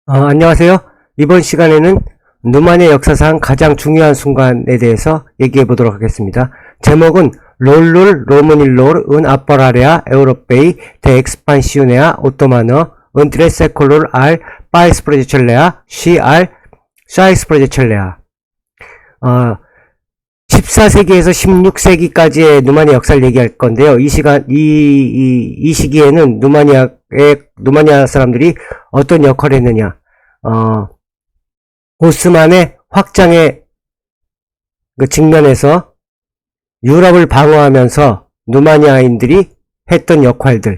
안녕하세요. 이번 시간에는 누만의 역사상 가장 중요한 순간에 대해서 얘기해 보도록 하겠습니다. 제목은 롤룰 로문일롤 은 아퍼라레아 에우로페이 데 엑스판시오네아 오토마너 은 트레세콜롤 알 파이스프레제첼레아 시알 샤이스프레제첼레아 14세기에서 16세기까지의 누마니아 역사를 얘기할 건데요. 이 시기에는 누마니아 사람들이 어떤 역할을 했느냐. 오스만의 확장의 그 측면에서 유럽을 방어하면서 누마니아인들이 했던 역할들.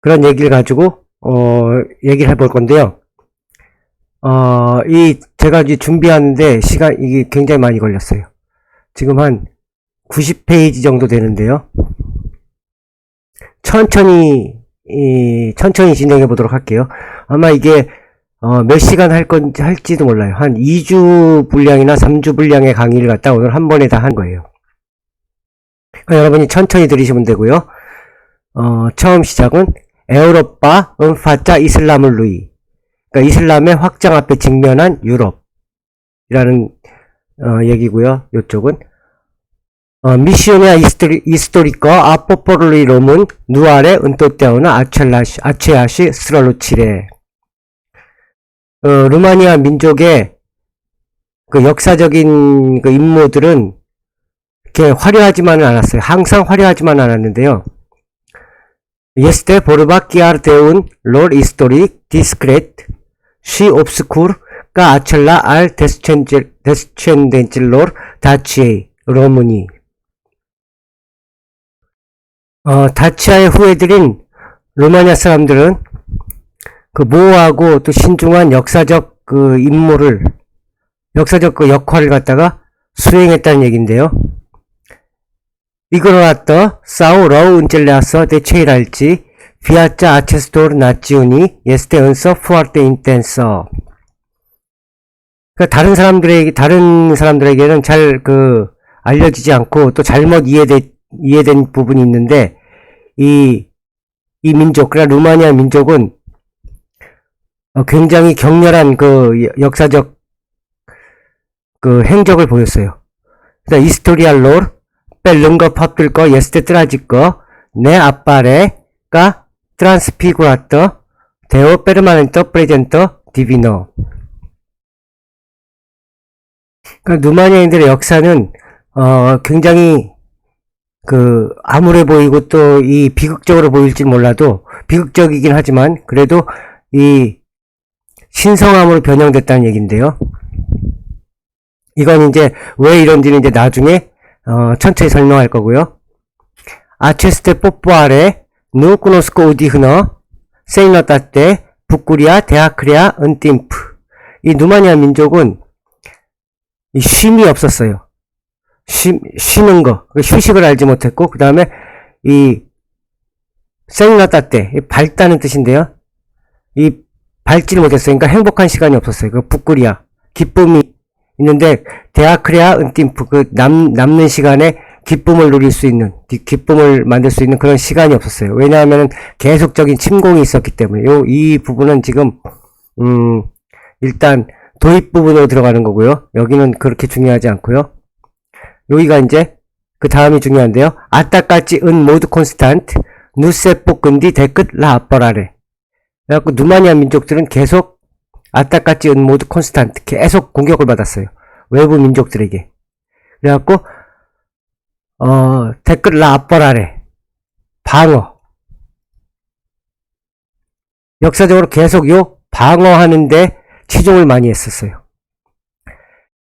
그런 얘기를 가지고, 얘기를 해볼 건데요. 제가 이제 준비하는데 이게 굉장히 많이 걸렸어요. 지금 한 90페이지 정도 되는데요. 천천히 진행해 보도록 할게요. 아마 이게, 몇 시간 할지도 몰라요. 한 2주 분량이나 3주 분량의 강의를 갖다 오늘 한 번에 다 한 거예요. 그러니까 여러분이 천천히 들으시면 되고요. 처음 시작은 에우로빠 은파짜 이슬람을 루이. 그러니까 이슬람의 확장 앞에 직면한 유럽이라는 얘기고요. 이쪽은 미시오네아 이스토리커 아포포르리 롬은 누아레 은토테오나 아체아시 스럴루치레. 루마니아 민족의 그 역사적인 그 임무들은 이렇게 화려하지만은 않았어요. 항상 화려하지만 않았는데요. Este vorba chiar de un lor istoric discret și obscur ca acela al descendenților 다치아의 românii. 다치아의 후예들인 루마니아 사람들은 그 모호하고 또 신중한 역사적 그 임무를, 역사적 그 역할을 갖다가 수행했다는 얘기인데요. 이거로왔더 싸우러 은젤레아서 대체일할지 비아짜 아체스토르 나치우니 예스테 은서 푸아르테 인텐서. 그러니까 다른 사람들에게는 잘 알려지지 않고 또 잘못 이해된 부분이 있는데 이 민족, 그러니까 루마니아 민족은 굉장히 격렬한 그 역사적 그 행적을 보였어요. 그러니까 이스토리알롤 pe lângă faptul că este tragică, ne appare ca transfigurată de o permanentă prezență divină. 그러니까 누마니아인들의 역사는 굉장히 암울해 보이고 또 이 비극적으로 보일지 몰라도 비극적이긴 하지만 그래도 이 신성함으로 변형됐다는 얘기인데요. 이건 이제 왜 이런지는 이제 나중에 천천히 설명할 거고요. Aceste popoare nu cunosc o odihnă, sănătate, bucuria de a crea în timp. 이 누마니아 민족은 쉼이 없었어요. 쉬는 거, 휴식을 알지 못했고, 그 다음에 이 sănătate, 밝다는 뜻인데요. 이 밝지를 못했어요. 그러니까 행복한 시간이 없었어요. 그 부꾸리아, 기쁨이 있는데 데아크레아 은팀프, 그 남는 시간에 기쁨을 누릴 수 있는, 기쁨을 만들 수 있는 그런 시간이 없었어요. 왜냐하면 계속적인 침공이 있었기 때문에. 이 부분은 지금 일단 도입 부분으로 들어가는 거고요. 여기는 그렇게 중요하지 않고요. 여기가 이제 그 다음이 중요한데요. 아따까지 은 모두 콘스탄트 누세포 근디 데끝 라 아퍼라레. 그래갖고 누마니아 민족들은 계속 아따까지 은 모두 콘스탄트, 계속 공격을 받았어요. 외부 민족들에게. 그래갖고 댓글 라 아퍼라레, 방어. 역사적으로 계속 방어하는데 치중을 많이 했었어요.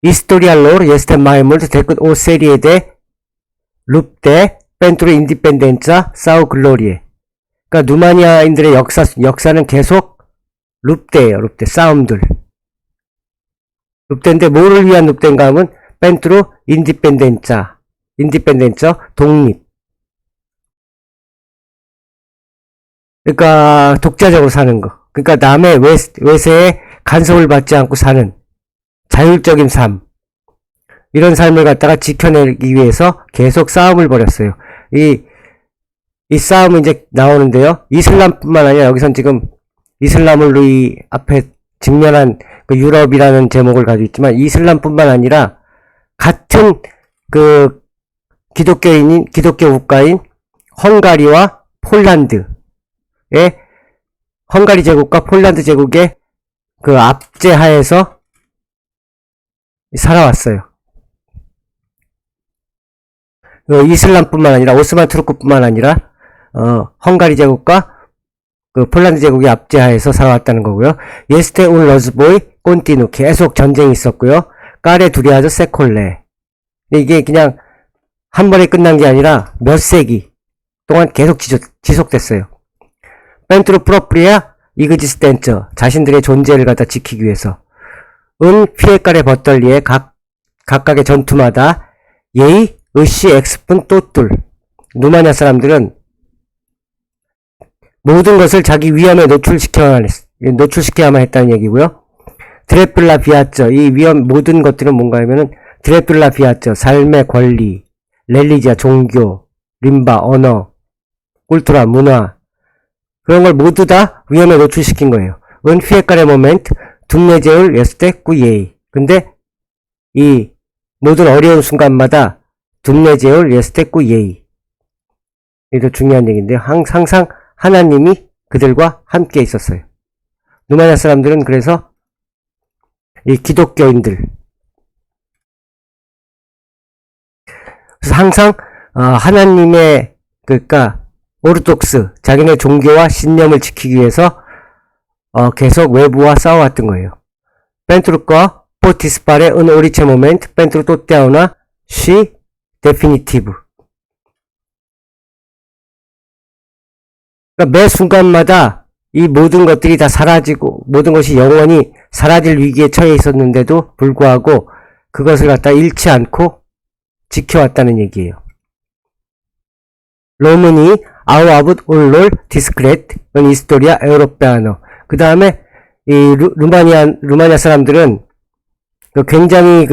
Istorialor este mai mult decât o serie de lupte pentru independența sau glorie. 그러니까 누마니아인들의 역사는 계속 룹데예요. 룹데, 싸움들. 룹데인데 뭐를 위한 룹데인가 하면 pentru independența, 독립. 그러니까 독자적으로 사는 거. 그러니까 남의 외세에 간섭을 받지 않고 사는 자율적인 삶. 이런 삶을 갖다가 지켜내기 위해서 계속 싸움을 벌였어요. 이 싸움은 이제 나오는데요. 이슬람뿐만 아니라 여기선 지금 이슬람을 이 앞에 직면한 그 유럽이라는 제목을 가지고 있지만 이슬람뿐만 아니라 같은 그 기독교 국가인 헝가리와 폴란드의 헝가리 제국과 폴란드 제국의 그 압제하에서 살아왔어요. 이슬람뿐만 아니라 오스만 투르크뿐만 아니라 헝가리 제국과 그 폴란드 제국의 압제하에서 살아왔다는 거고요. 예스테 운 러즈보이 꼰티누 계속 전쟁이 있었고요. 까레 두리아드 세콜레 이게 그냥 한 번에 끝난 게 아니라 몇 세기 동안 계속 지속됐어요. 펜트로 프로프리아 이그지스텐처 자신들의 존재를 갖다 지키기 위해서 은 피에까레 버떨리에 각각의 전투마다 예의 으시 엑스푼 또뚤 루마니아 사람들은 모든 것을 자기 위험에 노출시켜야만 했다는 얘기고요. 드레플라 비아쩌 이 모든 것들은 뭔가 하면은 드레플라 비아쩌 삶의 권리 렐리지아 종교 림바 언어 꿀투라 문화 그런 걸 모두 다 위험에 노출시킨 거예요. 은 피에카레 모멘트 둠네제울 예스테 꾸예이 근데 이 모든 어려운 순간마다 둠네제울 예스테 꾸예이 이도 중요한 얘기인데 항상 하나님이 그들과 함께 있었어요. 루마니아 사람들은 그래서 이 기독교인들 그래서 항상 하나님의 그러니까 오르톡스 자기네 종교와 신념을 지키기 위해서 계속 외부와 싸워왔던 거예요. 펜트루과 포티스파레 은 오리체 모멘트 펜트루 또떼아우나 시 데피니티브 그러니까 매 순간마다 이 모든 것들이 다 사라지고 모든 것이 영원히 사라질 위기에 처해 있었는데도 불구하고 그것을 갖다 잃지 않고 지켜왔다는 얘기예요. 로문이 아우아붓 올롤 디스크레트 은 이스토리아 에우로페아노 그 다음에 이 루마니아 사람들은 굉장히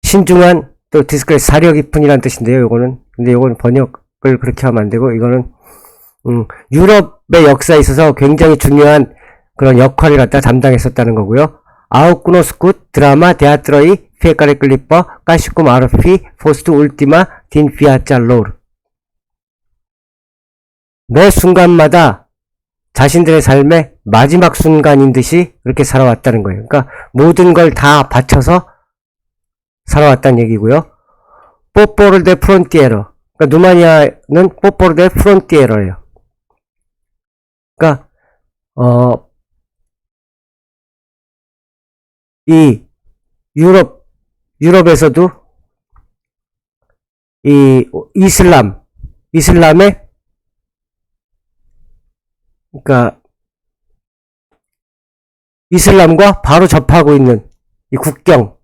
신중한 또 디스크레트 사려 깊은이란 뜻인데요. 요거는 근데 요거는 번역을 그렇게 하면 안 되고 이거는 유럽의 역사에 있어서 굉장히 중요한 그런 역할을 갖다 담당했었다는 거고요. 아우쿠노스쿠 드라마 데아트로이 피에카레 클리퍼 까시쿰 아르피 포스트 울티마 딘 피아짤로르 매 순간마다 자신들의 삶의 마지막 순간인 듯이 그렇게 살아왔다는 거예요. 그러니까 모든 걸 다 바쳐서 살아왔다는 얘기고요. 뽀뽀르 데 프론티에러 그러니까 루마니아는 뽀뽀르 데 프론티에러예요. 그러니까 이 유럽에서도 이 이슬람의 그러니까 이슬람과 바로 접하고 있는 이 국경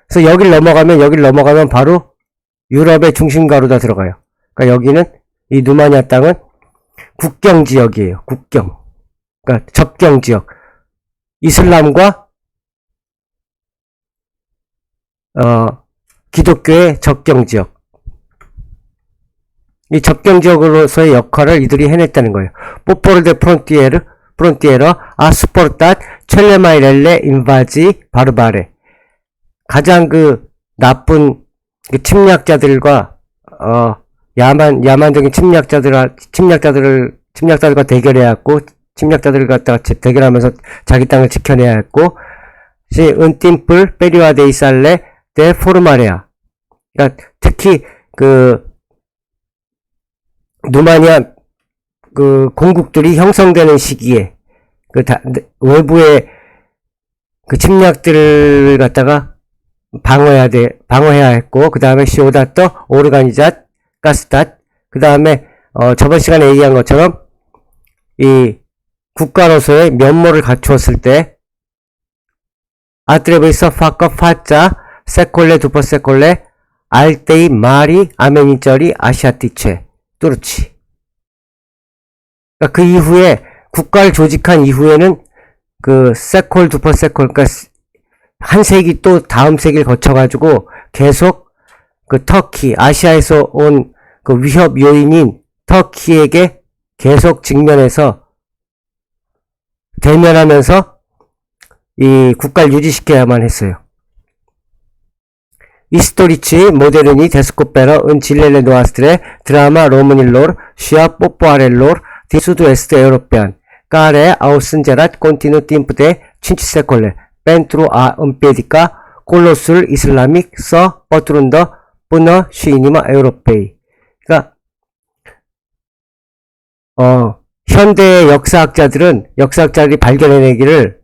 그래서 여길 넘어가면 바로 유럽의 중심가로 다 들어가요. 그러니까 여기는 이 루마니아 땅은 국경 지역이에요. 국경 그러니까 접경 지역 이슬람과 기독교의 접경 지역 이 접경 지역으로서의 역할을 이들이 해냈다는 거예요. 뽀뽀르 데 프론티에러 아스포르탓 첼레마이렐레 인바지 바르바레 가장 나쁜 침략자들과 야만적인 침략자들과 대결해야 했고 침략자들을 갖다가 대결하면서 자기 땅을 지켜내야 했고 시 은팀플 페리와 데이살레 데 포르마레아 그러니까 특히 루마니아 공국들이 형성되는 시기에 외부의 침략들을 갖다가 방어해야 했고 그 다음에 시오다떠 오르가니잣 가스탓 그 다음에 저번 시간에 얘기한 것처럼 이 국가로서의 면모를 갖추었을 때 아트레브이서 파커 파짜 세콜레 두퍼 세콜레 알테이 마리 아메니쩌리 아시아티체 뚜르치 그러니까 그 이후에 국가를 조직한 이후에는 세콜 두퍼 세콜 그러니까 한 세기 또 다음 세기를 거쳐가지고 계속 터키 아시아에서 온 위협 요인인 터키에게 계속 대면하면서 이 국가를 유지시켜야만 했어요. Istorici moderni descoperă în zilele noastre drama românilor și a popoarelor din sud-est european, care au sângerat continuu timp de 5 secole pentru a împiedica colosul islamic să pătrundă până și inima Europei. 그러니까 현대 역사학자들이 발견해내기를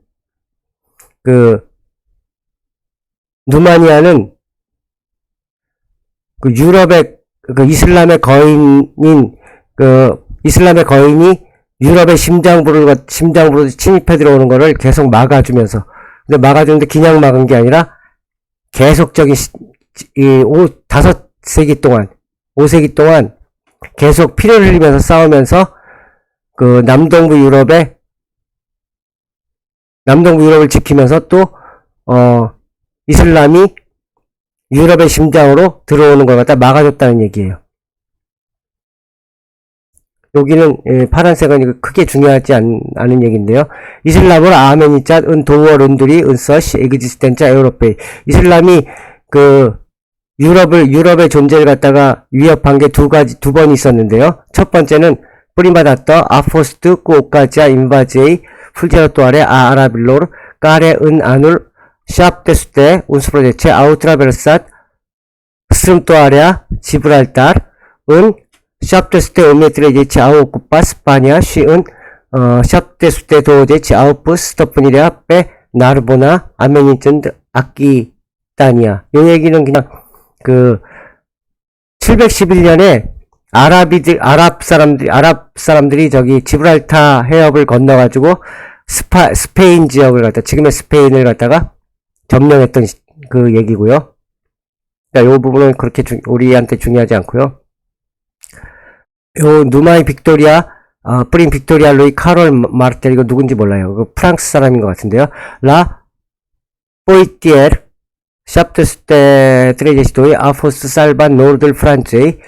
누마니아는 유럽의 이슬람의 거인이 유럽의 심장부로 침입해 들어오는 거를 계속 막아주면서, 근데 막아주는데 그냥 막은 게 아니라 계속적인 5세기 동안 계속 피를 흘리면서 싸우면서 남동부 유럽을 지키면서 또 이슬람이 유럽의 심장으로 들어오는 걸 갖다 막아줬다는 얘기예요. 여기는 파란색은 크게 중요하지 않은 얘기인데요. 이슬람을 아메니cat în două rânduri însăși existența Europei. 이슬람이 유럽의 존재를 갖다가 위협한 게 두 번 있었는데요. 첫 번째는 prima dată a fost cu ocazia invaziei fulgerătoare a arabilor care în anul 711 au traversat strâmtoarea Gibraltar, în 713 au ocupat Spania și în 720 au pus stăpânirea pe Narbona, amenințând Aquitania. 이 얘기는 그냥 711년에 아랍 사람들이 저기 지브랄타 해협을 건너가지고 스페인 지역을 갖다, 지금의 스페인을 갖다가 점령했던 그 얘기고요. 요 부분은 그렇게 우리한테 중요하지 않고요. 요 누마이 빅토리아, 프린 빅토리아 루이 카롤 마르텔, 이거 누군지 몰라요. 프랑스 사람인 것 같은데요. 라 포이티엘 샵트스테 트레제시도의 아포스 살반 노르들 프란츠의,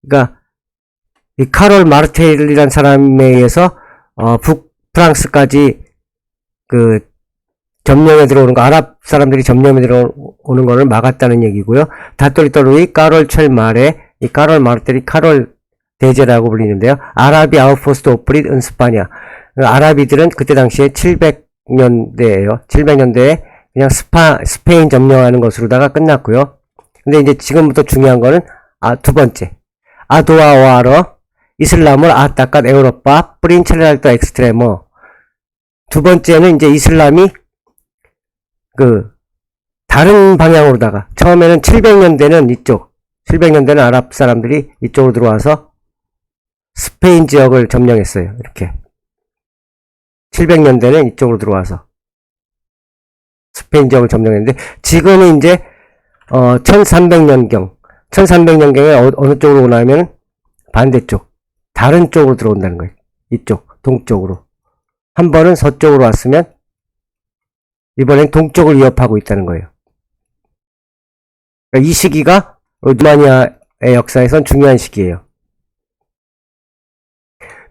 그러니까 이 카롤 마르텔이란 사람에 의해서 북프랑스까지 점령에 들어오는 거, 아랍 사람들이 점령에 들어오는 거를 막았다는 얘기고요. 다톨리토 루이 카롤 철말에 이 카롤 마르텔이 카롤 대제라고 불리는데요. 아라비 아웃포스트 오프릿 은 스파냐. 아라비들은 그때 당시에 700년대에요. 700년대에 그냥 스페인 점령하는 것으로다가 끝났고요. 근데 이제 지금부터 중요한 거는 두 번째. 아도아와러 이슬람을 아타칸 에우로파 프린첼랄도 엑스트레모. 두 번째는 이제 이슬람이 다른 방향으로다가, 처음에는 700년대는 아랍 사람들이 이쪽으로 들어와서 스페인 지역을 점령했어요. 이렇게. 700년대는 이쪽으로 들어와서 스페인 지역을 점령했는데, 지금은 이제 1300년경에 어느 쪽으로 오냐면 반대쪽, 다른 쪽으로 들어온다는 거예요. 이쪽, 동쪽으로. 한 번은 서쪽으로 왔으면 이번엔 동쪽을 위협하고 있다는 거예요. 그러니까 이 시기가 루마니아의 역사에선 중요한 시기예요.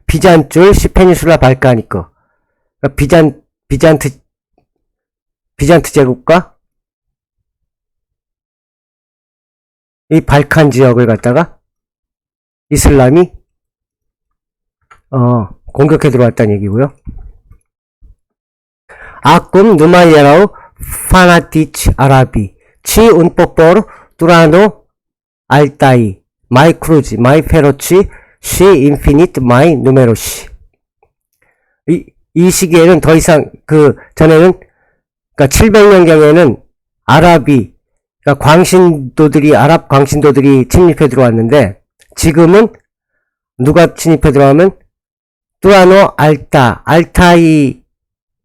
비잔줄 시페니슐라 발카니커. 그러니까 비잔트 제국과 이 발칸 지역을 갖다가 이슬람이 공격해 들어왔다는 얘기고요. Acum nu mai erau fanatici arabi, ci un popor turano altai, mai cruzi, mai feroci și infinit mai numeroși. 이 시기에는 더 이상 전에는, 그러니까 700년경에는 그러니까 아랍 광신도들이 침입해 들어왔는데, 지금은 누가 침입해 들어가면 뚜라노 알타이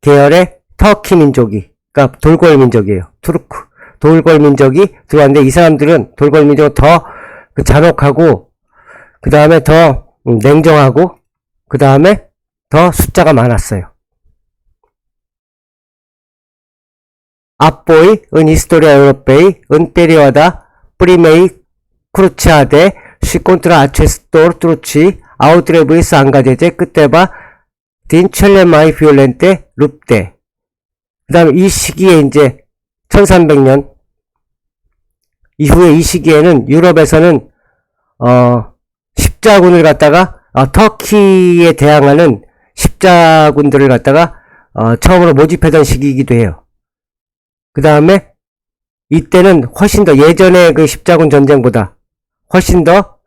계열의 터키 민족이, 그러니까 돌골 민족이에요. 투르크. 돌골 민족이 들어왔는데, 이 사람들은 돌골 민족은 더 잔혹하고, 그 다음에 더 냉정하고, 그 다음에 더 숫자가 많았어요. Apoi, în istoria Europei, în perioada primei cruciade și contra acestor truci 아우트레브이스 안가제제 끝에봐 딘 첼레마이 비올렌테 룹데. 그 다음에 이 시기에 이제 1300년 이후에 이 시기에는 유럽에서는 십자군을 갖다가 터키에 대항하는 십자군들을 갖다가 처음으로 모집하던 시기이기도 해요. 그 다음에 이때는 훨씬 더 예전의 그 십자군 전쟁보다 훨씬 더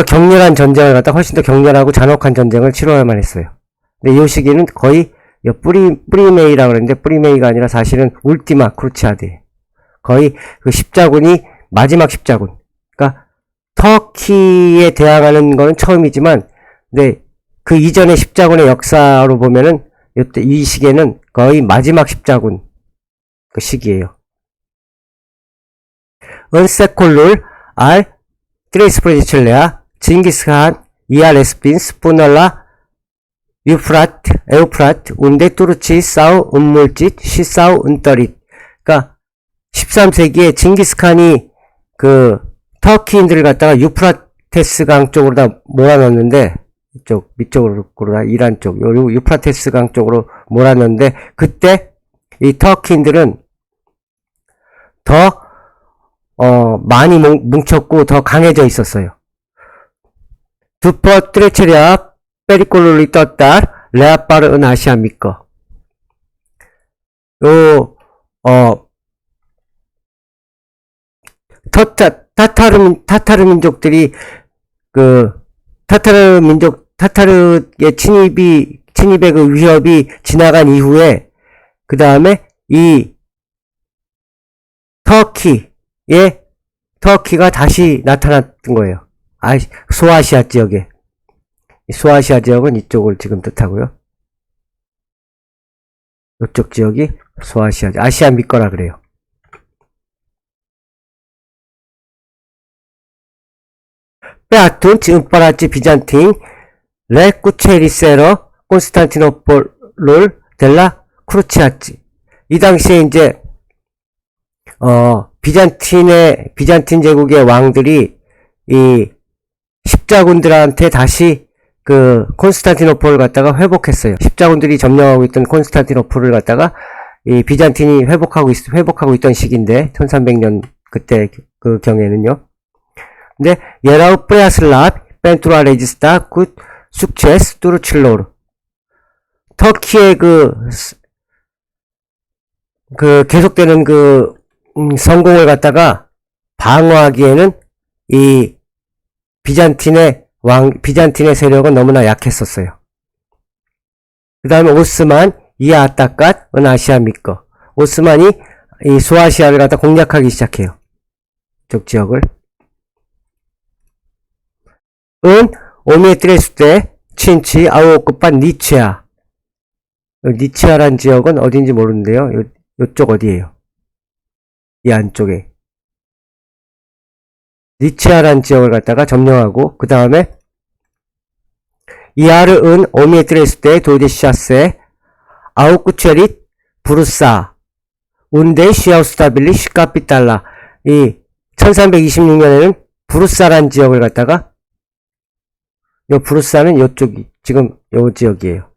격렬한 전쟁을 갖다 훨씬 더 격렬하고 잔혹한 전쟁을 치러야만 했어요. 근데 이 시기는 거의 뿌리메이라고 그랬는데 뿌리메이가 아니라 사실은 울티마 크루치아드예요. 거의 그 십자군이 마지막 십자군. 그러니까 터키에 대항하는 거는 처음이지만, 근데 그 이전의 십자군의 역사로 보면은 이때 이 시기에는 거의 마지막 십자군 그 시기예요. 은세콜룰 알 트레이스프레지첼레아 징기스칸 이알레스핀 스푸널라 유프라트 에우프라트 운데 뚜르치 사우 운물짓 시사우 은떠릿. 그러니까 13세기에 징기스칸이 그 터키인들을 갖다가 유프라테스 강 쪽으로 다 몰아넣었는데, 이쪽 밑쪽으로 다 이란 쪽 유프라테스 강 쪽으로 몰아넣었는데, 그때 이 터키인들은 더 많이 뭉쳤고 더 강해져 있었어요. 두퍼 트레체리아 페리콜룰리 떴다 레아빠르 은 아시아미꺼. 타타르 민족들이 타타르의 침입의 그 위협이 지나간 이후에, 그 다음에 이 터키가 다시 나타났던 거예요. 소아시아 지역에. 소아시아 지역은 이쪽을 지금 뜻하고요. 이쪽 지역이 소아시아, 아시아 미꺼라 그래요. 빼앗둔 은빠라치 비잔틴 레 꾸체리세러 콘스탄티노폴 델라 크루치아치. 이 당시에 이제 비잔틴 제국의 왕들이 이 십자군들한테 다시 그 콘스탄티노폴을 갖다가 회복했어요. 십자군들이 점령하고 있던 콘스탄티노폴을 갖다가 이 비잔틴이 회복하고 있던 시기인데 1300년 그때 그 경에는요. 근데 예라우 프레아슬랍 펜투라 레지스타 굿 숙체스 뚜르칠로르. 터키의 그 계속되는 성공을 갖다가 방어하기에는 이 비잔틴의 세력은 너무나 약했었어요. 그 다음에 오스만 이아따갓 은 아시아 미꺼. 오스만이 이 소아시아를 갖다 공략하기 시작해요. 이쪽 지역을. 은 오미에트레스테 친치 아우오쿠판 니치아. 니치아란 지역은 어딘지 모르는데요. 요쪽 어디예요? 이 안쪽에. 니치아란 지역을 갖다가 점령하고, 그 다음에 이하르 은 오미에트레스테 도데시아세 아우쿠체릿 부르사 운데 시아우스타빌리 시카피달라. 이 1326년에는 부르사란 지역을 갖다가, 요 부르사는 요쪽이 지금 요 지역이에요.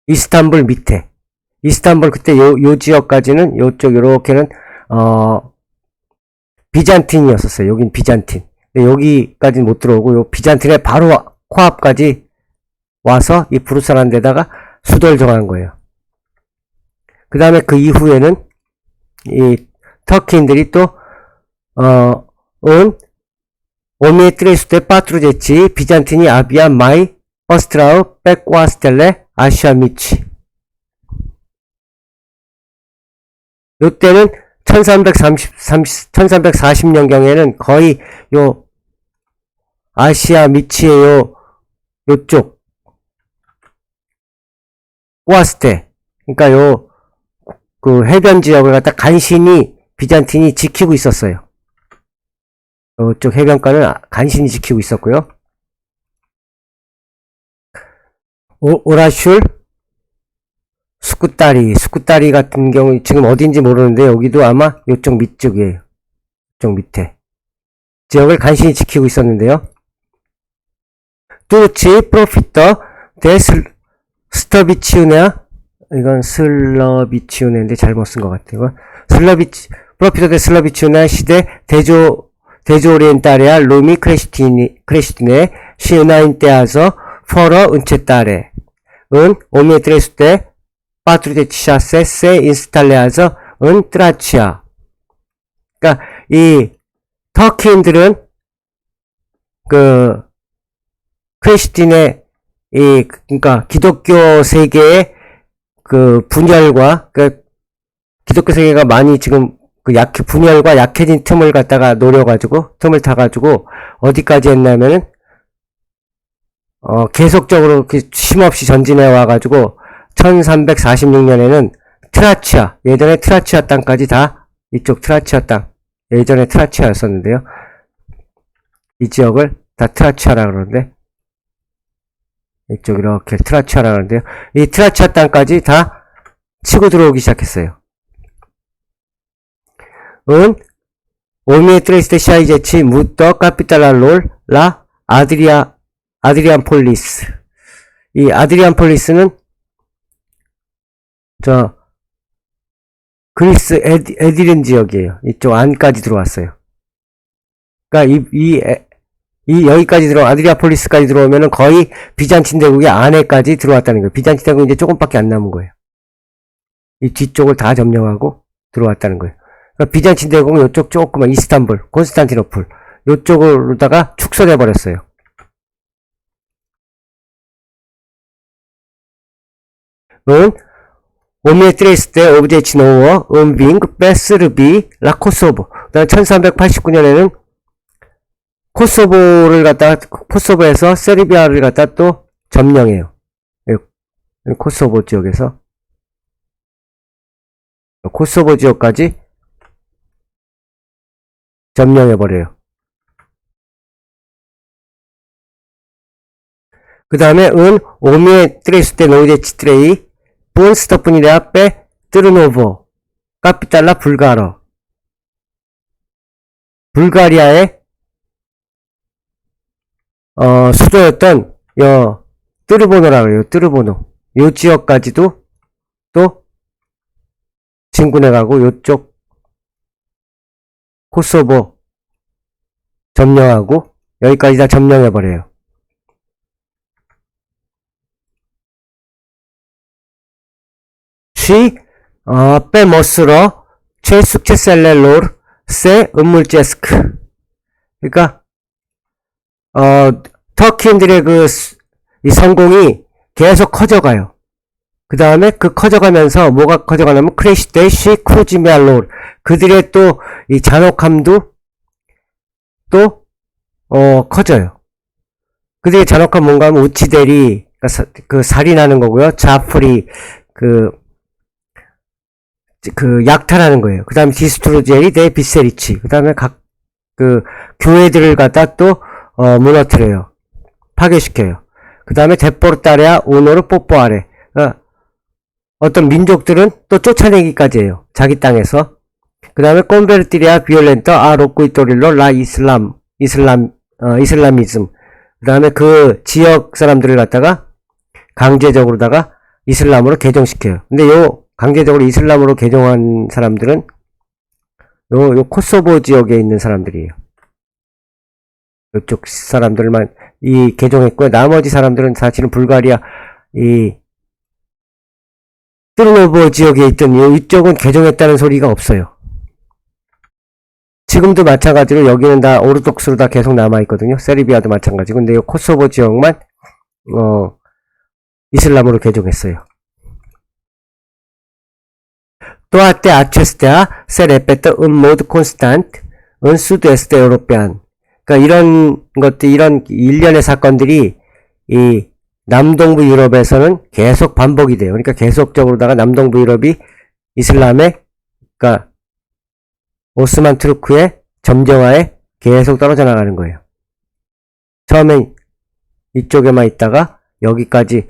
이스탄불 밑에. 이스탄불 그때 요 지역까지는 요쪽 요렇게는 비잔틴이었었어요. 여긴 비잔틴. 근데 여기까지는 못 들어오고 요 비잔틴의 바로 코앞까지 와서 이 부르사라는 데다가 수도를 정한 거예요. 그 다음에 그 이후에는 이 터키인들이 또 오미에트레스테 파트루제치 비잔틴이 아비아 마이 버스트라우 백과스텔레 아시아미치. 요때는 1340년경에는 거의 요 아시아 미치의 요쪽 꼬아스테, 그러니까 그 해변 지역을 갖다 간신히 비잔틴이 지키고 있었어요. 이쪽 해변가는 간신히 지키고 있었고요. 오라슐 수쿠따리 같은 경우 지금 어딘지 모르는데 여기도 아마 요쪽 밑쪽이에요. 이쪽 밑에. 지역을 간신히 지키고 있었는데요. 뚜치 프로피터 데 스터비치우네아, 이건 슬러비치우네인데 잘못 쓴 것 같아요. 프로피터 데 슬러비치우네아 시대 데조오리엔탈레아 루미 크레시티네 시은하인 때아서 퍼러 은체따레 은 오미에트레스 때 파트리데치샤세 세 인스탈레아서 은 트라치아. 그러니까 이 터키인들은 그 크레시틴의 그러니까 기독교 세계의 그 분열과 그 기독교 세계가 많이 지금 그 분열과 약해진 틈을 갖다가 노려가지고 틈을 타가지고 어디까지 했냐면은 계속적으로 쉼없이 전진해 와가지고 1346년에는 트라치아, 예전에 트라치아 땅까지 다 이쪽 트라치아 땅, 예전에 트라치아였었는데요. 이 지역을 다 트라치아라 그러는데 이쪽 이렇게 트라치아라 그러는데요. 이 트라치아 땅까지 다 치고 들어오기 시작했어요. 은 오미에 트레스테 샤이제치 무더 카피탈랄롤 라 아드리안 폴리스. 이 아드리안 폴리스는 그리스 에디른 지역이에요. 이쪽 안까지 들어왔어요. 그러니까 여기까지 아드리아폴리스까지 들어오면은 거의 비잔틴 대국의 안에까지 들어왔다는 거예요. 비잔틴 대국은 이제 조금밖에 안 남은 거예요. 이 뒤쪽을 다 점령하고 들어왔다는 거예요. 그러니까 비잔틴 대국은 이쪽 조그만 이스탄불, 콘스탄티노플 이쪽으로다가 축소돼 버렸어요. 오미에 트레스테 오브제치 노워 음빙 베스르비 라 코소보. 그다음 1389년에는 코소보에서 세르비아를 갖다 또 점령해요. 코소보 지역에서 코소보 지역까지 점령해버려요. 그 다음에 오미에 트레스테 노제치 트레이 본 스토프니레아 빼 뜨르노보 카피탈라 불가러. 불가리아의 수도였던 뜨르보노라고 해요. 뜨르보노. 요 지역까지도 또 진군해가고 요쪽 코소보 점령하고 여기까지 다 점령해버려요. 빼머스러 최숙체셀렐로르 세 음물제스크. 그러니까 터키인들의 이 성공이 계속 커져가요. 그 다음에 커져가면서 뭐가 커져가냐면 크레시데시 크루지메알로르, 그들의 또 이 잔혹함도 또 커져요. 그들의 잔혹함 뭔가 하면 우치데리, 그 살인하는 거고요. 자프리 약탈하는 거예요. 그 다음에 디스트로제리 데 비세리치. 그 다음에 교회들을 갖다 또 무너뜨려요. 파괴시켜요. 그 다음에 데포르타레아 오노르 뽀뽀아레. 어떤 민족들은 또 쫓아내기까지 해요. 자기 땅에서. 그 다음에 콘베르티리아 비올렌터 로꾸이토릴로 라 이슬라미즘. 그 다음에 그 지역 사람들을 갖다가 강제적으로다가 이슬람으로 개종시켜요. 근데 강제적으로 이슬람으로 개종한 사람들은 요 코소보 지역에 있는 사람들이에요. 이쪽 사람들만 개종했고요. 나머지 사람들은 사실은 불가리아 뜨르노보 지역에 있던 이쪽은 개종했다는 소리가 없어요. 지금도 마찬가지로 여기는 다 오르독스로 다 계속 남아있거든요. 세르비아도 마찬가지고. 근데 이 코소보 지역만 이슬람으로 개종했어요. toate acestea se repetă în mod constant în sud-est european. 그러니까 이런 것들, 이런 일련의 사건들이 이 남동부 유럽에서는 계속 반복이 돼요. 그러니까 계속적으로다가 남동부 유럽이 이슬람의, 그러니까 오스만 투르크의 점령하에 계속 떨어져 나가는 거예요. 처음엔 이쪽에만 있다가 여기까지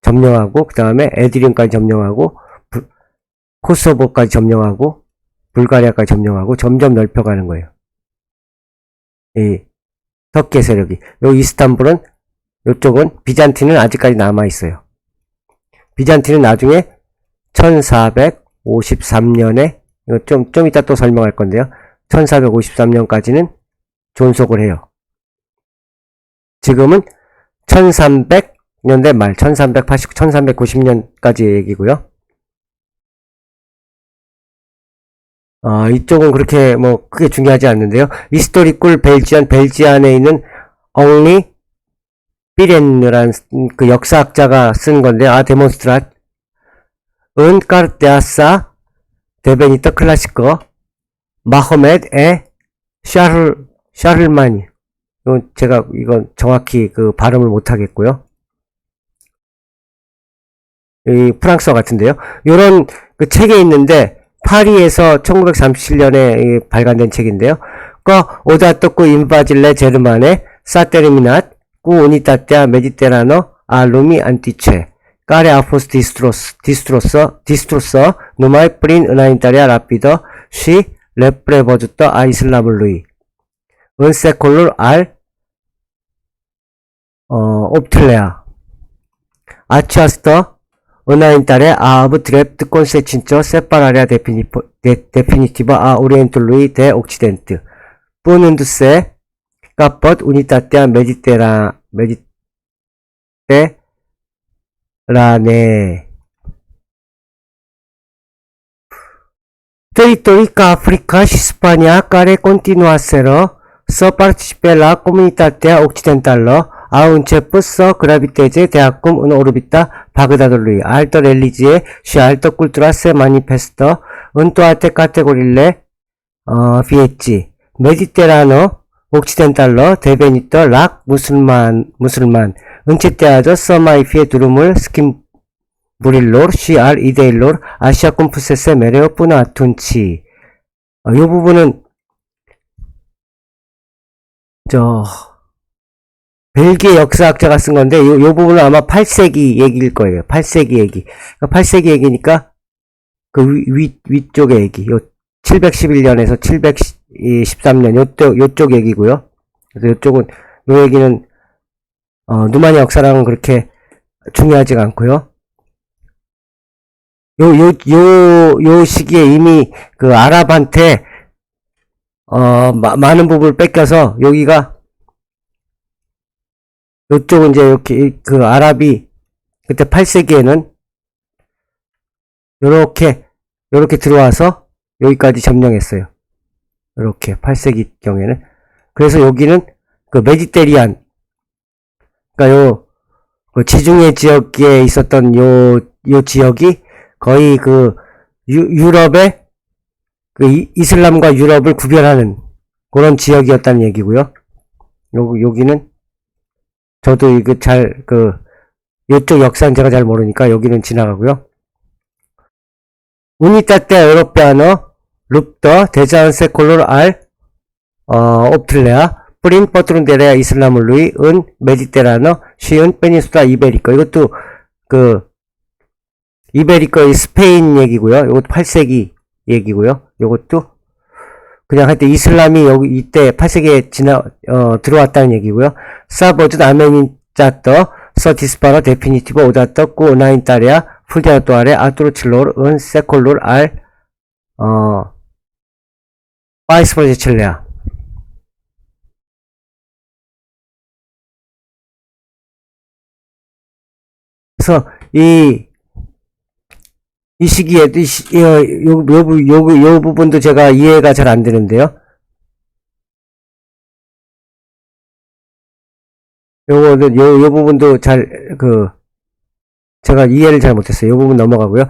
점령하고, 그 다음에 에드린까지 점령하고, 코소보까지 점령하고, 불가리아까지 점령하고 점점 넓혀가는 거예요. 이 터키의 세력이. 요 이스탄불은, 요쪽은, 비잔틴은 아직까지 남아있어요. 비잔틴은 나중에 1453년에, 이거 좀 이따 또 설명할 건데요. 1453년까지는 존속을 해요. 지금은 1300년대 말, 1389, 1390년까지 얘기고요. 이쪽은 그렇게 크게 중요하지 않는데요. 히스토리쿨 벨지안에 있는 엉리 삐렌느란 그 역사학자가 쓴 건데요. 데몬스트랏 은 까르테아사 데베니터 클라시커 마호메드 에 샤를마니. 이건 정확히 그 발음을 못하겠고요. 이 프랑스어 같은데요. 요런 그 책에 있는데, 파리에서 1937년에 발간된 책인데요. 오다토쿠 인바질레 제르만의 사테르미낫 꾸 우니타테아 메디테라노 알루미 안티체 까레 아포스 디스트로서 누마이 프린 은하인타리아 라피더 시 레프레버주터 아이슬라블루이 은세콜룰 알 옵틀레아 아치아스터 înaintare a avut drept consecință separarea definitivă a Orientului de Occident, punându-se capăt unitatea mediterane. Teritorii ca Africa și Spania, care continuaseră să participe la comunitatea occidentală, au început să graviteze de acum în orbita Bagdadului. Altă religie și altă cultură se manifestă în toate categoriile vieții. Mediterană occidentală, devenită lac musulman, încetează să mai fie drumul schimburilor și al ideilor, așa cum fusese mereu până atunci. 이 부분은 벨기에 역사학자가 쓴 건데, 요 부분은 아마 8세기 얘기일 거예요. 8세기 얘기. 8세기 얘기니까, 그 위쪽의 얘기. 요 711년에서 713년, 요쪽 얘기고요. 그래서 요쪽은, 요 얘기는, 누마니 역사랑은 그렇게 중요하지가 않고요. 요 시기에 이미 그 아랍한테, 많은 부분을 뺏겨서, 여기가, 요쪽은 이제 이렇게 그 아랍이 그때 8세기에는 요렇게 들어와서 여기까지 점령했어요. 요렇게 8세기 경에는. 그래서 여기는 그 메디테리안, 그러니까 그 지중해 지역에 있었던 요 지역이 거의 그 유럽의 그 이슬람과 유럽을 구별하는 그런 지역이었다는 얘기고요. 여기는 저도 이거 요쪽 역사는 제가 잘 모르니까 여기는 지나가고요. Unitate Europeană luptă deja în secolul al VIII-lea prin pătrunderea islamului în Mediterană și în peninsula iberică. 이것도 이베리커의 스페인 얘기고요. 이것도 8세기 얘기고요. 이것도 그냥 할 때 이슬람이 이때 8세기에 들어왔다는 얘기고요. 사버준 아메니짜떠 서티스파너 데피니티브 오다떠 꾸 나인따레아 풀디아토아레 아뚜르칠로르 은 세콜룰 알 파이스퍼제칠레아. 그래서 이 시기에 요 부분도 제가 이해가 잘 안 되는데요. 요 부분도 제가 이해를 잘 못했어요. 요 부분 넘어가고요.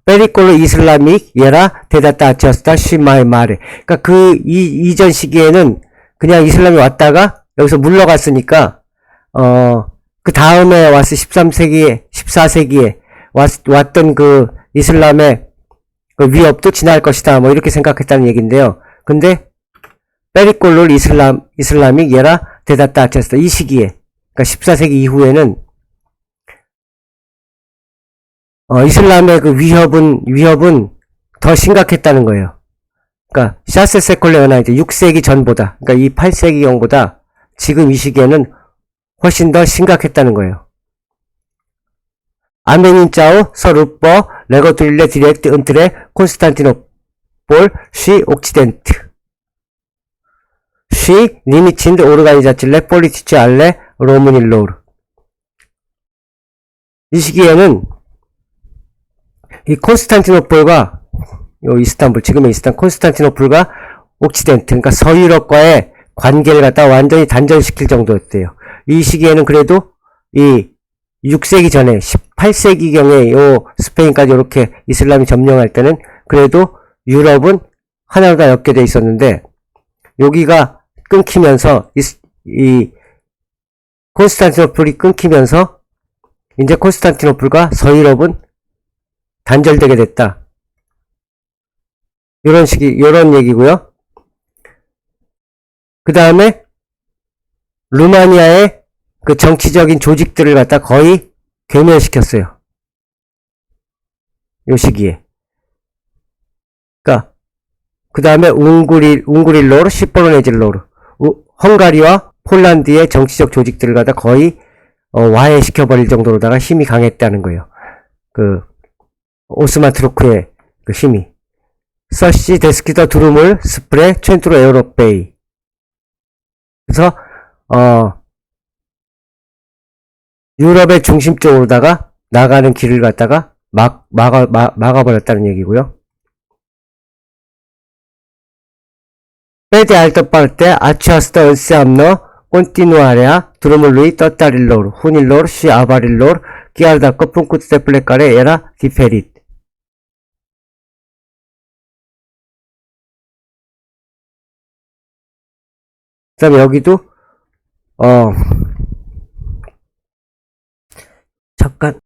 페리콜로 이슬라믹 예라 데다타 아치아스타 시마이 마레. 그러니까 그 이전 시기에는 그냥 이슬람이 왔다가 여기서 물러갔으니까 그 다음에 와서 14세기에 왔던 그 이슬람의 그 위협도 지날 것이다. 뭐 이렇게 생각했다는 얘기인데요. 근데 페리콜로 이슬람이 예라 데다타 아치아스타 이 시기에, 그러니까 14세기 이후에는 이슬람의 그 위협은 더 심각했다는 거예요. 그러니까 샤스 세콜레어나 이제 6세기 전보다, 그러니까 이 8세기경보다 지금 이 시기에는 훨씬 더 심각했다는 거예요. 아메닌짜오 서루퍼 레거툴레 디렉트 은트레 콘스탄티노폴 시 옥시덴트 시 리미친드 오르가니자칠레 폴리티치 알레 로문일로르. 이 시기에는 이 콘스탄티노폴과 요 이스탄불, 지금의 콘스탄티노폴과 옥시덴트, 그러니까 서유럽과의 관계를 갖다 완전히 단절시킬 정도였대요. 이 시기에는 그래도 이 6세기 전에 18세기경에 요 스페인까지 이렇게 이슬람이 점령할 때는 그래도 유럽은 하나로 다 엮게 돼 있었는데, 여기가 끊기면서 이 콘스탄티노플이 끊기면서 이제 콘스탄티노플과 서유럽은 단절되게 됐다. 요런 얘기고요. 그 다음에 루마니아의 그 정치적인 조직들을 갖다 거의 괴멸시켰어요. 요 시기에. 그러니까 그 다음에 웅구릴로르, 시포르네질로르, 헝가리와 폴란드의 정치적 조직들을 갖다 거의 와해시켜버릴 정도로다가 힘이 강했다는 거예요. 그 오스만 트루크의 그 힘이. 서시 데스키더 두루물 스프레 첸트로 에우로페이. 그래서 유럽의 중심적으로다가 나가는 길을 갖다가 막아버렸다는 얘기고요. Pe de altă parte, aceasta înseamnă continuarea drumului tătarilor, hunilor și avarilor, chiar dacă punctul de plecare era diferit. 그 다음에 여기도 잠깐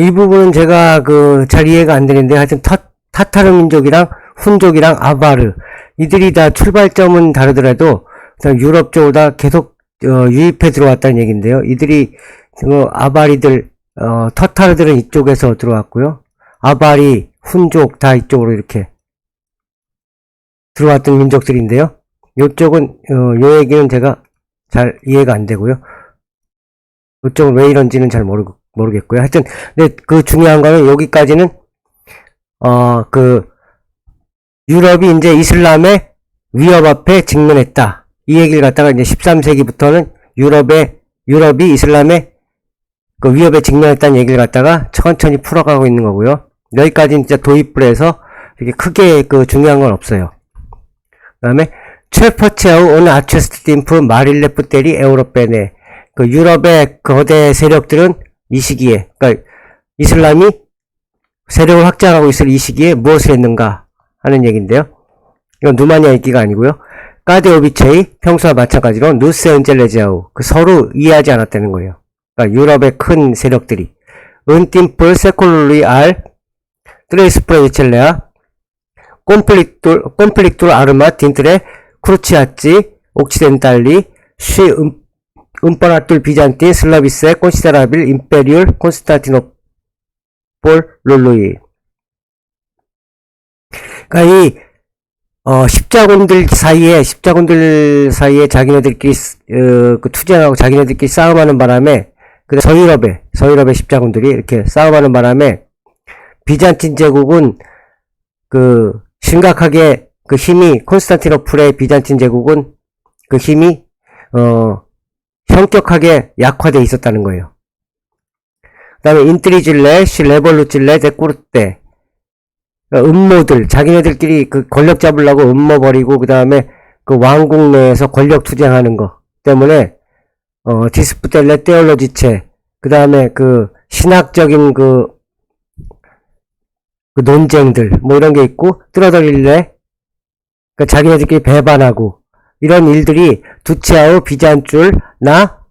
이 부분은 제가 잘 이해가 안 되는데, 하여튼 타타르 민족이랑 훈족이랑 아바르, 이들이 다 출발점은 다르더라도 유럽 쪽으로 다 계속 유입해 들어왔다는 얘기인데요. 이들이 아바리들, 타타르들은 이쪽에서 들어왔고요. 아바리, 훈족 다 이쪽으로 이렇게 들어왔던 민족들인데요. 요쪽은 요 얘기는 제가 잘 이해가 안 되고요. 요쪽은 왜 이런지는 잘 모르겠고요. 하여튼 근데 그 중요한 거는 여기까지는 유럽이 이제 이슬람의 위협 앞에 직면했다. 이 얘기를 갖다가 이제 13세기부터는 유럽이 이슬람의 그 위협에 직면했다는 얘기를 갖다가 천천히 풀어가고 있는 거고요. 여기까지는 진짜 도입을 해서 이렇게 크게 중요한 건 없어요. 그 다음에 최퍼체아우 오늘 아체스트 팀프 마릴레프테리 에우로페네. 유럽의 거대 세력들은 이 시기에, 그러니까 이슬람이 세력을 확장하고 있을 이 시기에 무엇을 했는가 하는 얘기인데요. 이건 누마니아 얘기가 아니고요. 까데오비체이 평소와 마찬가지로 누세 은젤레지아우, 서로 이해하지 않았다는 거예요. 그러니까 유럽의 큰 세력들이 은팀플 세콜루리 알 트레이스프레이첼레아 콤플릭툴 아르마 딘트레 크루치아찌 옥시덴탈리 쉬 음퍼라툴 비잔틴 슬라비세 콘시데라빌 임페리울 콘스탄티노폴 룰루이. 그러니까 이 십자군들 사이에 자기네들끼리 투쟁하고 자기네들끼리 싸움하는 바람에, 서유럽의 십자군들이 이렇게 싸움하는 바람에 비잔틴 제국은 심각하게 힘이, 콘스탄티노플의 비잔틴 제국은 힘이 현격하게 약화되어 있었다는 거예요. 그 다음에 인트리질레, 레볼루질레, 데꾸르테, 음모들, 자기네들끼리 권력 잡으려고 음모 벌이고, 그 다음에 왕국 내에서 권력 투쟁하는 거 때문에, 디스푸텔레 테올로지체, 그 다음에 신학적인 논쟁들, 뭐 이런 게 있고, 뚜러더릴레, 자기네들끼리 배반하고, 이런 일들이 두치아우 비잔줄 나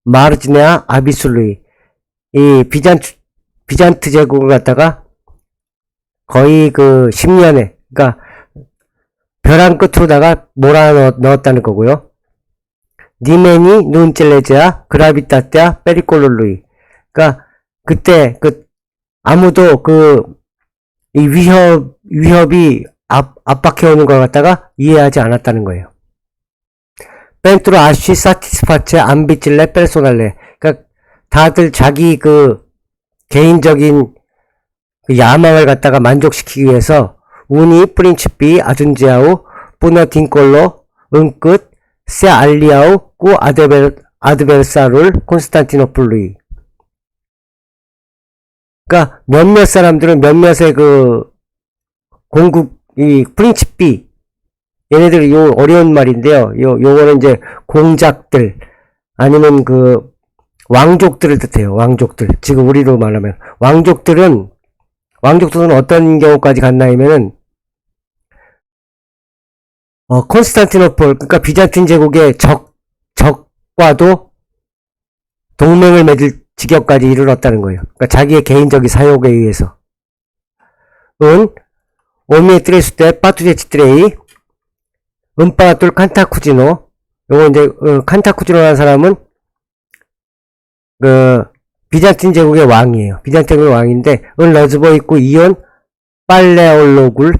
마르지네아 아비술루이, 이 비잔트 제국을 갖다가 거의 10년에, 그러니까 벼랑 끝으로다가 몰아넣었다는 거고요. 니메니 눈젤레제아 그라비타테아 페리콜룰루이. 그러니까 그때 아무도 이 위협이 압박해오는 걸 갖다가 이해하지 않았다는 거예요. 펜트로 아쉬 사티스파체 암비찔레 페르소날레. 그러니까 다들 자기 그 개인적인 그 야망을 갖다가 만족시키기 위해서 우니 프린치피 아준지아우 뿌너틴콜로 은끝 세 알리아우 꾸 아드베르사룰 콘스탄티노플루이. 그러니까 몇몇 사람들은 몇몇의 그 공국 이 프린치피, 얘네들 요 어려운 말인데요. 요거는 이제 공작들 아니면 그 왕족들을 뜻해요. 왕족들. 지금 우리로 말하면 왕족들은 어떤 경우까지 갔나 하면은 콘스탄티노폴, 그러니까 비잔틴 제국의 적과도 동맹을 맺을 지경까지 이르렀다는 거예요. 그러니까 자기의 개인적인 사욕에 의해서. 오미에 트레스테 파투제치트레이 은빠가툴 칸타쿠지노. 요거 이제 칸타쿠지노라는 사람은 그 비잔틴 제국의 왕이에요. 비잔틴 제국의 왕인데 러즈보 있고 이온 빨레올로구도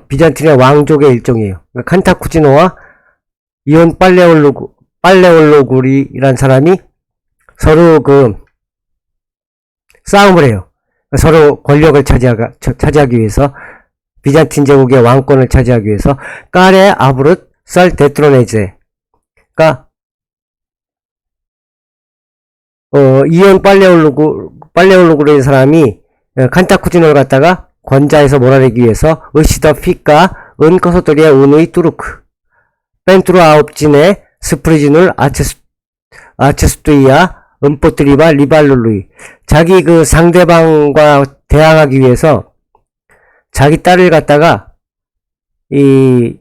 비잔틴의 왕족의 일종이에요. 그러니까 칸타쿠지노와 이온 빨레올로구리란 사람이 서로 그 싸움을 해요. 서로 권력을 차지하기 위해서, 비잔틴 제국의 왕권을 차지하기 위해서. 까레 아브르트 썰 데트로네제. 그러니까 이온 빨레올로구라는 사람이 칸타쿠지노를 갖다가 권좌에서 몰아내기 위해서 으시더 피까 은커소토리아 운의 뚜루크 펜트로 아홉진의 스프리지눌 아체스투이아 은포트리바 리발룰루이. 자기 그 상대방과 대항하기 위해서 자기 딸을 갖다가 이온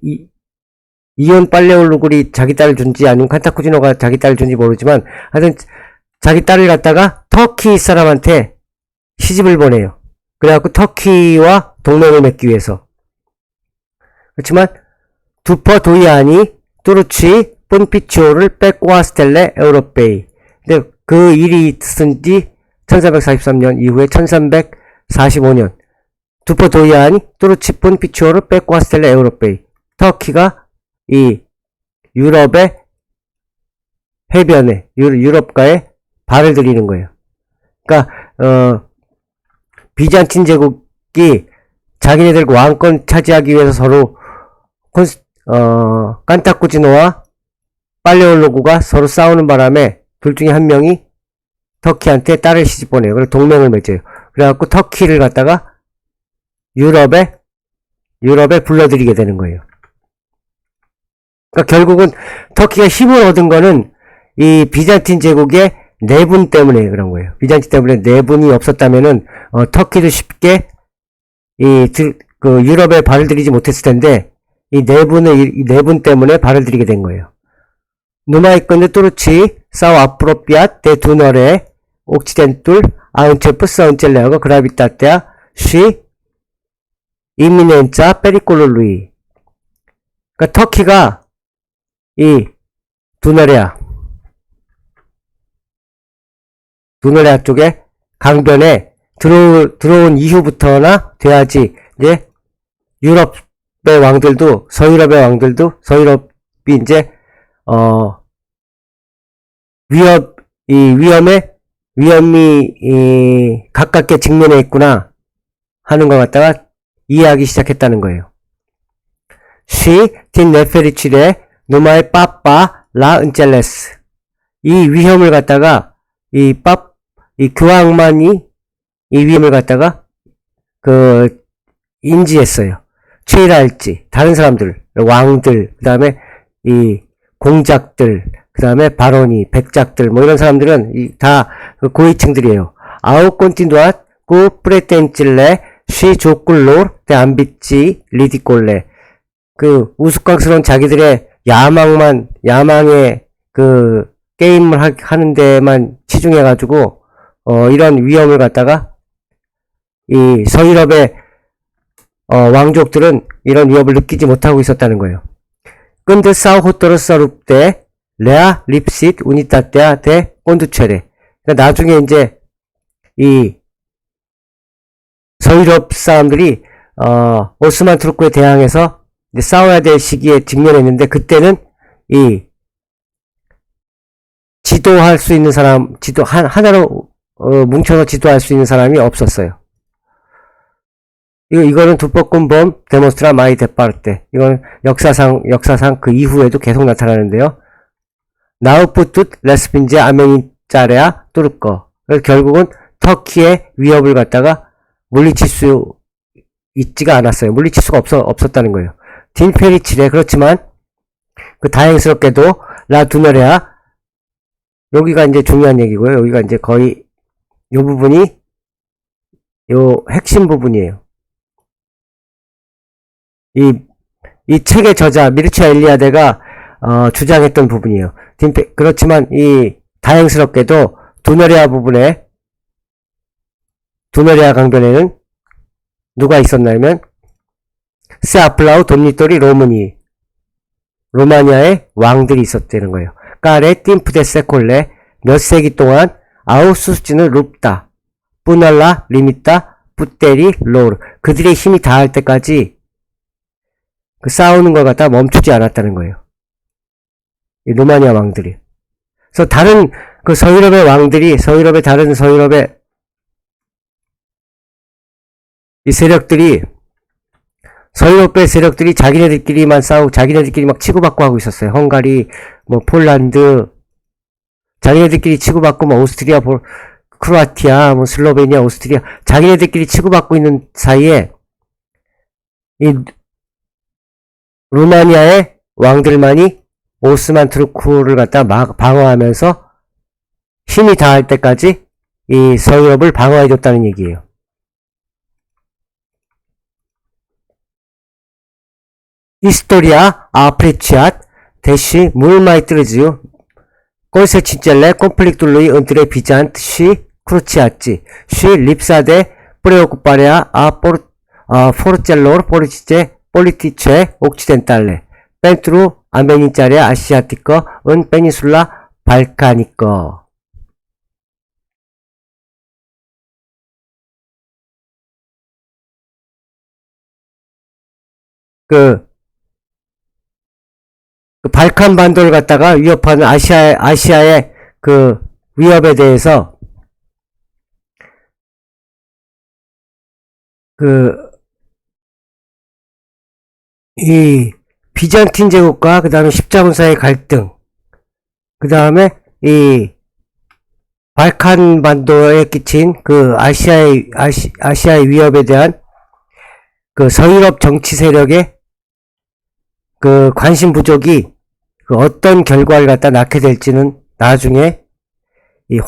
빨레올루굴이 자기 딸을 준지 아니면 칸타쿠지노가 자기 딸을 준지 모르지만 하여튼 자기 딸을 갖다가 터키 사람한테 시집을 보내요. 그래갖고 터키와 동맹을 맺기 위해서. 그렇지만 두퍼 도이아니 뚜루치 폰피치오를 빼꼬아 스텔레 에우로페이. 근데 그 일이 있은 지 1443년 이후에 1345년 두퍼 도이아니 뚜루치 폰피치오를 빼꼬아 스텔레 에우로페이. 터키가 이 유럽의 해변에 유럽가에 발을 들이는 거예요. 그러니까 비잔틴 제국이 자기네들 왕권 차지하기 위해서 서로 칸타쿠지노와 빨레올로구가 서로 싸우는 바람에 둘 중에 한 명이 터키한테 딸을 시집 보내요. 그래서 동맹을 맺어요. 그래갖고 터키를 갖다가 유럽에 불러들이게 되는 거예요. 그러니까 결국은 터키가 힘을 얻은 거는 이 비잔틴 제국의 내분 때문에 그런 거예요. 비잔틴 때문에 내분이 없었다면은 터키도 쉽게 그 유럽에 발을 들이지 못했을 텐데 이 내분 때문에 발을 들이게 된 거예요. 누마이건데 뚜루치 사우 아프로피아 데 두너레 옥시덴툴 아운체프 사운첼레하고 그라비타테아 쉬 이미넨자 페리콜룰루이. 그러니까 터키가 이 두너레아 쪽에 강변에 들어온 이후부터나 돼야지 이제 유럽의 왕들도 서유럽이 이제 위험이 가깝게 직면해 있구나 하는 것 갖다가 이해하기 시작했다는 거예요. 쉬, 틴 네페리치레, 노마의 빠빠, 라 은젤레스. 이 위험을 갖다가, 이 교황만이 이 위험을 갖다가, 인지했어요. 최일할지, 다른 사람들, 왕들, 그 다음에 이 공작들, 그 다음에 바로니, 백작들, 뭐 이런 사람들은 다 고위층들이에요. 아우 콘티누앗 꾸 프레텐찔레 쉬 조꿀로 데 암비치 리디꼴레. 그 우스꽝스러운 자기들의 야망의 그 게임을 하는 데만 치중해가지고 이런 위험을 갖다가 이 서유럽의 왕족들은 이런 위협을 느끼지 못하고 있었다는 거예요. 근데 사우호토르 서룹 때 레아 립싯 우니타테아 데 꼰두체레. 그러니까 나중에 이제 이 서유럽 사람들이 오스만 투르크에 대항해서 이제 싸워야 될 시기에 직면했는데, 그때는 이 지도할 수 있는 사람, 하나로 뭉쳐서 지도할 수 있는 사람이 없었어요. 이거는 두법군범 데몬스트라 마이 데파르테. 이건 역사상 그 이후에도 계속 나타나는데요. 나우푸투 레스핀제 아메니 짜레아 뚜르꺼. 결국은 터키의 위협을 갖다가 물리칠 수 있지가 않았어요. 물리칠 수가 없었다는 거예요. 딘페리치레. 그렇지만 그 다행스럽게도 라두너레아, 여기가 이제 중요한 얘기고요. 여기가 이제 거의 요 부분이 요 핵심 부분이에요. 이 책의 저자 미르치아 엘리아데가 주장했던 부분이에요. 그렇지만 이 다행스럽게도 두너리아 부분에, 두너리아 강변에는 누가 있었냐면 세아플라우 돈니토리 로마니, 로마니아의 왕들이 있었다는 거예요. 까레 띵프데 세콜레, 몇 세기 동안 아우수스치는 룹다, 뿌날라 리미타 뿌테리 로르, 그들의 힘이 다할 때까지 그 싸우는 걸 갖다 멈추지 않았다는 거예요. 이 로마니아 왕들이. 그래서 다른 그 서유럽의 왕들이, 다른 서유럽의 이 세력들이, 서유럽의 세력들이 자기네들끼리만 싸우고 자기네들끼리 막 치고받고 하고 있었어요. 헝가리, 뭐 폴란드, 자기네들끼리 치고받고, 뭐 오스트리아, 크로아티아, 뭐 슬로베니아, 오스트리아, 자기네들끼리 치고받고 있는 사이에 이 루마니아의 왕들만이 오스만 투르크를 갖다 방어하면서 힘이 닿을 때까지 이 서유럽을 방어해줬다는 얘기예요. Istoria a apreciat, deși mult mai târziu, consecințele conflictului între Bizant și cruciații și lipsa de preocupare a forțelor politice occidentale pentru amenințarea asiatică în peninsula balcanică. 그 발칸 반도를 갖다가 위협하는 아시아의 그 위협에 대해서 이 비잔틴 제국과 그 다음에 십자군사의 갈등, 그 다음에 이 발칸 반도에 끼친 그 아시아의 위협에 대한 그 서유럽 정치 세력의 그 관심 부족이 그 어떤 결과를 갖다 낳게 될지는 나중에,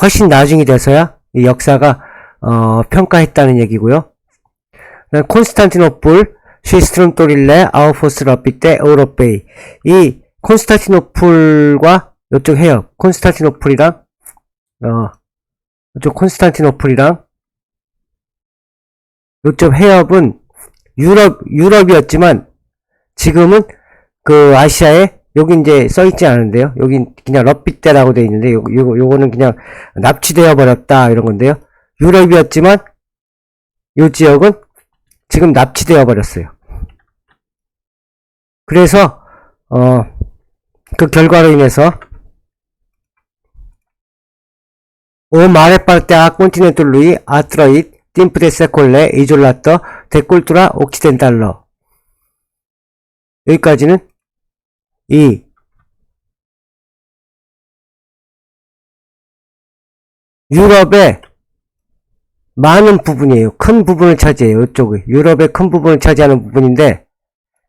훨씬 나중이 돼서야 이 역사가 평가했다는 얘기고요. 콘스탄티노플 시스트룸토릴레 아우포스 러피테 에우로페이, 이 콘스탄티노플과 이쪽 해협, 콘스탄티노플이랑 이쪽 콘스탄티노플이랑 이쪽 해협은 유럽이었지만 지금은 그 아시아에, 여기 이제 써있지 않은데요. 여긴 그냥 러피테라고 되어 있는데 요거는 그냥 납치되어 버렸다 이런 건데요. 유럽이었지만 요 지역은 지금 납치되어 버렸어요. 그래서 그 결과로 인해서 o mare parte a continentului a trăit timp de secole izolată de cultura occidentală. 여기까지는 이 유럽의 많은 부분이에요. 큰 부분을 차지해요. 이쪽이 유럽의 큰 부분을 차지하는 부분인데,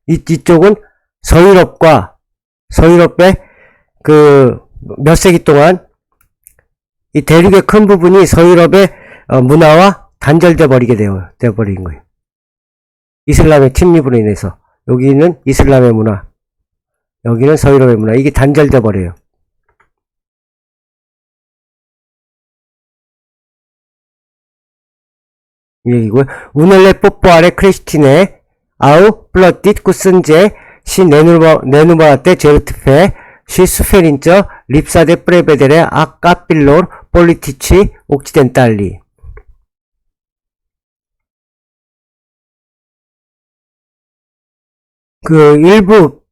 이쪽은 서유럽의 그 몇 세기 동안 이 대륙의 큰 부분이 서유럽의 문화와 단절돼 버린 거예요. 이슬람의 침입으로 인해서. 여기는 이슬람의 문화, 여기는 서유럽의 문화, 이게 단절돼 버려요. 이 얘기고요. Unele popoare creștine au plătit cu sânge și nenumărate jertfe și suferință lipsa de prevedere a capilor politici occidentali. 그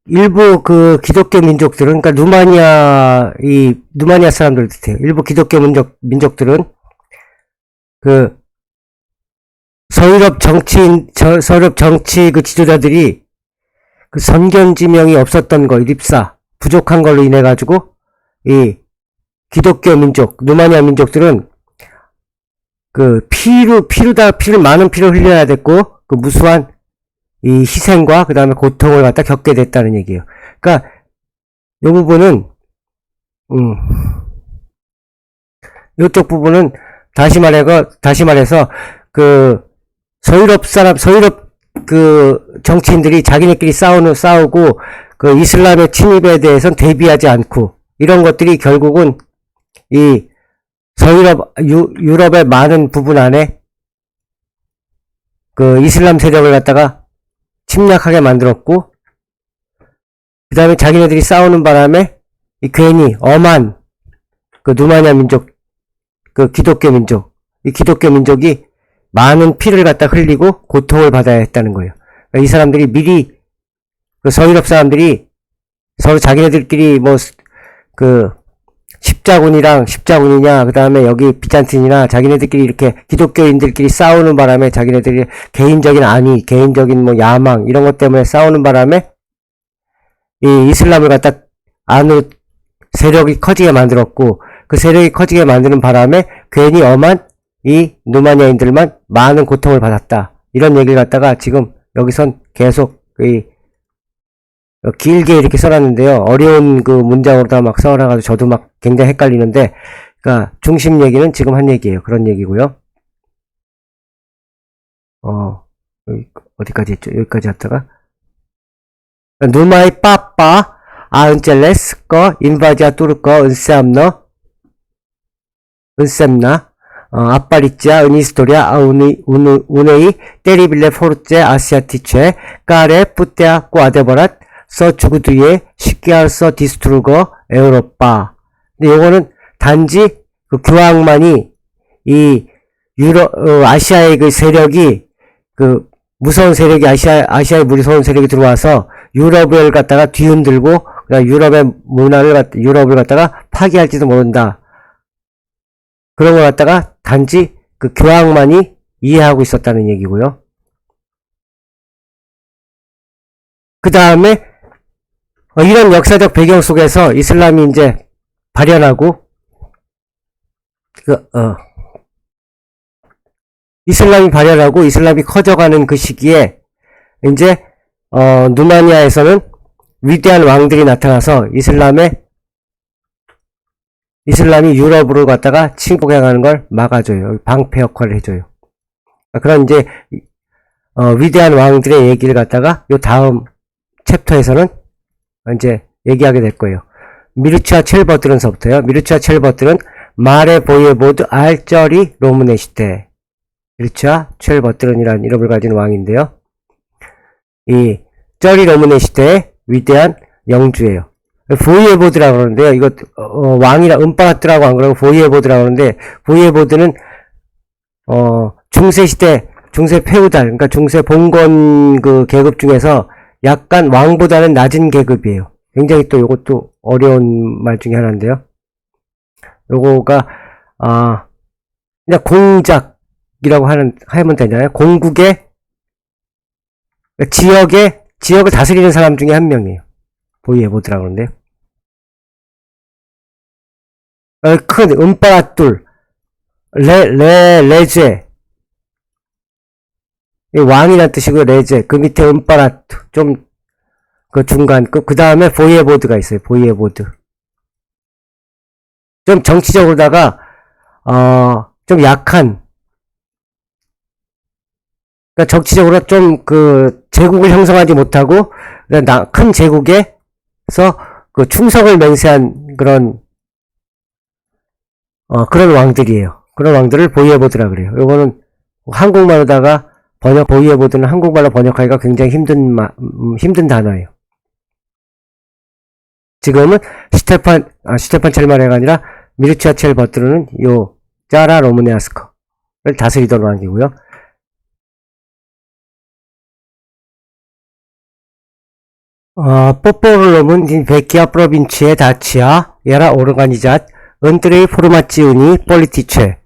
일부 그 기독교 민족들은, 그러니까 누마니아 사람들 같아요. 일부 기독교 민족들은 그 서유럽 정치 그 지도자들이 그 선견지명이 없었던 거, 립사, 부족한 걸로 인해 가지고 이 기독교 민족, 누마니아 민족들은 그 많은 피를 흘려야 됐고, 그 무수한 이 희생과 그 다음에 고통을 갖다 겪게 됐다는 얘기예요. 그러니까 이 부분은 이쪽 부분은 다시 말해서 그 서유럽 그 정치인들이 자기네끼리 싸우고 그 이슬람의 침입에 대해서는 대비하지 않고 이런 것들이 결국은 이 유럽의 많은 부분 안에 그 이슬람 세력을 갖다가 침략하게 만들었고, 그 다음에 자기네들이 싸우는 바람에 괜히 엄한 그 누마니아 민족, 그 기독교 민족이 많은 피를 갖다 흘리고 고통을 받아야 했다는 거예요. 그러니까 이 사람들이 미리 그 서유럽 사람들이 서로 자기네들끼리 그 십자군이냐, 그 다음에 여기 비잔틴이나 자기네들끼리 이렇게 기독교인들끼리 싸우는 바람에 자기네들이 개인적인 뭐 야망, 이런 것 때문에 싸우는 바람에 이 이슬람을 갖다 안으로 세력이 커지게 만들었고, 그 세력이 커지게 만드는 바람에 괜히 엄한 이 누마니아인들만 많은 고통을 받았다. 이런 얘기를 갖다가 지금 여기선 계속 길게 이렇게 써놨는데요. 어려운 그 문장으로다 막 써놔가지고 저도 막 굉장히 헷갈리는데, 그러니까 중심 얘기는 지금 한 얘기예요. 그런 얘기고요. 어디까지 했죠? 여기까지 했다가 누마이 빠빠 아은젤레스 거 인바지아 뚜르거 은셈나 아빠리짜 은히스토리아 우네이 때리빌레 포르제 아시아티체 까레 뿌떼아 꼬아데버랏 서 주구두에 쉽게 서 디스트루거 에우로빠. 근데 요거는 단지 그 교황만이 이 아시아의 그 세력이 그 무서운 세력이 아시아의 무서운 세력이 들어와서 유럽을 갖다가 뒤흔들고 그다음 유럽을 갖다가 파괴할지도 모른다. 그런 걸 갖다가 단지 그 교황만이 이해하고 있었다는 얘기고요. 그 다음에 이런 역사적 배경 속에서 이슬람이 이제 발현하고 이슬람이 커져가는 그 시기에 이제 누마니아에서는 위대한 왕들이 나타나서 이슬람이 유럽으로 갔다가 침공해가는 걸 막아줘요. 방패 역할을 해줘요. 그런 이제 위대한 왕들의 얘기를 갖다가 요 다음 챕터에서는 이제 얘기하게 될 거예요. 미르치아 첼버트른서부터요. 미르치아 첼버트른 마레 보예보드 알쩌리 로무네 시대. 미르치아 첼버트른이라는 이름을 가진 왕인데요. 이 쩌리 로무네 시대의 위대한 영주예요. 보이에보드라고 그러는데요. 이거 왕이라 은빠라트라고 안 그러고 보이에보드라고 그러는데, 보이에보드는 중세 페우달, 그러니까 중세 봉건 그 계급 중에서 약간 왕보다는 낮은 계급이에요. 굉장히 또 요것도 어려운 말 중에 하나인데요. 요거가 그냥 공작이라고 하면 되잖아요. 공국의 지역을 다스리는 사람 중에 한 명이에요. 보이에보드라고 그러는데요. 큰 은빠라툴 레제 왕이란 뜻이고, 레제 그 밑에 은빠라투 좀 그 중간 그 다음에 보이에보드가 있어요. 보이에보드 좀 정치적으로다가 좀 약한, 그러니까 정치적으로 좀 그 제국을 형성하지 못하고 큰 제국에서 그 충성을 맹세한 그런 왕들이에요. 그런 왕들을 보이에보드라 그래요. 요거는 한국말로다가 보이에보드는 한국말로 번역하기가 굉장히 힘든 단어예요. 지금은 스테판 첼마레가 아니라 미르치아 첼버트르는 요 짜라 로무네아스커를 다스리던 왕이고요. 뽀뽀르롬은 인 베키아 프로빈치의 다치아 예라 오르가니잣 은트레이 포르마치우니 폴리티체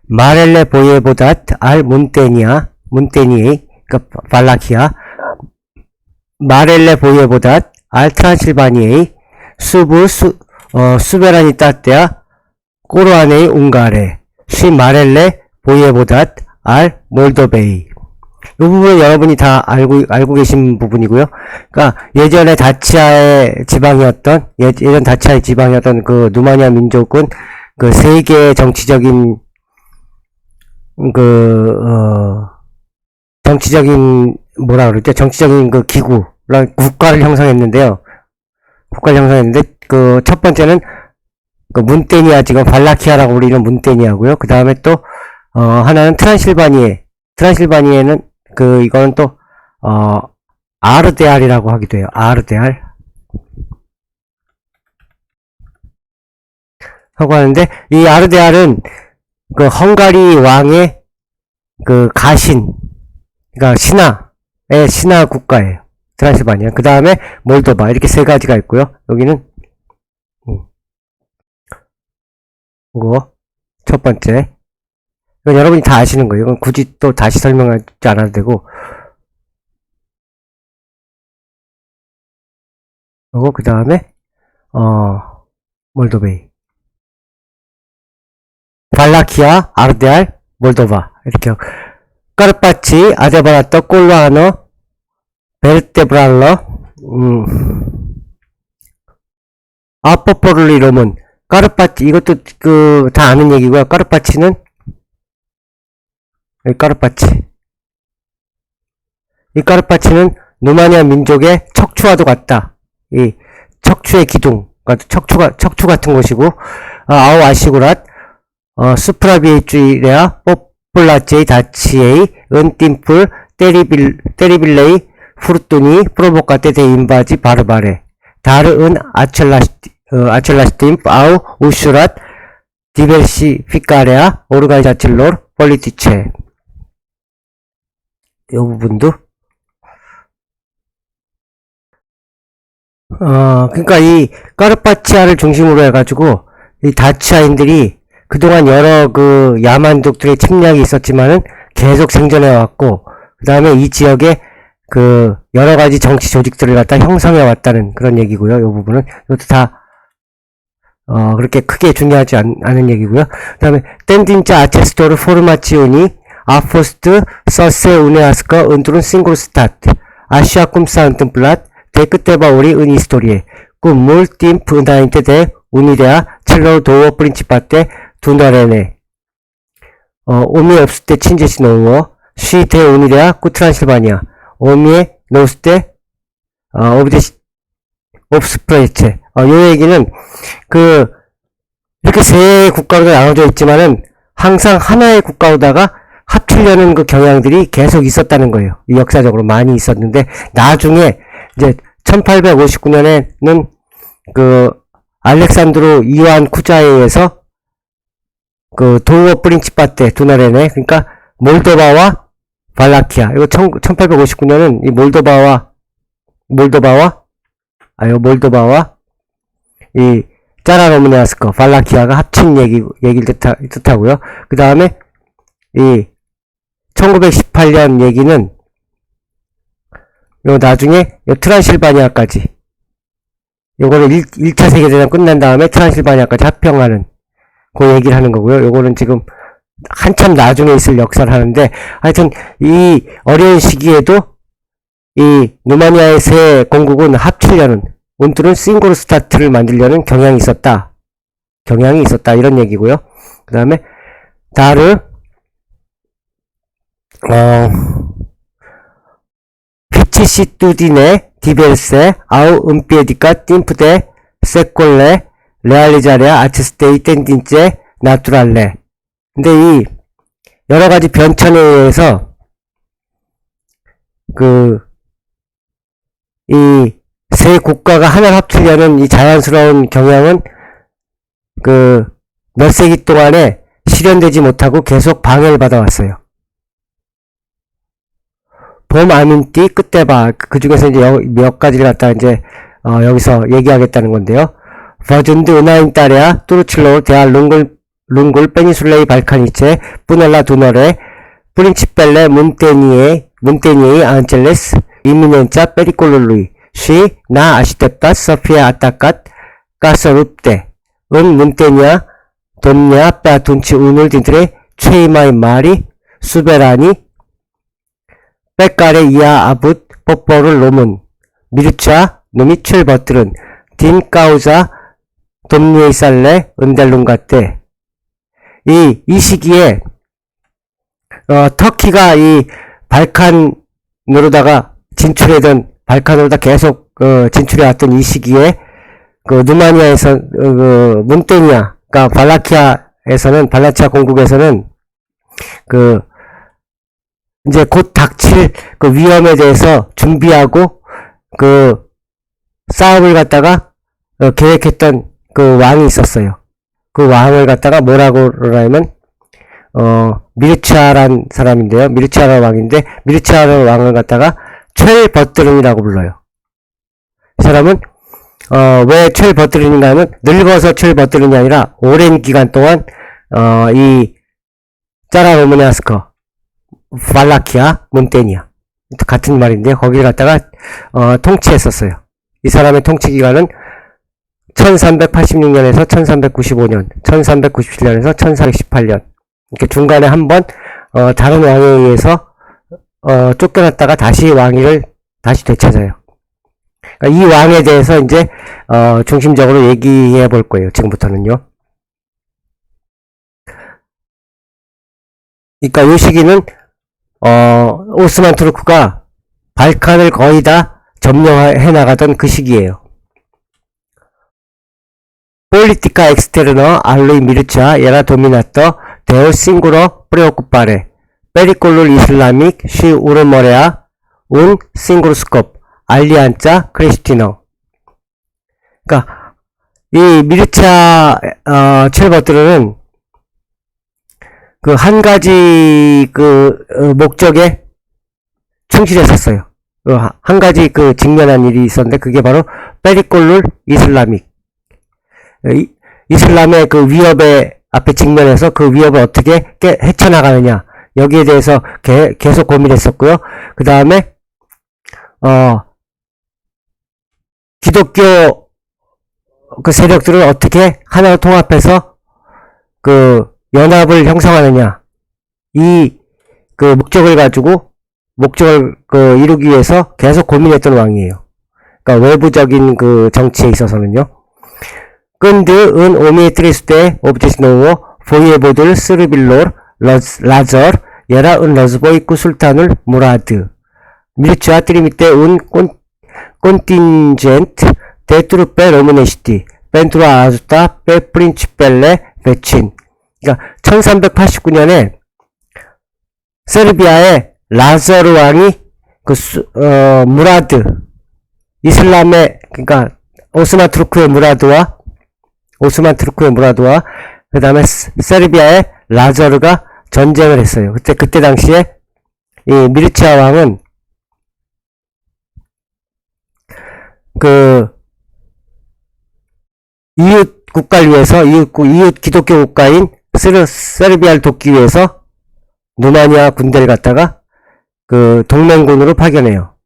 마렐레 보예보닷 알 문테니에이 그러니까 발라키아 마렐레 보예보닷 알 트란실바니에이 수베라니따테아 꼬르아네이 웅가레 시 마렐레 보예보닷 알 몰도베이. 이 부분은 여러분이 다 알고 계신 부분이고요. 그러니까 예전에 다치아의 지방이었던, 예전 다치아의 지방이었던 그 누마니아 민족은 그 세계의 정치적인, 뭐라 그러죠? 정치적인 그 기구랑 국가를 형성했는데요. 그 첫 번째는 그 문테니아, 지금 발라키아라고 우리는 문테니아고요. 그 다음에 또, 하나는 트란실바니에는 이거는 또, 아르데알이라고 하기도 해요. 아르데알. 하고 하는데, 이 아르데알은 그 헝가리 왕의 그 가신, 그러니까 신하 국가예요. 트란실바니아. 그 다음에 몰도바. 이렇게 세 가지가 있고요. 여기는, 이거, 첫 번째. 이건 여러분이 다 아시는 거예요. 이건 굳이 또 다시 설명하지 않아도 되고. 그리고 그 다음에 몰도베이, 발라키아, 아르데알, 몰도바 이렇게. 까르파치, 아제바라토, 꼴라하노, 베르테브랄러, 아포포르리롬은 까르파치, 이것도 다 아는 얘기고요. 까르파치는 이 까르파치는 누마니아 민족의 척추와도 같다. 이 척추의 기둥, 척추 같은 곳이고, 아우 아시구랏, 수프라비에이주이레아, 뽀플라체이 다치에이, 은팀풀, 테리빌레이, 후르뚜니, 프로보카테 데 인바지 바르바레, 다르은 아첼라스팀, 아우 우슈랏, 디벨시피카레아, 오르가니자칠로르, 폴리티체. 이 부분도 그러니까 이 까르파치아를 중심으로 해가지고 이 다치아인들이 그동안 여러 그 야만족들의 침략이 있었지만은 계속 생존해왔고, 그 다음에 이 지역에 그 여러 가지 정치 조직들을 갖다 형성해왔다는 그런 얘기고요. 이 부분은 이것도 다 그렇게 크게 중요하지 않은 얘기고요. 그 다음에 땐딘짜 아체스토르 포르마치오니 아포스트 서세 우네아스커 은투른 싱글 스타트 아시아 쿰사 은튼플랏 데크테바오리 은히스토리에 꿈물 팀프 나인테 데 우니데아 첼로 도어 프린치파테 두나레네 오미 옵스테 친제시 노우어 시테 우니데아 쿠트란실바니아 오미에 노스테 옵스프레체. 요 얘기는 이렇게 세 국가로 나눠져 있지만은 항상 하나의 국가로다가 합치려는 그 경향들이 계속 있었다는 거예요. 역사적으로 많이 있었는데, 나중에 이제 1859년에는 그 알렉산드로 이완 쿠자에 의해서 그 도어 프린치파테 두나레네, 그러니까 몰도바와 발라키아, 이거 1859년은 이 몰도바와 이 짜라노무네아스커 발라키아가 합친 얘기를 뜻하고요. 그 다음에 이 1918년 얘기는 요 나중에 요 트란실바니아까지, 요거는 1차 세계대전 끝난 다음에 트란실바니아까지 합병하는 그 얘기를 하는 거고요. 요거는 지금 한참 나중에 있을 역사를 하는데, 하여튼 이 어려운 시기에도 이 누마니아의 세 공국은 합치려는, 운투는 싱글 스타트를 만들려는 경향이 있었다 이런 얘기고요. 그 다음에 다르 피치시투디네 디벨세 아우 은피에디카 팀프데 세콜레 레알리자레아 아치스테이 텐딘제 나투랄레. 근데 이 여러가지 변천에 의해서 이 세 국가가 하나를 합치려는 이 자연스러운 경향은 몇 세기 동안에 실현되지 못하고 계속 방해를 받아왔어요. 봄 아민띠 끝대봐. 그 중에서 이제 몇 가지를 갖다 이제, 여기서 얘기하겠다는 건데요. 버준드 은하인 딸이야, 뚜르칠로, 데아 룽굴, 페니술레이 발카니체, 뿌넬라 두너레, 프린치펠레, 문테니에이, 안첼레스, 이미넨자, 페리콜룰루이, 시, 나 아시테빠, 서피아 아타캇, 가서룹데, 문테니아, 돈냐, 빼아둔치, 운을 딘트레, 최이마이 마리, 수베라니, 빼까레 이아 아붓, 뽀뽀를 로문, 미르차, 놈이 첼버들은, 딘 까우자, 돔니에이 살레, 은델룬가떼. 이 시기에, 터키가 이 발칸으로다가 발칸으로다 계속, 진출해왔던 이 시기에, 누마니아에서, 문테니아, 그니까 발라키아 공국에서는, 이제 곧 닥칠 위험에 대해서 준비하고, 싸움을 갖다가, 계획했던 왕이 있었어요. 그 왕을 갖다가 뭐라고 그러냐면, 미르차란 사람인데요. 미르차라 왕인데, 미르차라 왕을 갖다가 첼버뜨른이라고 불러요. 이 사람은, 왜 첼버뜨른인가 하면, 늙어서 첼버뜨른이 아니라, 오랜 기간 동안, 이, 짜라로무냐스커, 발라키아, 문테니아. 같은 말인데, 거기를 갖다가, 통치했었어요. 이 사람의 통치 기간은 1386년에서 1395년, 1397년에서 1418년. 이렇게 중간에 한번, 다른 왕에 의해서, 쫓겨났다가 다시 왕위를 다시 되찾아요. 그러니까 이 왕에 대해서 이제, 중심적으로 얘기해 볼 거예요. 지금부터는요. 그러니까 이 시기는, 오스만 투르크가 발칸을 거의 다 점령해 나가던 그 시기예요. Política externa a lui Mircea era dominată de o singură preocupare, pericolul islamic și urmărea un singur scop, alianța creștină. 그러니까 이 미르차 첼버트르는 한 가지 목적에 충실했었어요. 한 가지 직면한 일이 있었는데 그게 바로 페리콜룰 이슬라믹. 이슬람의 위협에 앞에 직면해서 그 위협을 어떻게 헤쳐나가느냐. 여기에 대해서 계속 고민했었고요. 그 다음에, 기독교 세력들을 어떻게 하나로 통합해서 연합을 형성하느냐. 이 목적을 가지고, 목적을 이루기 위해서 계속 고민했던 왕이에요. 그러니까 외부적인 정치에 있어서는요. 근데 은 오미트리스테 오브제스노우 보이에보들 스르빌로르 라저 예라 은 러즈보이쿠 술탄을 무라드 미르차 트리미테 은 콘틴젠트 데트루페 로무네시티 펜트라 아주타 페 프린치펠레 베친. 그러니까 1389년에 세르비아의 라저르 왕이 무라드 이슬람의 그러니까 오스만 투르크의 무라드와 그 다음에 세르비아의 라저르가 전쟁을 했어요. 그때 당시에 이 미르차 왕은 이웃 국가를 위해서 이웃 기독교 국가인 세르비아를 돕기 위해서 루마니아 군대를 갖다가 동맹군으로 파견해요.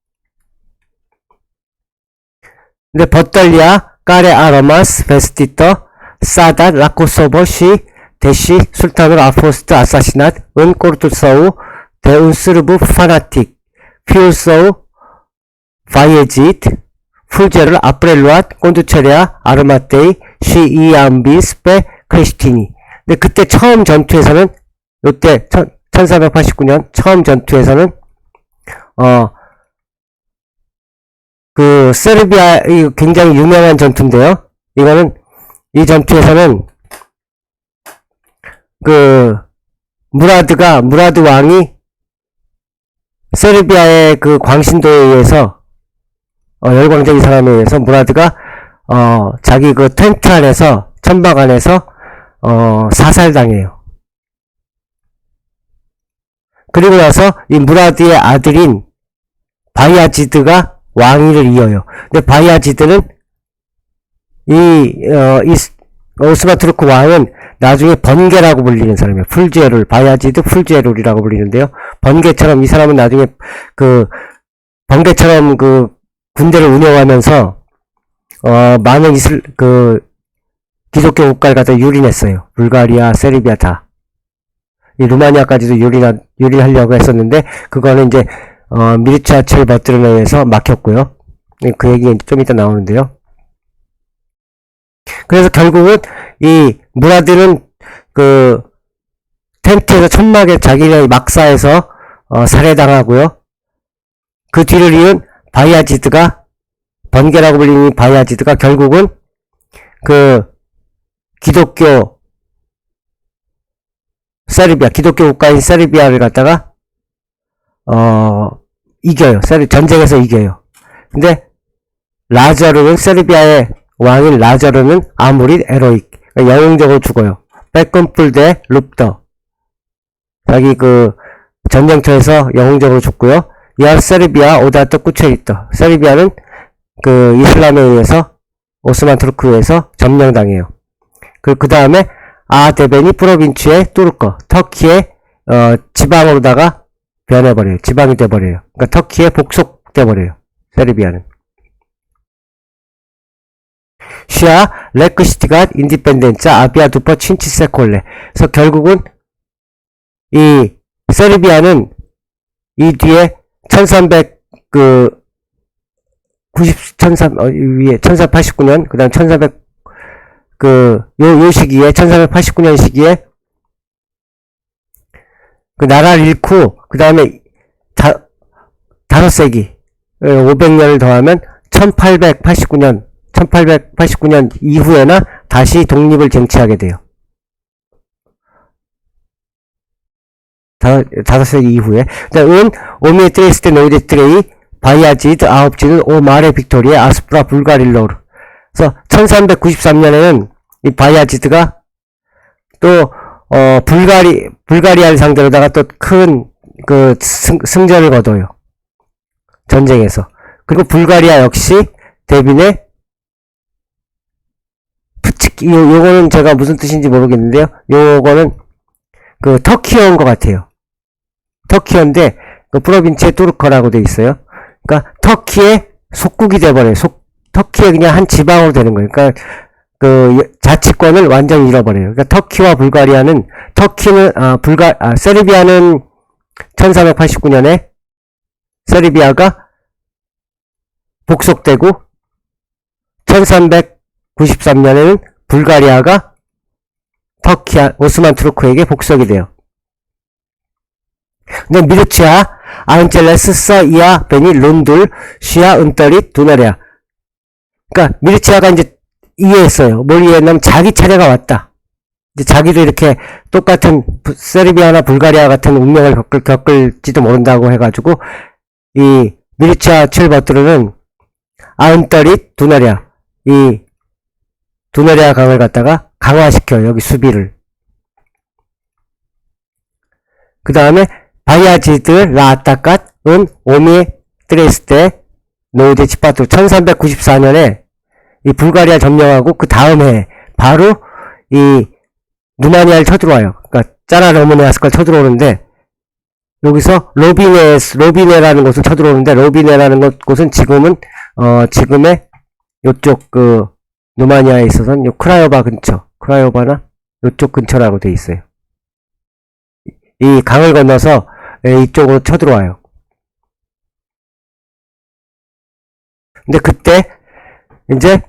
근데 버떨리아 까레 아로마스 베스티터 사닷 라코소보 시 대시 술탄을 아포스트 아사시낫 은 꼬르투서우 대운 스르브 파나틱 피울서우 바이에짓 풀제를 아프렐루앗 꼰두체레아 아르마테이 시 이암비스페 크리스티니. 근데 그때 처음 전투에서는 요때 1489년 처음 전투에서는 세르비아, 이 굉장히 유명한 전투인데요. 이 전투에서는, 무라드 왕이 세르비아의 광신도에 의해서, 열광적인 사람에 의해서 무라드가, 자기 텐트 안에서, 천막 안에서, 사살당해요. 그리고 나서 이 무라드의 아들인 바이아지드가 왕위를 이어요. 근데 바이아지드는 이 오스만 투르크 왕은 나중에 번개라고 불리는 사람이에요. 풀제룰, 바이아지드 풀제룰이라고 불리는데요. 번개처럼 이 사람은 나중에 그 번개처럼 그 군대를 운영하면서 많은 기독교 국가를 갖다 유린했어요. 불가리아, 세르비아 다. 이 루마니아까지도 유린하려고 했었는데 그거는 이제 미르차 첼버트른에 의해서 막혔고요. 그 얘기는 좀 이따 나오는데요. 그래서 결국은 이 무라드는 그 텐트에서 천막에 자기네 막사에서 살해당하고요. 그 뒤를 이은 바이아지드가 번개라고 불리는 바이아지드가 결국은 그 기독교 국가인 세르비아를 갖다가 이겨요. 전쟁에서 이겨요. 근데 라자르는 세르비아의 왕인 라자르는 아무리 에로익 그러니까 영웅적으로 죽어요. 백건풀 대 룹더 자기 그 전쟁터에서 영웅적으로 죽고요. 이하 세르비아 오다트 꾸체리터 세르비아는 그 이슬람에 의해서 오스만 투르크에 의해서 점령당해요. 그 다음에 아데베니 프로빈츠의 뚜르커 터키의 지방으로다가 변해버려요. 지방이 돼버려요. 그러니까 터키에 복속돼버려요. 세르비아는. 시아 레크시티가 인디펜덴자 아비아 두퍼 친치세콜레. 그래서 결국은 이 세르비아는 이 뒤에 1389년 그 다음 1300 요 시기에 1389년 시기에 그 나라를 잃고 그 다음에 5세기 500년을 더하면 1889년 이후에나 다시 독립을 쟁취하게 돼요. 5세기 이후에. 은 오미에 트레이스테 노이데 트레이 바이아지드 아홉지는 오 마레 빅토리에 아스프라 불가릴로르. 그래서 1393년에는 이 바이아지드가 또 불가리아를 상대로다가 또 큰 그 승전을 거둬요. 전쟁에서. 그리고 불가리아 역시 데빈의 요거는 제가 무슨 뜻인지 모르겠는데요. 요거는 그 터키어인 것 같아요. 터키어인데 그 프로빈치에 투르커라고 돼 있어요. 그러니까 터키의 속국이 돼버려요. 터키의 그냥 한 지방으로 되는 거예요. 그러니까 그 자치권을 완전히 잃어버려요. 그러니까 터키와 불가리아는 세르비아는 1389년에 세르비아가 복속되고 1393년에는 불가리아가 오스만 투르크에게 복속이 돼요. 근데 미르치아 아흔젤레스 서이아 베니 룬둘 시아 은떨이 두나리아. 그러니까 미르치아가 이제 이해했어요. 뭘 이해했냐면 자기 차례가 왔다. 이제 자기도 이렇게 똑같은 세르비아나 불가리아 같은 운명을 겪을지도 모른다고 해가지고 이 미르치아 칠버트르는 아흔떨이 두나리아 이 두나리아 강을 갖다가 강화시켜요. 여기 수비를. 그 다음에 바이아지드 라아타갓은 오미 트레스테 노이데 치파투 1394년에 이 불가리아 점령하고 그 다음 해 바로 이 루마니아를 쳐들어와요. 그러니까 짜라 로마니아스까지 쳐들어오는데 여기서 로비네라는 곳을 쳐들어오는데 로비네라는 곳은 지금은 지금의 요쪽 그 루마니아에 있어서는 요 크라요바 근처 크라요바나 요쪽 근처라고 돼 있어요. 이 강을 건너서 이쪽으로 쳐들어와요. 근데 그때 이제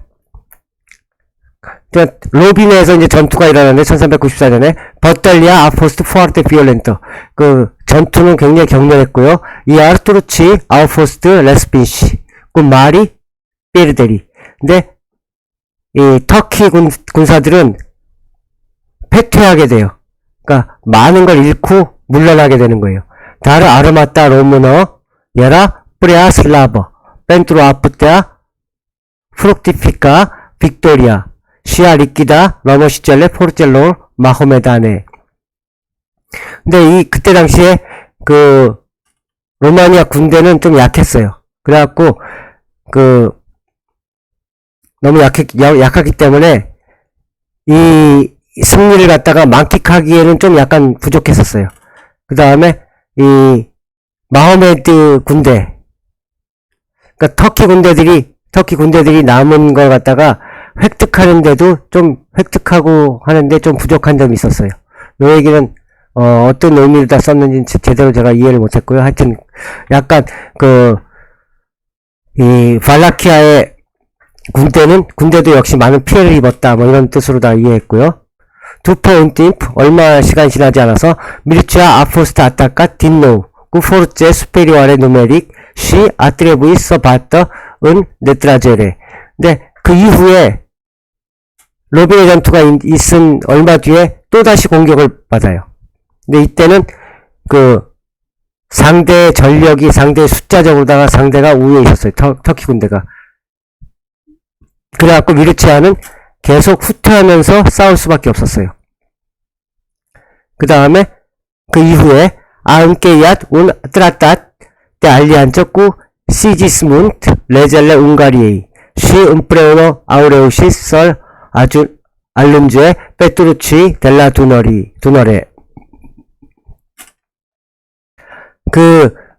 로비네에서 이제 전투가 일어났는데 1394년에 버탈리아 아포스트 포아르테 비올렌터 그 전투는 굉장히 격렬했고요. 이 아르투르치 아우포스트 레스핀시 그 마리 베르데리. 근데 이 터키 군사들은 패퇴하게 돼요. 그러니까 많은 걸 잃고 물러나게 되는 거예요. 다르 아르마타 로무너 예라 프레아 슬라버 펜트로 아프테아 프록티피카 빅토리아 시아 리키다 러머시젤레 포르젤로 마호메다네. 근데 그때 당시에 그 로마니아 군대는 좀 약했어요. 그래갖고, 너무 약하기 때문에, 이 승리를 갖다가 만끽하기에는 좀 약간 부족했었어요. 그 다음에, 이, 마호메드 군대, 그러니까 터키 군대들이 남은 걸 갖다가 획득하는데도 좀, 획득하고 하는데 좀 부족한 점이 있었어요. 요 얘기는, 어떤 의미를 다 썼는지 제대로 제가 이해를 못했고요. 하여튼, 약간, 이, 발라키아의 군대도 역시 많은 피해를 입었다, 뭐 이런 뜻으로 다 이해했고요. 두포 운팀프, 얼마 시간 지나지 않아서, 미르치아 아포스타 아타카 딘노우, 구포르체 수페리오아레 누메릭, 쉬 아트레부이 서바터 은 네트라제레. 근데 그 이후에, 로빈의 전투가 있은 얼마 뒤에 또다시 공격을 받아요. 근데 이때는 상대의 전력이 상대의 숫자적으로다가 상대가 우위에 있었어요. 터키 군대가. 그래갖고 미르치아는 계속 후퇴하면서 싸울 수밖에 없었어요. 그 다음에 그 이후에 아은케이앗 운 트라탓 때 알리안처 꾸 시지스문트 레젤레 웅가리에이 쉬 음프레오노 아우레우시 썰 아주 알룬주의 페투르치 델라 두너레.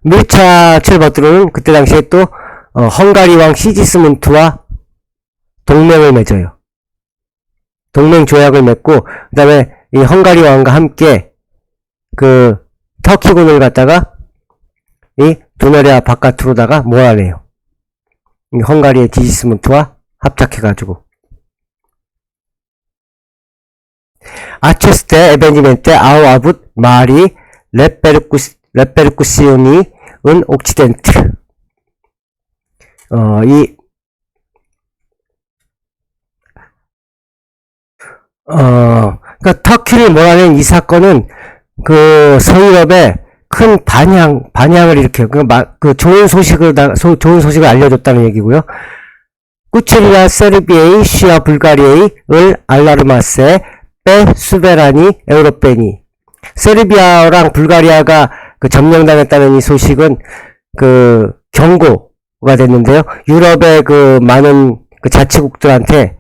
미르차 첼버트로는 그때 당시에 또 헝가리 왕 시지스문트와 동맹을 맺어요. 동맹 조약을 맺고, 그 다음에 이 헝가리 왕과 함께 터키군을 갖다가 이 두너레아 바깥으로다가 몰아내요. 이 헝가리의 시지스문트와 합작해가지고. 아체스테 에베니멘테 아우 아붓 마리 레페르쿠시오니 은 옥시덴트. 그러니까 터키를 몰아낸 이 사건은 서유럽에 큰 반향을 일으켜요. 좋은 소식을 알려줬다는 얘기고요. 꾸체리아 세르비에이 시아 불가리에이 을 알라르마세 빼 수베라니 에우로페니. 세르비아랑 불가리아가 점령당했다는 이 소식은 경고가 됐는데요. 유럽의 많은 자치국들한테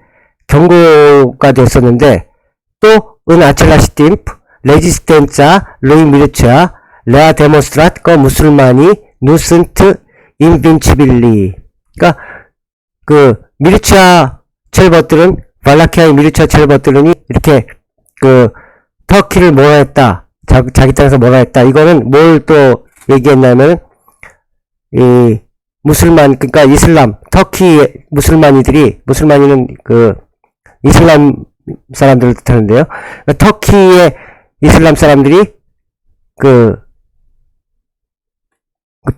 경고가 됐었는데, 또 은 아첼라시 팀프 레지스텐자 루이 미르치아 레아 데모스트랏 거 무술마니 누슨트 인빈치빌리. 그러니까 미르치아 첼버들은, 발라키아의 미르치아 첼버들은 이렇게 터키를 몰아냈다, 자기 땅에서 몰아냈다. 이거는 뭘 또 얘기했냐면, 이 그러니까 이슬람, 터키 무슬마니는 이슬람 사람들을 뜻하는데요. 그러니까 터키의 이슬람 사람들이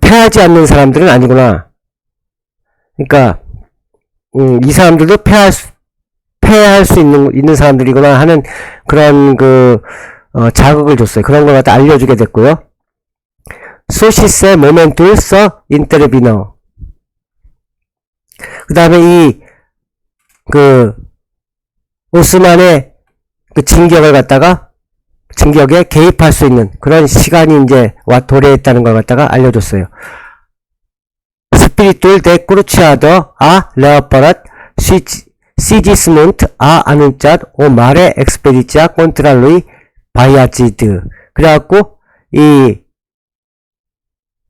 패하지 않는 사람들은 아니구나. 그러니까 이 사람들도 패할 수 있는 사람들이구나 하는 그런 자극을 줬어요. 그런 걸 갖다 알려주게 됐고요. 소시세 모멘툴 서 인테르비너. 그 다음에 오스만의 진격에 개입할 수 있는 그런 시간이 이제 도래했다는 걸 갖다가 알려줬어요. 스피리투얼 데 크루치아더 아 레어퍼랏 시지스문트 아 아눈cat 오 마레 엑스페디치아 콘트랄루이 바이아지드. 그래갖고 이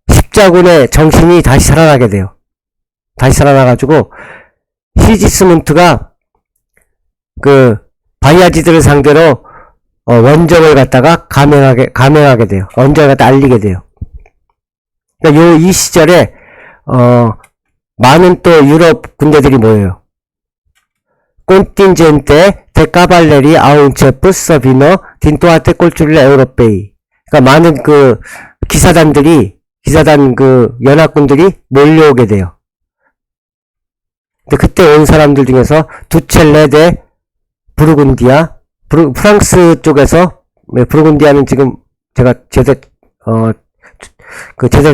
십자군의 정신이 다시 살아나게 돼요. 다시 살아나가지고 시지스문트가 바이아지드를 상대로 원정을 갖다가 감행하게 돼요. 원정을 갖다 알리게 돼요. 그러니까 이 시절에 많은 또 유럽 군대들이 모여요. 콘틴젠테 데 카발레리 아운체프 서비너 딘토아테 꼴출레 에우로페이. 그러니까 많은 기사단 연합군들이 몰려오게 돼요. 근데 그때 온 사람들 중에서 두첼레 데 부르군디아, 프랑스 쪽에서, 부르군디아는 지금 제가 제대로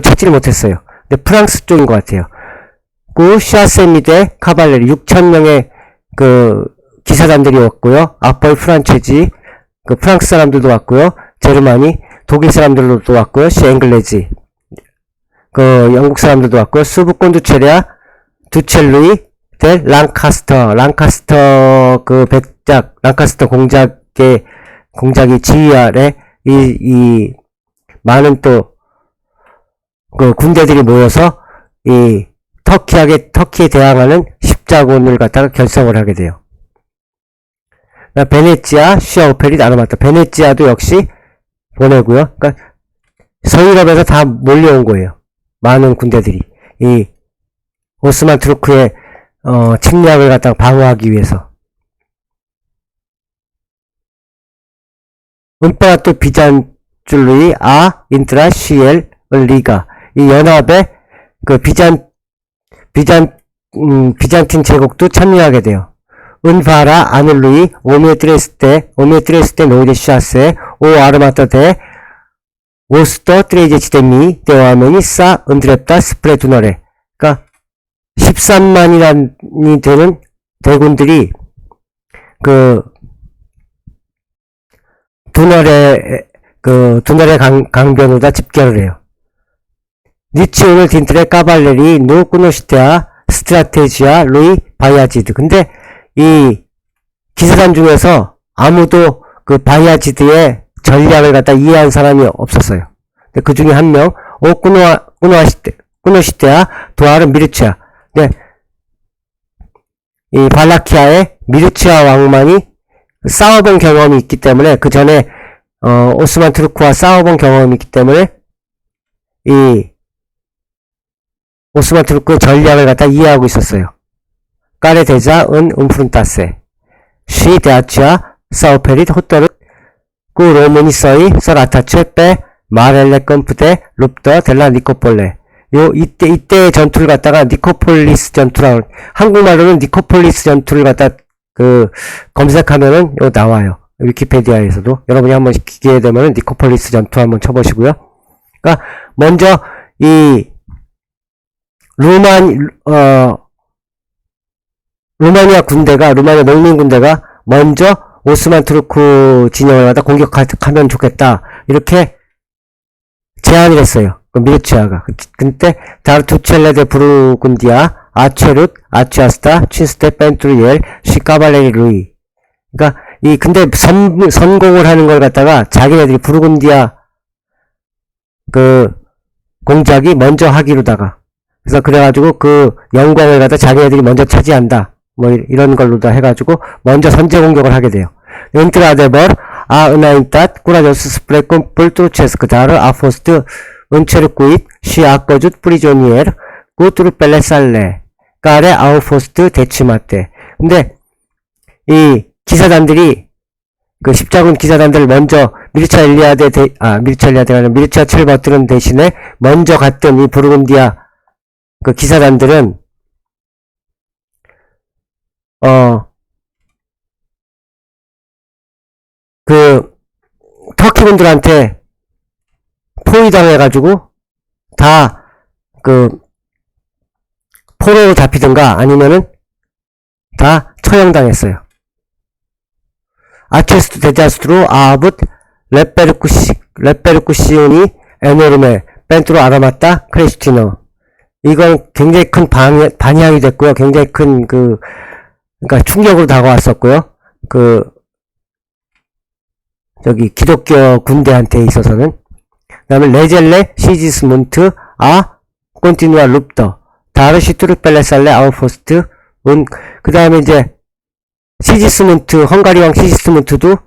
찾지를 못했어요. 근데 프랑스 쪽인 것 같아요. 샤세미데 카발레리 6,000명의 기사단들이 왔고요. 아폴 프란체지, 프랑스 사람들도 왔고요. 제르마니, 독일 사람들도 왔고요. 시 앵글레지. 그 영국 사람들도 왔고, 수부콘두체리아 두첼루이 델 랑카스터 그 백작 랑카스터 공작이 지휘 아래 이 많은 또 그 군대들이 모여서 이 터키에 대항하는 십자군을 갖다가 결성을 하게 돼요. 베네치아, 시아오페리, 아르마타. 베네치아도 역시 보내고요. 그러니까 서유럽에서 다 몰려온 거예요. 많은 군대들이 이 오스만 투르크의 침략을 갖다가 방어하기 위해서. 음파라토 비잔줄루이 인트라 시엘 리가 이 연합에 그 비잔틴 제국도 참여하게 돼요. 은파라 아눌루이 오메트레스테 노이데 샤세 오 아르마타 데 오스터 트레이제치데미 데와메니 싸 은드랩다 스프레두너레. 그러니까 13만이라니 되는 대군들이 그 두너레 강변으로다 집결을 해요. 니치오늘 딘트레 까발레리 누쿠노시테아 스트라테지아 루이 바이아지드. 근데 이 기사단 중에서 아무도 그 바이아지드의 전략을 갖다 이해한 사람이 없었어요. 근데 그 중에 한 명, 꾸노시테아 도아르 미르치아. 네. 이 발라키아의 미르치아 왕만이 싸워본 경험이 있기 때문에, 그 전에 오스만 투르크와 싸워본 경험이 있기 때문에 이 오스만 투르크의 전략을 갖다 이해하고 있었어요. 까레 데자 은 움프룬타세 시 데아치아 사우페릿 호터르 꾸 로무니서이 서라타체 빼 마렐레 컴프데 룹더 델라 니코폴레. 이때의 전투를 갖다가 니코폴리스 전투라고, 한국말로는 니코폴리스 전투를 갖다 검색하면은 나와요. 위키페디아에서도. 여러분이 한번 기회에 되면은 니코폴리스 전투 한번 쳐보시고요. 그러니까 먼저 이 루마니아 농민 군대가 먼저 오스만 투르크 진영을 갖다 공격하면 좋겠다, 이렇게 제안을 했어요. 미르치아가. 근데 다르투첼레 데 부르군디아 아체룻 아치아스타 친스테 펜트리엘 시카발레리 루이. 그러니까 근데 선공을 하는 걸 갖다가 자기네들이 부르군디아 그 공작이 먼저 하기로다가, 그래서 그래가지고 그 영광을 갖다 자기네들이 먼저 차지한다, 뭐 이런 걸로 다 해가지고 먼저 선제 공격을 하게 돼요. 엔트라데벌 은하인탓 꾸라조스 스프레콘 뿔투체스크 다르 아포스트 은체르꾸잇 시 아꺼쭌 프리조니에르 꾸투르 펠레살레 까레 아우포스트 데치마테. 근데 이 기사단들이 그 십자군 기사단들을 먼저 미르치아 칠버트는 대신에 먼저 갔던 이 부르군디아 그 기사단들은 그 터키군들한테 포위당해가지고 다 그 포로로 잡히든가 아니면은 다 처형당했어요. 아체스트 데자스트로 아붓 레페르쿠시온이 에노르메 벤트로 아라마타 크레스티노. 이건 굉장히 큰 반향이 됐고요. 굉장히 큰 그러니까 충격으로 다가왔었고요. 기독교 군대한테 있어서는. 그 다음에 레젤레 시지스문트 콘티누아 룹더 다르시투르 펠레살레 아우포스트 그 다음에 이제 헝가리 왕 시지스문트도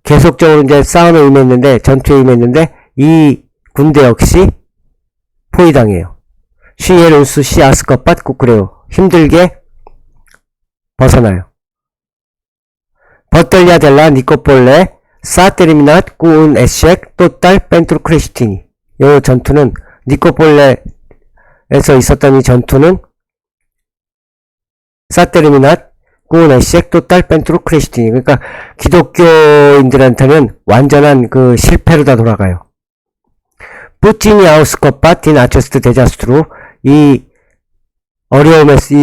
계속적으로 이제 싸움에 임했는데, 전투에 임했는데, 이 군대 역시 포위당해요. 시에루스 시 아스커팟 쿠크레오. 힘들게 벗어나요. 버떨리아 델라 니코폴레 사테르미낫 꾸운 에쉑 또딸 펜트로 크레시티니. 이 전투는 니코폴레에서 있었던 이 전투는 사테르미낫 꾸운 에쉑 또딸 펜트로 크레시티니. 그러니까 기독교인들한테는 완전한 그 실패로 다 돌아가요. 뿌찌니 아우스컵바 딘 아체스트 데자스트로. 이 어려움에서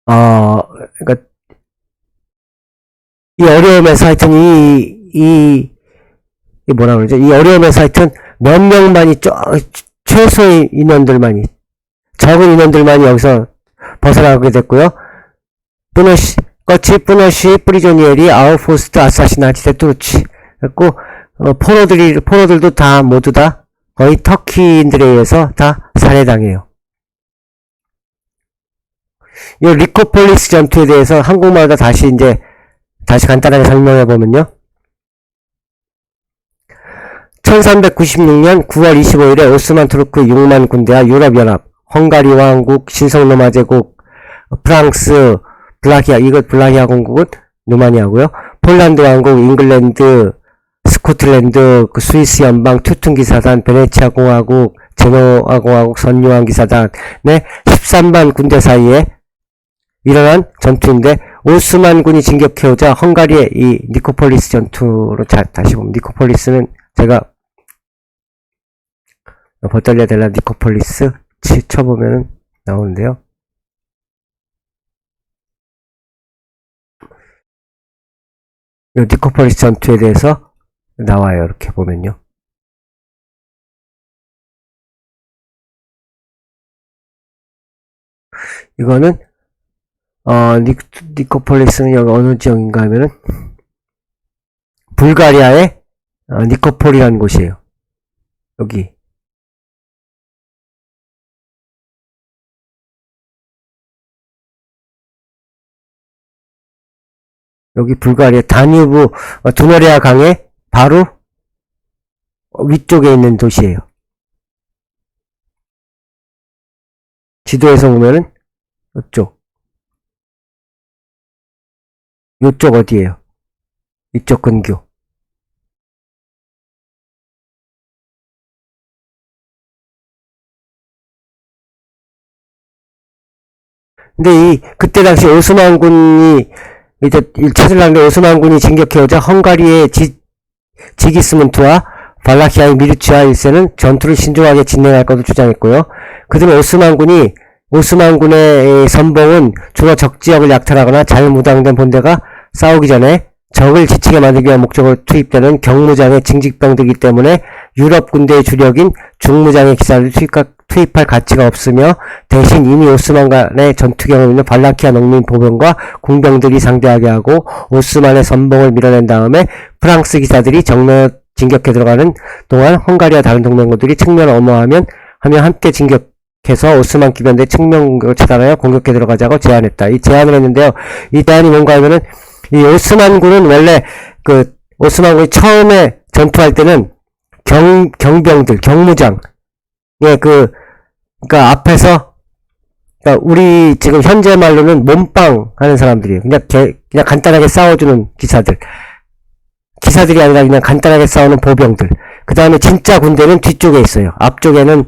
그러니까 이 어려움에서 하여튼 이 어려움에서 하여튼 몇 명만이 최소의 인원들만이, 적은 인원들만이 여기서 벗어나게 됐고요. 뿌너시 프리조니에리 아우포스트 아사시나티 데토르치. 그래갖고 포로들도 다 모두 다 거의 터키인들에 의해서 다 살해당해요. 이 리코폴리스 전투에 대해서 한국말로 다시 간단하게 설명해보면요. 1396년 9월 25일에 오스만 투르크 6만 군대와 유럽연합, 헝가리 왕국, 신성로마 제국, 프랑스, 블라히아 공국은 루마니아고요. 폴란드 왕국, 잉글랜드, 스코틀랜드, 스위스 연방, 투퉁기사단, 베네치아 공화국, 제노아 공화국, 선유한 기사단의 13만 군대 사이에 일어난 전투인데, 오스만군이 진격해오자 헝가리의 이 니코폴리스 전투로 다시 보면, 니코폴리스는 제가 버탈리아 델라 니코폴리스 쳐보면 나오는데요. 이 니코폴리스 전투에 대해서 나와요. 이렇게 보면요. 이거는 니코폴리스는 여기 어느 지역인가 하면은 불가리아의 니코폴이라는 곳이에요. 여기 불가리아 다뉴브 두나리아 강의 바로 위쪽에 있는 도시예요. 지도에서 보면은 요쪽 어디예요? 이쪽 근교. 근데 그때 당시 오스만군이 이제 찾으려는데 오스만군이 진격해오자 헝가리의 지기스문트와 발라키아의 미르치아 1세는 전투를 신중하게 진행할 것을 주장했고요. 그들은 오스만군의 선봉은 주로 적지역을 약탈하거나 잘 무장된 본대가 싸우기 전에 적을 지치게 만들기 위한 목적으로 투입되는 경무장의 징집병들이기 때문에 유럽 군대의 주력인 중무장의 기사를 투입할 가치가 없으며 대신 이미 오스만 간의 전투 경험 있는 발라키아 농민 보병과 궁병들이 상대하게 하고 오스만의 선봉을 밀어낸 다음에 프랑스 기사들이 정면 진격해 들어가는 동안 헝가리와 다른 동맹국들이 측면을 엄호하면 함께 진격해서 오스만 기변대 측면 공격을 차단하여 공격해 들어가자고 제안했다. 이 제안을 했는데요. 이 제안이 뭔가 하면은 이 오스만군은 원래 오스만군이 처음에 전투할 때는 경병들, 경무장, 그러니까 앞에서, 그러니까 우리 지금 현재 말로는 몸빵 하는 사람들이에요. 그냥 간단하게 싸워주는 기사들이 아니라 그냥 간단하게 싸우는 보병들. 그 다음에 진짜 군대는 뒤쪽에 있어요. 앞쪽에는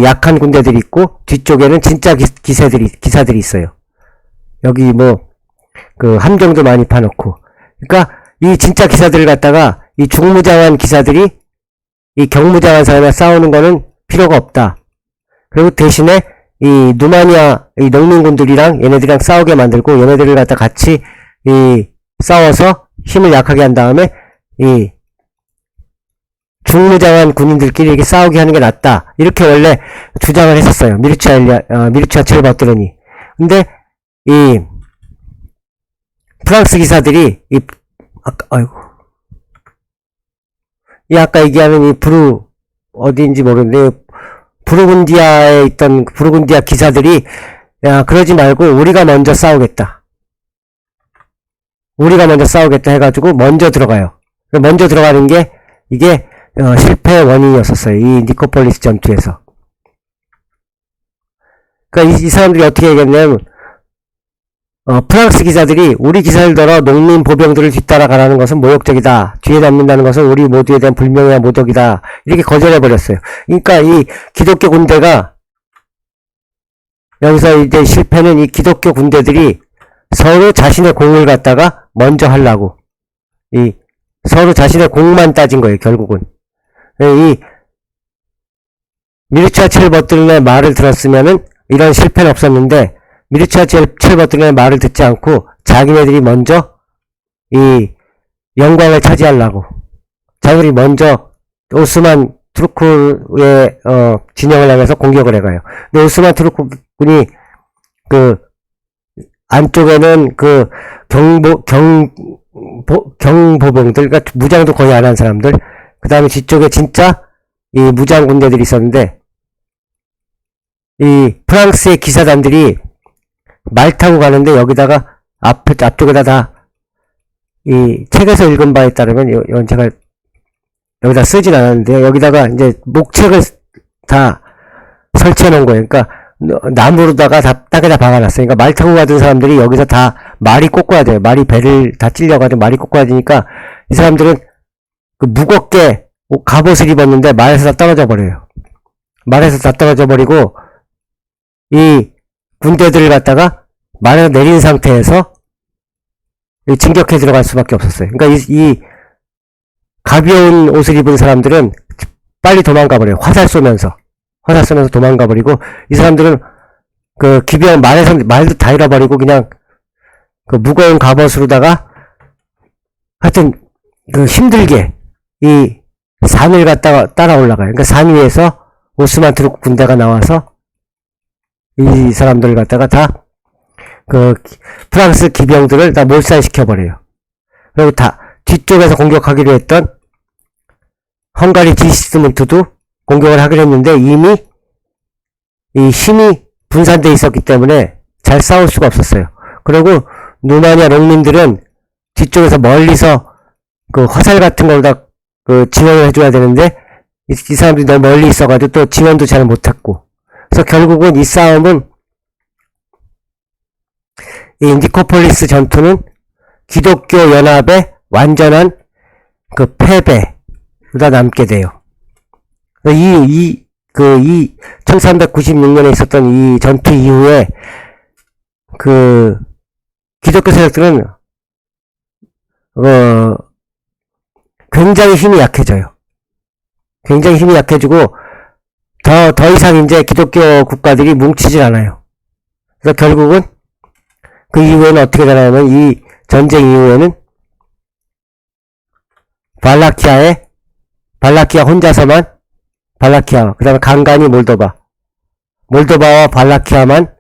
약한 군대들이 있고, 뒤쪽에는 진짜 기사들이 있어요. 여기 함정도 많이 파놓고. 그러니까 이 진짜 기사들을 갖다가 이 중무장한 기사들이 이 경무장한 사람이랑 싸우는 거는 필요가 없다. 그리고 대신에 이 누마니아 이 농민군들이랑 얘네들이랑 싸우게 만들고 얘네들을 갖다 같이 싸워서 힘을 약하게 한 다음에 이 중무장한 군인들끼리 이렇게 싸우게 하는 게 낫다. 이렇게 원래 주장을 했었어요. 미르치아 첼바뜨르니. 근데 이 프랑스 기사들이 아까 얘기하는 어디인지 모르는데 부르군디아에 있던 부르군디아 기사들이 그러지 말고 우리가 먼저 싸우겠다 해가지고 먼저 들어가요. 먼저 들어가는 게 이게 실패의 원인이었었어요. 이 니코폴리스 전투에서. 그러니까 이 사람들이 어떻게 얘기했냐면 프랑스 기사들이 우리 기사들더러 농민 보병들을 뒤따라가라는 것은 모욕적이다. 뒤에 남는다는 것은 우리 모두에 대한 불명예와 모독이다. 이렇게 거절해버렸어요. 그러니까 이 기독교 군대가 여기서 이제 실패는 이 기독교 군대들이 서로 자신의 공을 갖다가 먼저 하려고 서로 자신의 공만 따진 거예요. 결국은 이 미르치아 첼버뜨린의 말을 들었으면은 이런 실패는 없었는데 미르치아 첼버뜨린의 말을 듣지 않고 자기네들이 먼저 이 영광을 차지하려고 자기들이 먼저 오스만 투르크의 진영을 향해서 공격을 해가요. 근데 오스만 투르크군이 그 안쪽에는 그 경보병들, 그러니까 무장도 거의 안 한 사람들, 그 다음에 뒤쪽에 진짜 이 무장 군대들이 있었는데, 이 프랑스의 기사단들이 말 타고 가는데 여기다가 앞쪽에다 다 이 책에서 읽은 바에 따르면 이건 제가 여기다 쓰진 않았는데요. 여기다가 이제 목책을 다 설치해 놓은 거예요. 그러니까 나무로다가 땅에다 박아놨어요. 그러니까 말 타고 가던 사람들이 여기서 다 말이 꺾어야 돼요. 말이 배를 다 찔려가지고 말이 꺾어야 되니까 이 사람들은 그 무겁게 갑옷을 입었는데 말에서 다 떨어져 버려요. 말에서 다 떨어져 버리고 이 군대들을 갖다가 말에서 내린 상태에서 진격해 들어갈 수밖에 없었어요. 그러니까 이 가벼운 옷을 입은 사람들은 빨리 도망가 버려요. 화살 쏘면서 도망가 버리고, 이 사람들은 그 기병 말도 다 잃어버리고 그냥 그 무거운 갑옷으로다가 하여튼 그 힘들게 이 산을 갖다가 따라 올라가요. 그러니까 산 위에서 오스만 투르크 군대가 나와서 이 사람들을 갖다가 다 그 프랑스 기병들을 다 몰살시켜버려요. 그리고 다 뒤쪽에서 공격하기로 했던 헝가리 지시스문트도 공격을 하기로 했는데 이미 이 힘이 분산되어 있었기 때문에 잘 싸울 수가 없었어요. 그리고 루마니아 농민들은 뒤쪽에서 멀리서 그 화살 같은 걸다 그 지원을 해줘야 되는데 이 사람들이 너무 멀리 있어가지고 또 지원도 잘 못했고, 그래서 결국은 이 싸움은 이 니코폴리스 전투는 기독교 연합의 완전한 그 패배가 남게 돼요. 이 1396년에 있었던 이 전투 이후에 그 기독교 세력들은 굉장히 힘이 약해져요. 굉장히 힘이 약해지고 더 이상 이제 기독교 국가들이 뭉치질 않아요. 그래서 결국은 그 이후에는 어떻게 되냐면 이 전쟁 이후에는 발라키아 혼자서만, 그 다음에 간간히 몰도바와 발라키아만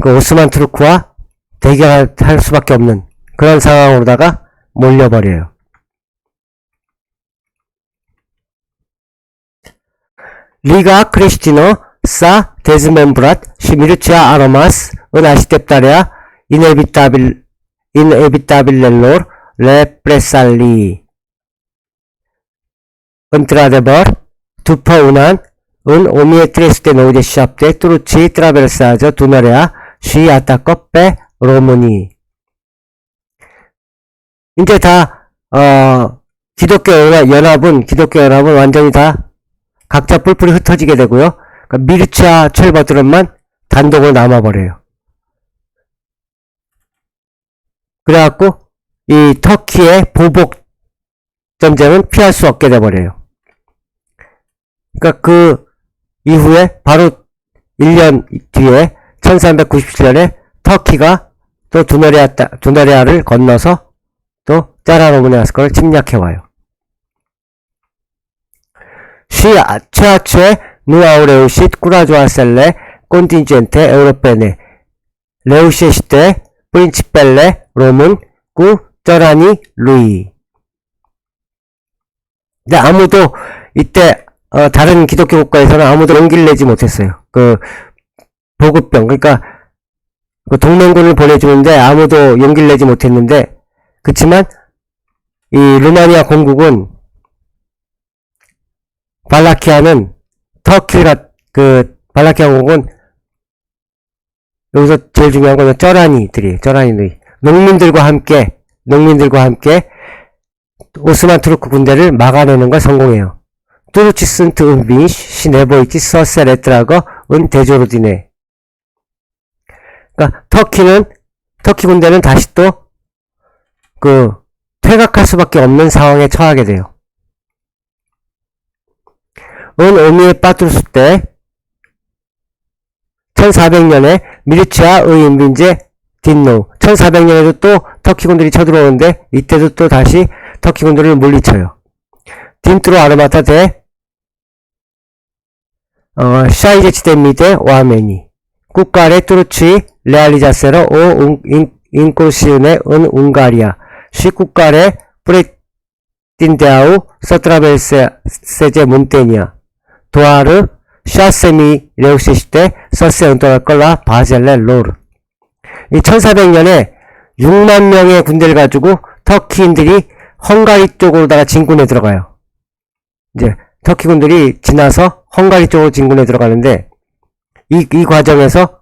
그 오스만 투르크와 대결할 수밖에 없는 그런 상황으로다가 몰려버려요. Liga Clandestino s-a dezmembrat și Mircea a rămas în așteptarea inevitabilelor represalii. Într-adevăr, după un an, în 1397, turcii traversează Dunărea și atacă pe românii. 이제 다 기독교 연합은 완전히 다 각자 뿔뿔이 흩어지게 되고요. 그러니까 미르치아 철거들은만 단독으로 남아버려요. 그래갖고 이 터키의 보복 전쟁은 피할 수 없게 돼버려요. 그러니까 그 이후에 바로 1년 뒤에 1397년에 터키가 또 두너리아를 건너서 또 짜라노브냐스크를 침략해와요. Și ceea ce nu au reușit curajoasele contingente europene reușește principele români cu țăranii lui. 근데 아무도 이때 다른 기독교 국가에서는 아무도 용기를 내지 못했어요. 그 보급병, 그러니까 그 동맹군을 보내주는데 아무도 용기를 내지 못했는데, 그치만 이 루마니아 공국은 발라키아는 발라키아 공국은 여기서 제일 중요한 건 쩌라니들이 농민들과 함께 오스만 투르크 군대를 막아내는 걸 성공해요. Turci sunt învinși și nevoiți să se retragă în dezordine. 그러니까 터키 군대는 다시 또 퇴각할 수밖에 없는 상황에 처하게 돼요. 은 오미에 빠뜨렸을 때 1400년에 미르치아의 인빈제 딘노, 1400년에도 또 터키 군들이 쳐들어오는데 이때도 또 다시 터키 군들을 물리쳐요. 딘트로 아르마타 대 scienze de mide uomini, 국가를 뚜루치 realizzassero o incursione in Ungheria, si 국가를 pretendeau sottraverse montagna, doar 6.000 reuscite sosse întoarcă la bazele lor. 이 1400년에 6만 명의 군대를 가지고 터키인들이 헝가리 쪽으로다가 진군에 들어가요. 이제 터키 군들이 지나서 헝가리 쪽으로 진군에 들어가는데 이 과정에서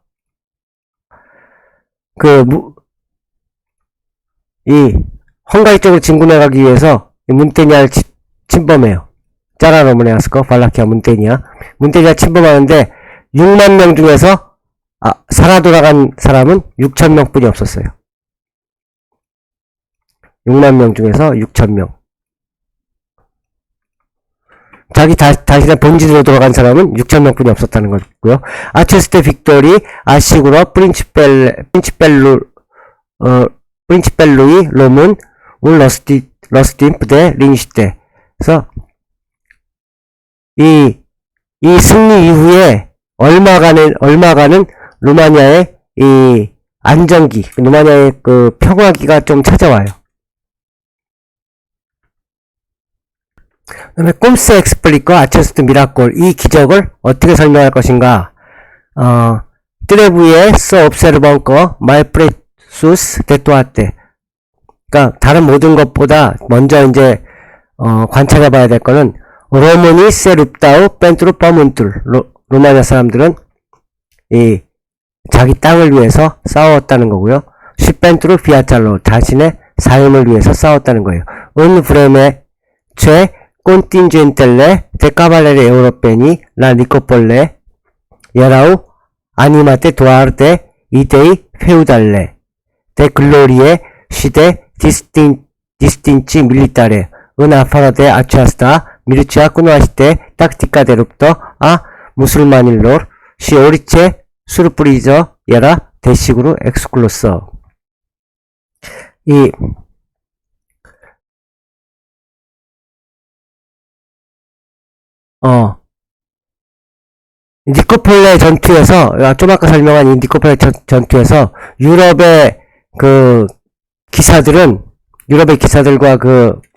이 헝가리 쪽으로 진군해 가기 위해서 문테니아를 침범해요. 짜라노무네아스코 발라키아 문테니아 침범하는데 6만 명 중에서 살아 돌아간 사람은 6천 명뿐이 없었어요. 6만 명 중에서 6천 명. 자신의 본진으로 돌아간 사람은 6천 명뿐이 없었다는 거고요. 아체스테 빅토리 아시구로 프린치펠루이 롬은 울 러스틴 부대 링시테. 그래서 이 승리 이후에 얼마간은 루마니아의 이 안정기, 루마니아의 그 평화기가 좀 찾아와요. 그 다음에 꼼스 엑스플리커 아체스트 미라콜, 이 기적을 어떻게 설명할 것인가? 트레부의 observanco mal precious detuate. 그러니까 다른 모든 것보다 먼저 이제 관찰해 봐야 될 거는 로마니 세룹다우 펜트로 파문툴. 루마니아 사람들은 이 자기 땅을 위해서 싸웠다는 거고요. 시펜트로 비아찰로, 자신의 삶을 위해서 싸웠다는 거예요. 은 브레메 최 contingentele de cavalieri europeni la Nicopole erau animate doar de idei feudale, de glorie și de distinții militare. În afară de aceasta, Mircea cunoaște tactica de luptă a musulmanilor și orice surpriză era desigur exclusă. 니코폴레 전투에서, 좀 아까 설명한 이 니코폴레 전투에서 유럽의 유럽의 기사들과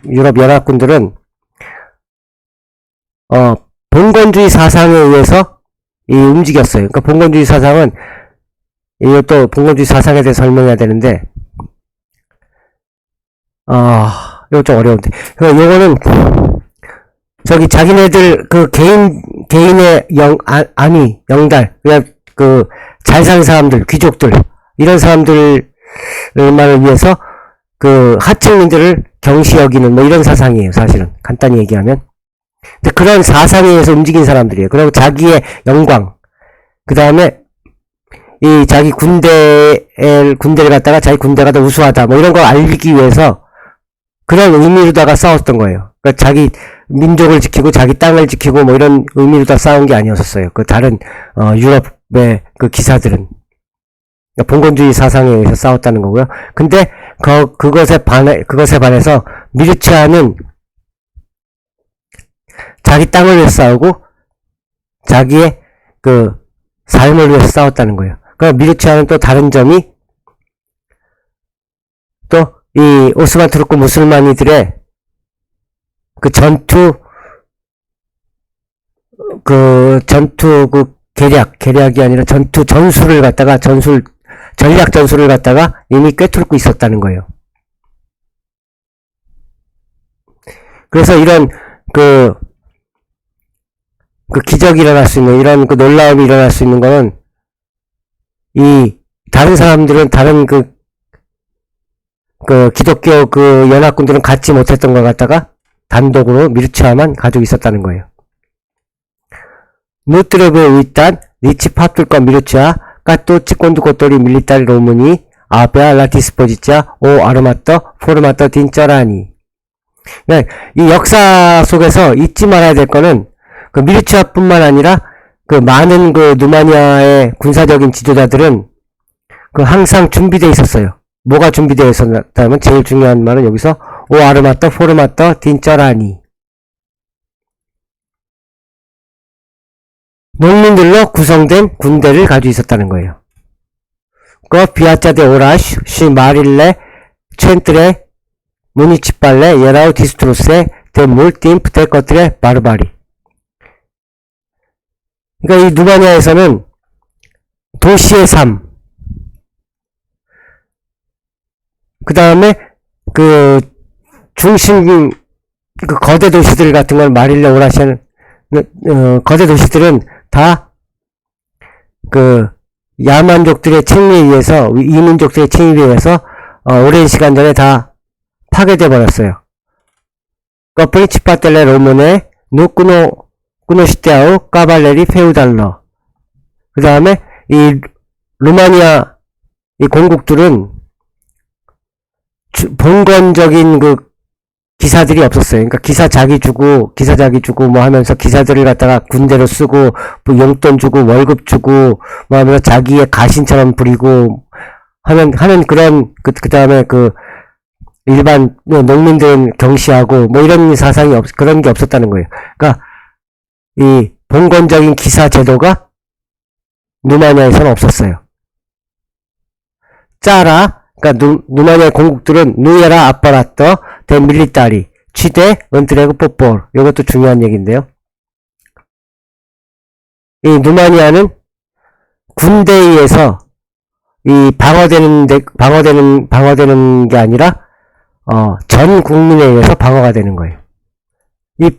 유럽 연합군들은 봉건주의 사상에 의해서 움직였어요. 그러니까 봉건주의 사상은, 이것도 봉건주의 사상에 대해서 설명해야 되는데, 이거 좀 어려운데. 요거는, 자기네들, 개인의 영달, 그냥 잘 사는 사람들, 귀족들, 이런 사람들만을 위해서, 하층민들을 경시 여기는, 이런 사상이에요, 사실은. 간단히 얘기하면. 근데 그런 사상에 의해서 움직인 사람들이에요. 그리고 자기의 영광, 그 다음에, 자기 군대를 갖다가 자기 군대가 더 우수하다, 이런 걸 알리기 위해서, 그런 의미로다가 싸웠던 거예요. 그러니까 자기 민족을 지키고 자기 땅을 지키고 이런 의미로다 싸운 게 아니었었어요. 다른 유럽의 기사들은. 그러니까 봉건주의 사상에 의해서 싸웠다는 거고요. 근데 그것에 반해서 미르치아는 자기 땅을 위해서 싸우고 자기의 삶을 위해서 싸웠다는 거예요. 그럼 미르치아는 또 다른 점이 또 이 오스만 투르크 무슬만이들의 계략이 아니라 전략 전술을 갖다가 이미 꿰뚫고 있었다는 거예요. 그래서 이런 기적이 일어날 수 있는, 이런 놀라움이 일어날 수 있는 거는, 다른 사람들은, 다른 기독교 연합군들은 갖지 못했던 걸 갖다가 단독으로 미르치아만 가지고 있었다는 거예요. 누트레브의 일단 리치 파툴과 미르치아 까또 치콘드 고토리 밀리타리 로문이 아베아 라티스포지자 오 아르마터 포르마터 딘쩌라니. 이 역사 속에서 잊지 말아야 될 거는 미르치아뿐만 아니라 많은 누마니아의 군사적인 지도자들은 항상 준비되어 있었어요. 뭐가 준비되어 있었다면 제일 중요한 말은 여기서 오 아르마터 포르마터 딘쩌라니. 농민들로 구성된 군대를 가지고 있었다는 거예요. 그 비아짜 데 오라슈, 시 마릴레, 첸트레, 무니치팔레, 예라우 디스트로세, 데 몰팀프 데 것들의 바르바리. 그러니까 이 누마니아에서는 도시의 삶, 그 다음에 그 중심, 그 거대 도시들 같은 걸 마릴레 오라시아는, 거대 도시들은 다 그 야만족들의 침입에 의해서, 이민족들의 침입에 의해서 오랜 시간 전에 다 파괴돼 버렸어요. 프린치파텔레 로몬에 꾸노시테아우 까발레리 페우달러. 그 다음에 이 루마니아 이 공국들은 봉건적인 그 기사들이 없었어요. 그러니까 기사 자기 주고 뭐 하면서 기사들을 갖다가 군대로 쓰고 뭐 용돈 주고 월급 주고 뭐 하면서 자기의 가신처럼 부리고 하는 그런 그 다음에 그 일반 농민들은 경시하고 뭐 이런 사상이 그런 게 없었다는 거예요. 그러니까 이 봉건적인 기사 제도가 누마니아에서는 없었어요. 짜라, 그러니까 누마니아의 공국들은 누에라 아빠라떠 데 밀리타리 취대 은트레그 뽀뽀. 이것도 중요한 얘기인데요. 이 누마니아는 군대에 의해서 이 방어되는 게 아니라 전 국민에 의해서 방어가 되는 거예요. 이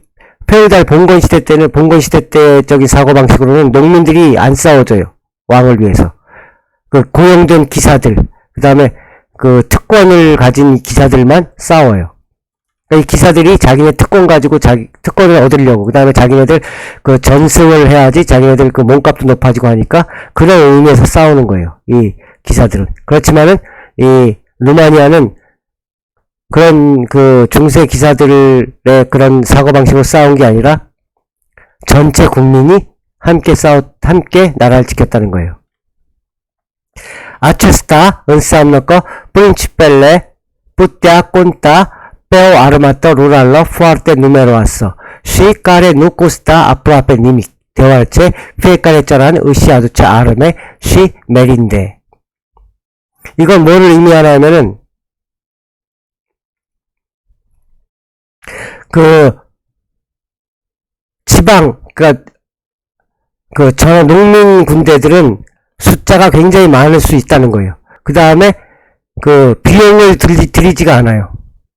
페오달 봉건시대 때적인 사고방식으로는 농민들이 안 싸워줘요. 왕을 위해서. 그 고용된 기사들, 그 다음에 그 특권을 가진 기사들만 싸워요. 이 기사들이 자기네 특권 가지고 특권을 얻으려고, 그 다음에 자기네들 그 전승을 해야지 자기네들 그 몸값도 높아지고 하니까 그런 의미에서 싸우는 거예요. 이 기사들은. 그렇지만은 이 루마니아는 그런 그 중세 기사들의 그런 사고방식으로 싸운 게 아니라 전체 국민이 함께 나라를 지켰다는 거예요. 아체스타, 은싸움너꺼, 프린치펠레, 뿌띠아, 꼰따, 빼오 아르마떠, 루랄러, 푸아르테 누메로았어, 쉬까레 누코스타, 아프라페 니미, 대활체, 피에까레 짜란, 으시아두체 아르메, 쉬 메린데. 이건 뭐를 의미하냐면은, 그 지방, 저 농민 군대들은 숫자가 굉장히 많을 수 있다는 거예요. 그 다음에 그 비용을 들이지가 않아요.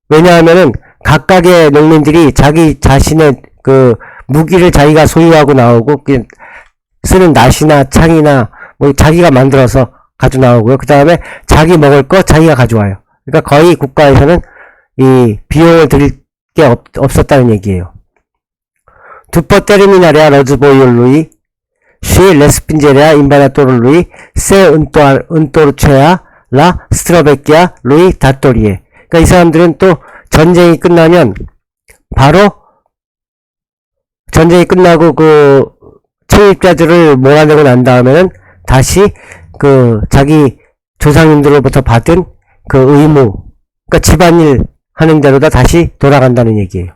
왜냐하면은 각각의 농민들이 자기 자신의 그 무기를 자기가 소유하고 나오고 쓰는 낫이나 창이나 뭐 자기가 만들어서 가져 나오고요. 그 다음에 자기 먹을 거 자기가 가져와요. 그러니까 거의 국가에서는 이 비용을 들일 게 없었다는 얘기예요. 두퍼 테르미나레아 러즈보이올루이 쉬 레스핀제레아 임바라토르루이 세 은토르체아 라 스트라베키아 루이 다토리에. 그러니까 이 사람들은 또 전쟁이 끝나면 바로 전쟁이 끝나고 그 침입자들을 몰아내고 난 다음에는 다시 그 자기 조상님들로부터 받은 그 의무, 그러니까 집안일 하는 대로다 다시 돌아간다는 얘기예요.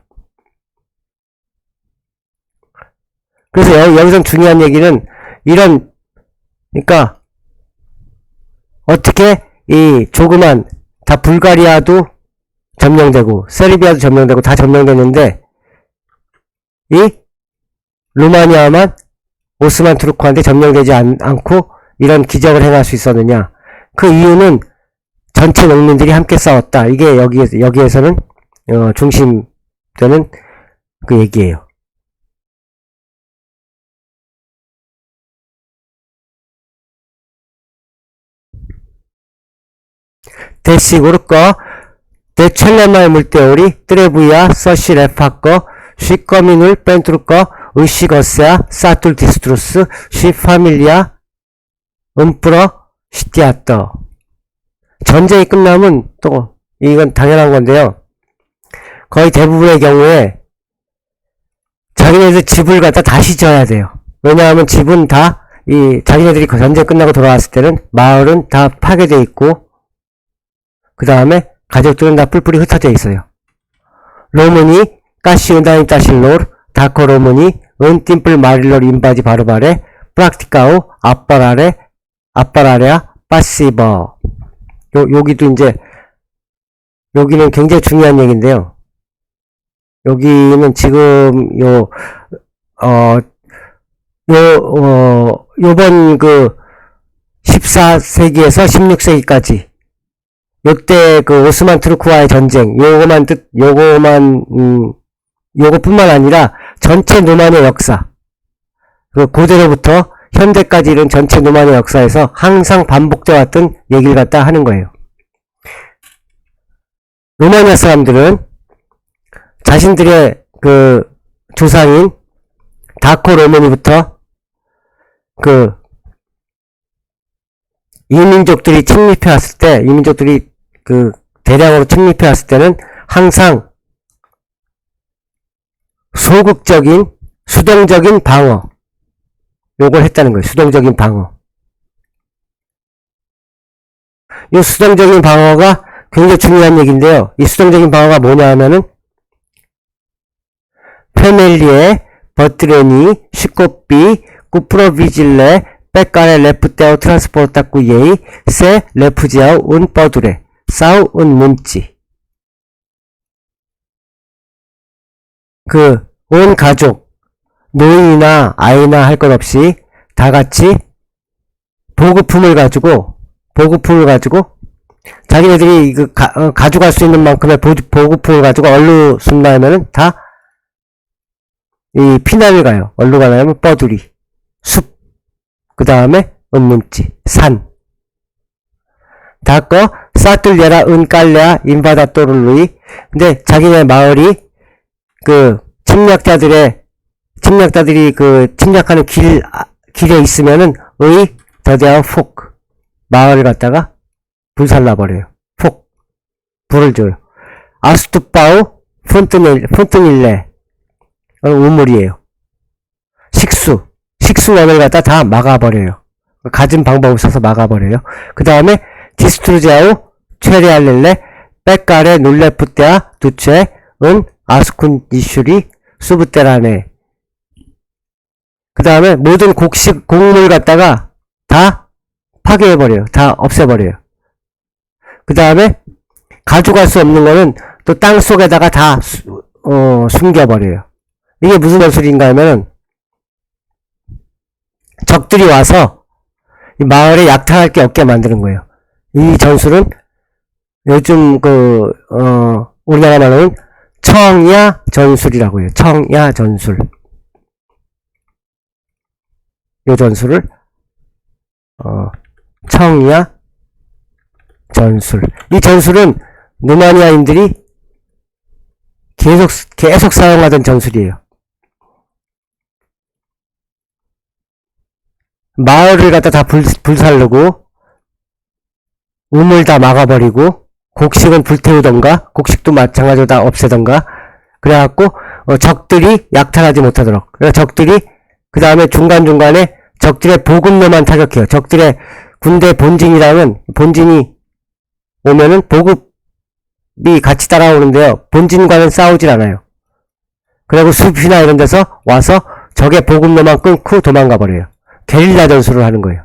그래서 여기서 중요한 얘기는 그러니까 어떻게 이 조그만 다 불가리아도 점령되고 세르비아도 점령되고 다 점령됐는데 이 루마니아만 오스만 투르크한테 점령되지 않고 이런 기적을 행할 수 있었느냐? 그 이유는 전체 농민들이 함께 싸웠다. 이게 여기에서는 중심되는 그 얘기예요. 데시고르꺼 데첼레마의 물테오리 트레부야 서시 레파꺼 쉬꺼미눌 펜트루꺼 의시거세아 사툴 디스트루스 쉬 파밀리아 음프러 시티아떠. 전쟁이 끝나면 또 이건 당연한 건데요. 거의 대부분의 경우에 자기네들 집을 갖다 다시 져야 돼요. 왜냐하면 집은 다 자기네들이 전쟁 끝나고 돌아왔을 때는 마을은 다 파괴되어 있고 그 다음에 가족들은 다 뿔뿔이 흩어져 있어요. 로문이 까시 은다니 따실로르 다코 로문이 un tiempo mayor invasi 바르바레 practicao appararea passivo. 여기도 이제 여기는 굉장히 중요한 얘기인데요. 여기는 지금 요번 그 14세기에서 16세기까지 요때 그 오스만 투르크와의 전쟁 요거뿐만 아니라 전체 노만의 역사, 그 고대로부터 현대까지 이른 전체 노만의 역사에서 항상 반복되어 왔던 얘기를 갖다 하는 거예요. 로마니아 사람들은 자신들의 그 조상인 다코 로메니부터 그 이민족들이 침입해 왔을 때, 이민족들이 그 대량으로 침입해 왔을 때는 항상 소극적인, 수동적인 방어, 요걸 했다는 거예요. 수동적인 방어. 이 수동적인 방어가 굉장히 중요한 얘기인데요. 이 수동적인 방어가 뭐냐 하면은 페멜리에 버트레니 시코피 쿠프로비질레 빼까레 레프테오 트란스포르타 꾸예이 세 레프지아우 운 뻐두레 사우 운 문치. 그 온 가족, 노인이나 아이나 할 것 없이 다 같이 보급품을 가지고 자기네들이 그 가져갈 수 있는 만큼의 보급품을 가지고 얼루 숨나 하면은 다 이 피난을 가요. 얼루 가냐면 뻐두리, 숲, 그 다음에 은문지, 산. 다꺼 사툴리아라 은깔레아 인바다토르루이. 근데 자기네 마을이 그 침략자들이 그 침략하는 길에 있으면은 더대한 폭 마을을 갖다가 불살라버려요. 폭 불을 줘요. 아스투파우 폰트닐레 우물이에요. 식수원을 갖다 다 막아버려요. 가진 방법을 써서 막아버려요. 그 다음에 디스트루지아우 최레알렐레 빼까레 놀레프테아 두체 은 아스쿤디슈리 수브테라네. 그 다음에 모든 곡물 갖다가 다 파괴해버려요. 다 없애버려요. 그 다음에 가져갈 수 없는 거는 또 땅 속에다가 다 숨겨버려요. 이게 무슨 전술인가 하면은 적들이 와서 이 마을에 약탈할 게 없게 만드는 거예요. 이 전술은 요즘 우리나라 말로는 청야 전술이라고 해요. 청야 전술. 요 전술을 청야 전술. 이 전술은 루마니아인들이 계속 사용하던 전술이에요. 마을을 갖다 다 불살르고 우물 다 막아버리고 곡식은 불태우던가 곡식도 마찬가지로 다 없애던가 그래갖고 적들이 약탈하지 못하도록. 그래서 적들이 그 다음에 중간중간에 적들의 보급로만 타격해요. 적들의 군대 본진이라면 본진이 오면은 보급이 같이 따라오는데요. 본진과는 싸우질 않아요. 그리고 숲이나 이런 데서 와서 적의 보급로만 끊고 도망가 버려요. 게릴라 전술을 하는 거예요.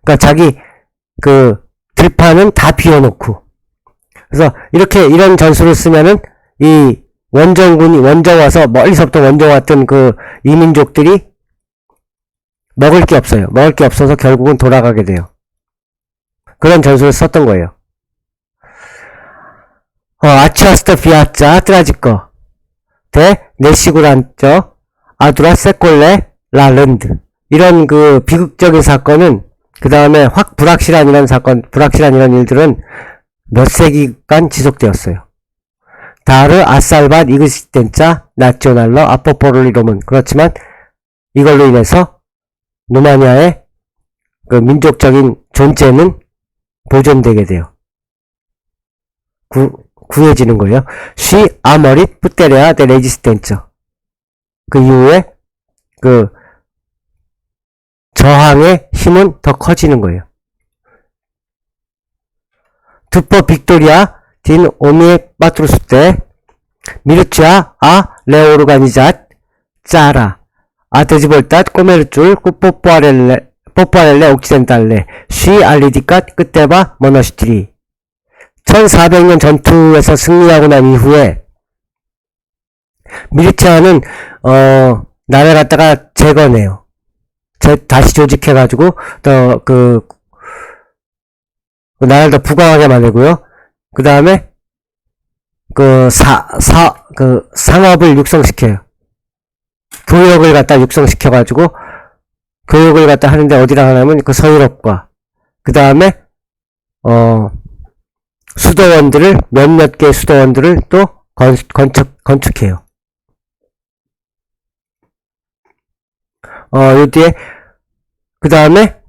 그러니까 자기 그 들판은 다 비워놓고. 그래서 이런 전술을 쓰면은 이 원정 와서 멀리서부터 원정 왔던 그 이민족들이 먹을 게 없어요. 먹을 게 없어서 결국은 돌아가게 돼요. 그런 전술을 썼던 거예요. 아치아스터 비아짜 트라지꺼 대 네시구란쩌 아두라 세콜레 라른드. 이런 그 비극적인 사건은 그 다음에 불확실한 이런 일들은 몇 세기간 지속되었어요. 다르 아살반 이그시텐자 나цион알러 아포포를 이루면. 그렇지만 이걸로 인해서 루마니아의 그 민족적인 존재는 보존되게 돼요. 구해지는 거예요. 쉬 아머릿 푸테레아 데 레지스텐처. 그 이후에 그 저항의 힘은 더 커지는 거예요. 투포 빅토리아 딘 오미에 빠트루스 때 미르치아 아 레오르가니잣 짜라. 아테지볼탓 꼬메르줄 뽀뽀아렐레 옥시덴탈레 쉬 알리디깥 끝대바 모너시티리. 1400년 전투에서 승리하고 난 이후에 미리티아는 나라를 갖다가 재건해요. 다시 조직해가지고 그 나라를 더 부강하게 만들고요. 그 다음에 상업을 육성시켜요. 교역을 갖다 육성시켜가지고 교육을 갖다 하는데 어디랑 하냐면 그 서유럽과 그 다음에 수도원들을 몇몇 개의 수도원들을 또 건축해요. 요 뒤에 그 다음에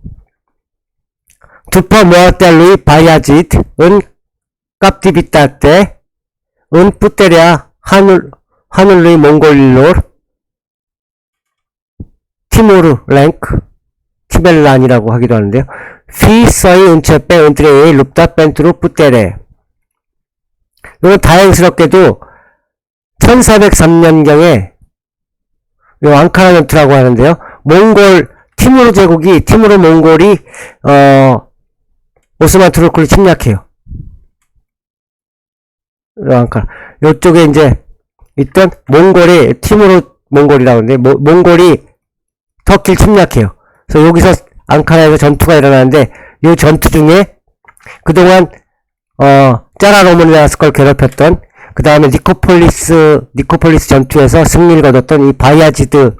두퍼 모아텔루이 바야짓은 깝디비타테 은 뿌테랴 하늘루이 몽골로르 티모르 랭크 티벨란이라고 하기도 하는데요. 피서이 은체페 은트레이 룹다 펜트루 뿌테레. 이건 다행스럽게도 1403년경에 요 앙카라 전투라고 하는데요. 티무르 제국이 티무르 몽골이 오스만 투르크를 침략해요. 앙카라 요쪽에 이제 있던 몽골이 티무르 몽골이라고 하는데 몽골이 터키를 침략해요. 그래서 여기서 앙카라에서 전투가 일어나는데 이 전투 중에 그동안 짜라 로마니아스걸 괴롭혔던 그 다음에 니코폴리스 전투에서 승리를 거뒀던 이 바야지드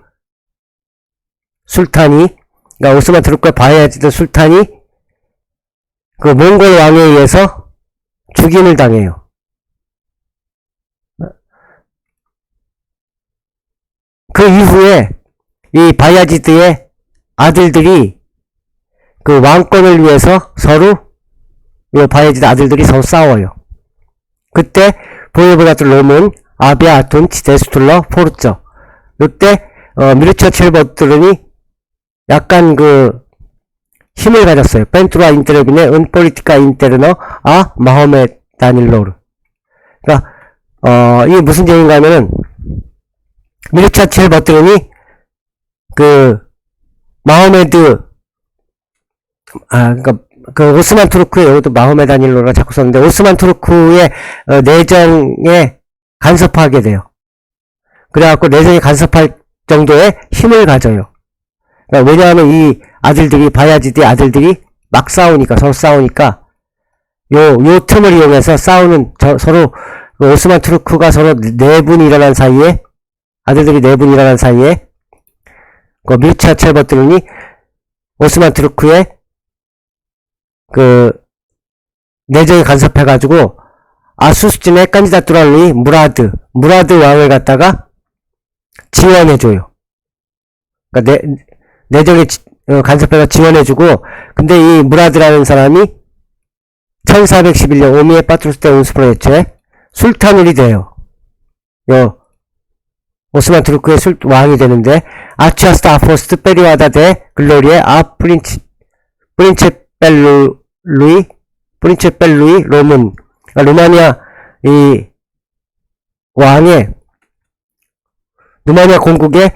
술탄이 그러니까 오스만 투르크의 바야지드 술탄이 그 몽골 왕에 의해서 죽임을 당해요. 그 이후에 이 바야지드의 아들들이 그 왕권을 위해서 서로 이 바야지드 아들들이 서로 싸워요. 그때 보이브가트 롬은 아비아 아툰치 데스툴러 포르쩌 이때 미르처 첼버트른이 약간 그 힘을 가졌어요. 펜투라 인테르비네 은 포리티카 인테르너 아 마호메 다닐로르. 그러니까 이게 무슨 얘기인가 하면은 미르처 첼버트른이 그 마호메드 그러니까 그 오스만 투르크의 여기도 마호메 다닐로라 자꾸 썼는데 오스만 투르크의 내정에 간섭하게 돼요. 그래갖고 내정에 간섭할 정도의 힘을 가져요. 그러니까 왜냐하면 이 아들들이 바야지드의 아들들이 막 싸우니까 서로 싸우니까 요 틈을 이용해서 싸우는 서로 그 오스만 투르크가 서로 내분이 일어난 사이에 아들들이 내분이 일어난 사이에 그 미르차 첼버트른이 오스만 투르크의 그 내정에 간섭해가지고 아수스진의 깐지다뚜랄리 무라드 왕을 갖다가 지원해줘요. 그러니까 내정에 간섭해서 지원해주고 근데 이 무라드라는 사람이 1411년 오미에 파트루스 테 운스프로에체 술탄울이 돼요. 오스만 투르크의 왕이 되는데 아치아스타 아포스트 페리와다 데 글로리에 아 프린체펠루이 롬은 루마니아 이 왕의 루마니아 공국에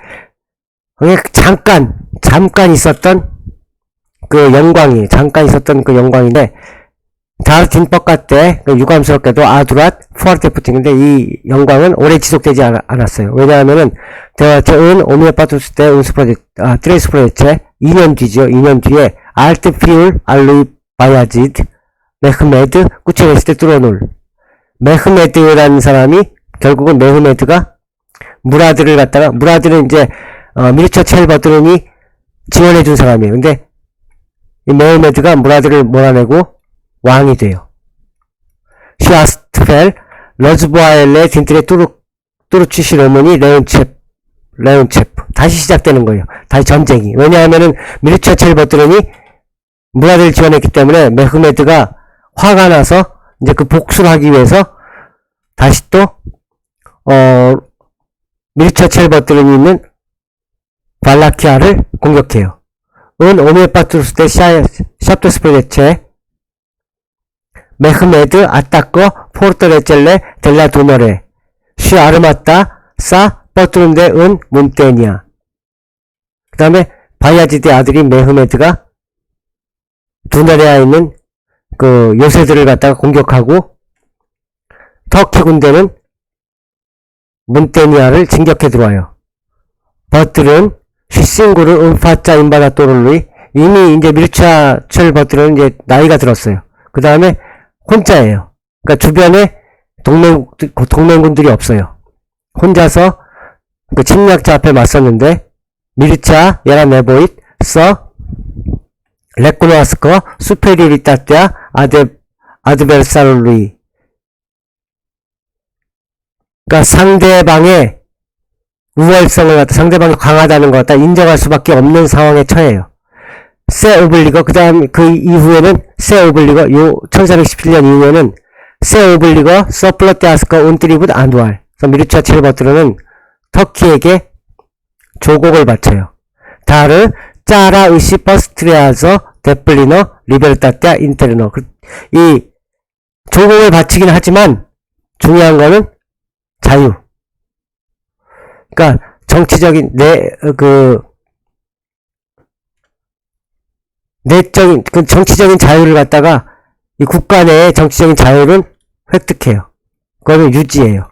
잠깐 있었던 그 영광인데 다르틴법가 때 유감스럽게도 아두랏 푸아르테푸팅인데 이 영광은 오래 지속되지 않았어요. 왜냐하면은 은 오미에파투스 때 트레이스프로제체 2년 뒤죠. 2년 뒤에 알트피울 알루이 바야지드 메흐메드 꾸체레스 테 뚜로놀 메흐메드라는 사람이 결국은 메흐메드가 무라드는 이제 미르처 첼버트른이 지원해준 사람이에요. 근데 이 메흐메드가 무라드를 몰아내고 왕이 돼요. 슈아스트펠 러즈보아엘레 딘트레 뚜루치시 로문이 레온체프 다시 시작되는 거예요. 다시 전쟁이. 왜냐하면은 미르처 첼버트른이 무라드를 지원했기 때문에 메흐메드가 화가 나서 이제 그 복수를 하기 위해서 다시 또 미르처 첼버트른이 있는 발라키아를 공격해요. 은 오메파투스 테 샵토스프레체 메흐메드 아타꺼 포르토레첼레 델라 도너레 쉬 아르마타 사 버트룬데 은 문테니아. 그 다음에 바야지드의 아들이 메흐메드가 두나라에 있는 그 요새들을 갖다가 공격하고 터키 군대는 문테니아를 진격해 들어와요. 버틀은 휘싱구를 은파자 인바다토르루이 이미 이제 밀차철 버틀은 이제 나이가 들었어요. 그 다음에 혼자예요. 그러니까 주변에 동맹군들이 없어요. 혼자서 그 침략자 앞에 맞섰는데 미르차 야라네보잇 서 레코노아스커 수페리리타테아 아드베르사룰루이. 그러니까 상대방의 우월성을 갖다 상대방이 강하다는 것 갖다 인정할 수밖에 없는 상황에 처해요. 세 오블리거 그 이후에는 세 오블리거 1417년 이후에는 세 오블리거 서플러테아스커 운트리붓 안두알. 그래서 미르차 칠버트르는 터키에게 조곡을 바쳐요. 다르 짜라 의시 버스트레아서 데플리너 리베르타테아 인테르노. 이 조곡을 바치긴 하지만 중요한 거는 자유. 그러니까 정치적인 내적인 그 정치적인 자유를 갖다가 이 국가 내의 정치적인 자유를 획득해요. 그거는 유지해요.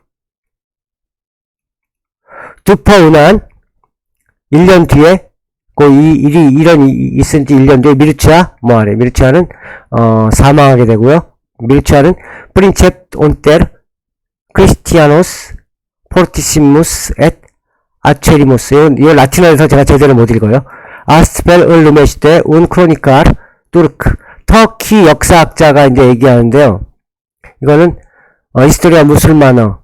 두퍼 운한 1년 뒤에 이런 있은 지 1년 뒤에 미르치아는 사망하게 되고요. 미르치아는 프린체프 온테르 크리스티아노스 포르티시무스 앳 아체리무스. 이거 라틴어에서 제가 제대로 못 읽어요. 아스펠 을루메시데 운 크로니카르 투르크. 터키 역사학자가 이제 얘기하는데요. 이거는 히스토리아 무슬만어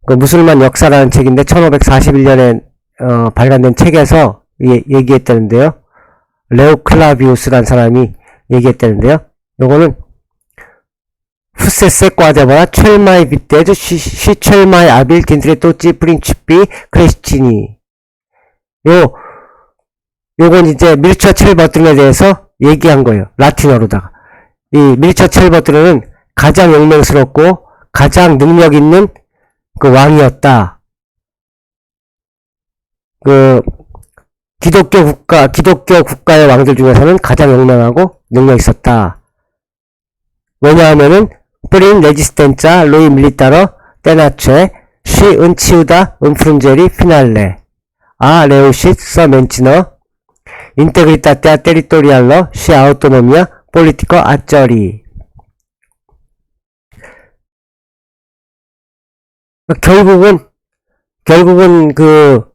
그 무슬만 역사라는 책인데 1541년에 발간된 책에서 얘기했다는데요. 레오클라비우스라는 사람이 얘기했다는데요. 요거는 푸세세 꽈데바라 첼마이 빗대즈 시첼마이 아빌 딘트레 또찌 프린치피 크레스티니. 요건 이제 밀처 첼버트른에 대해서 얘기한 거예요. 라틴어로다가. 이 밀처 첼버트른은 가장 용맹스럽고 가장 능력 있는 그 왕이었다. 그 기독교 국가의 왕들 중에서는 가장 용맹하고 능력 있었다. 왜냐하면은 프린 레지스텐자 로이 밀리타러 테나체 쉬 은치우다 은프룬제리 피날레 아 레우싯 서 멘치너 인테그리타테아 테리토리알러 쉬 아우토노미아 폴리티커 아쩌리. 결국은 그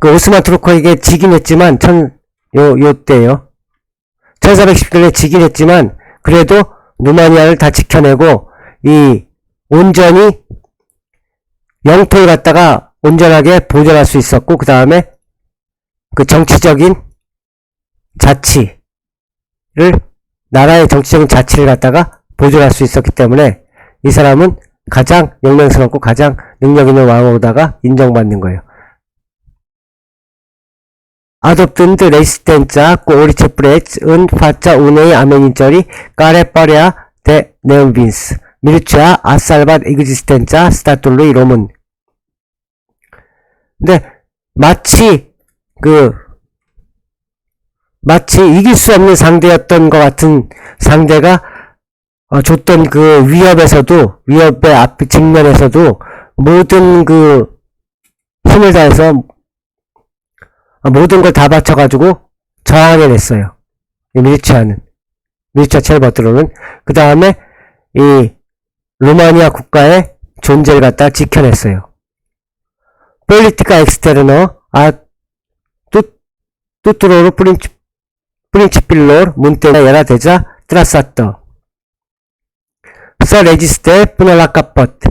오스만 투르크에게 지긴 했지만 요때요. 1410년에 지긴 했지만 그래도 루마니아를 다 지켜내고 이 온전히 영토를 갖다가 온전하게 보존할 수 있었고 그 다음에 그 정치적인 자치를 나라의 정치적인 자치를 갖다가 보존할 수 있었기 때문에 이 사람은 가장 용맹스럽고 가장 능력 있는 왕으로다가 인정받는 거예요. 아덥든드 레시스텐자 꼬리체 프레츠 은 파짜 우네이 아메닌절이 까레빠레아 데 네움빈스 미르치아 아살밭 이그지스텐자 스타툴루이 로문. 근데 마치 이길 수 없는 상대였던 것 같은 상대가 줬던 그 위협의 앞 직면에서도 모든 그 힘을 다해서 모든 걸 다 바쳐가지고 저항해냈어요. 미르차 첼버트로는. 그 다음에 이 루마니아 국가의 존재를 갖다 지켜냈어요. 폴리티카 엑스테르너 뚜뚜로르 프린치필로르 문테나야라 데자 트라사터 서 레지스테 푸넬라카퍼트.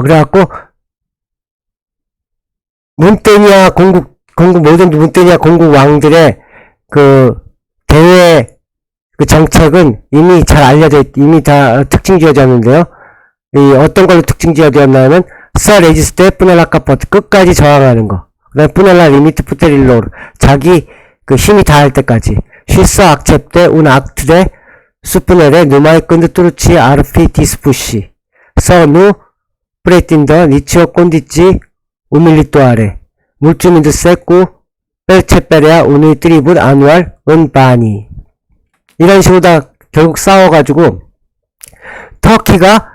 그래갖고 문테니아 모든 문테니아 공국 왕들의 그 대외 그 정책은 이미 잘 이미 다 특징 지어졌는데요. 어떤 걸로 특징 지어졌냐면 서 레지스테 푸넬라카퍼트 끝까지 저항하는 거. 그 다음에 푸넬라 리미트 푸테릴로르 자기 그 힘이 다할 때까지. 쉬서 악cepte un acte de 수프넬의 누마이 끈드 뚜루치 아르피 디스푸시 서누 프레틴더 니치오 꼰디찌 우밀리또 아래 물주민드 세꾸 뺄체빼레아 우누이 트리분 아누알 은바니 이런 식으로 다 결국 싸워가지고 터키가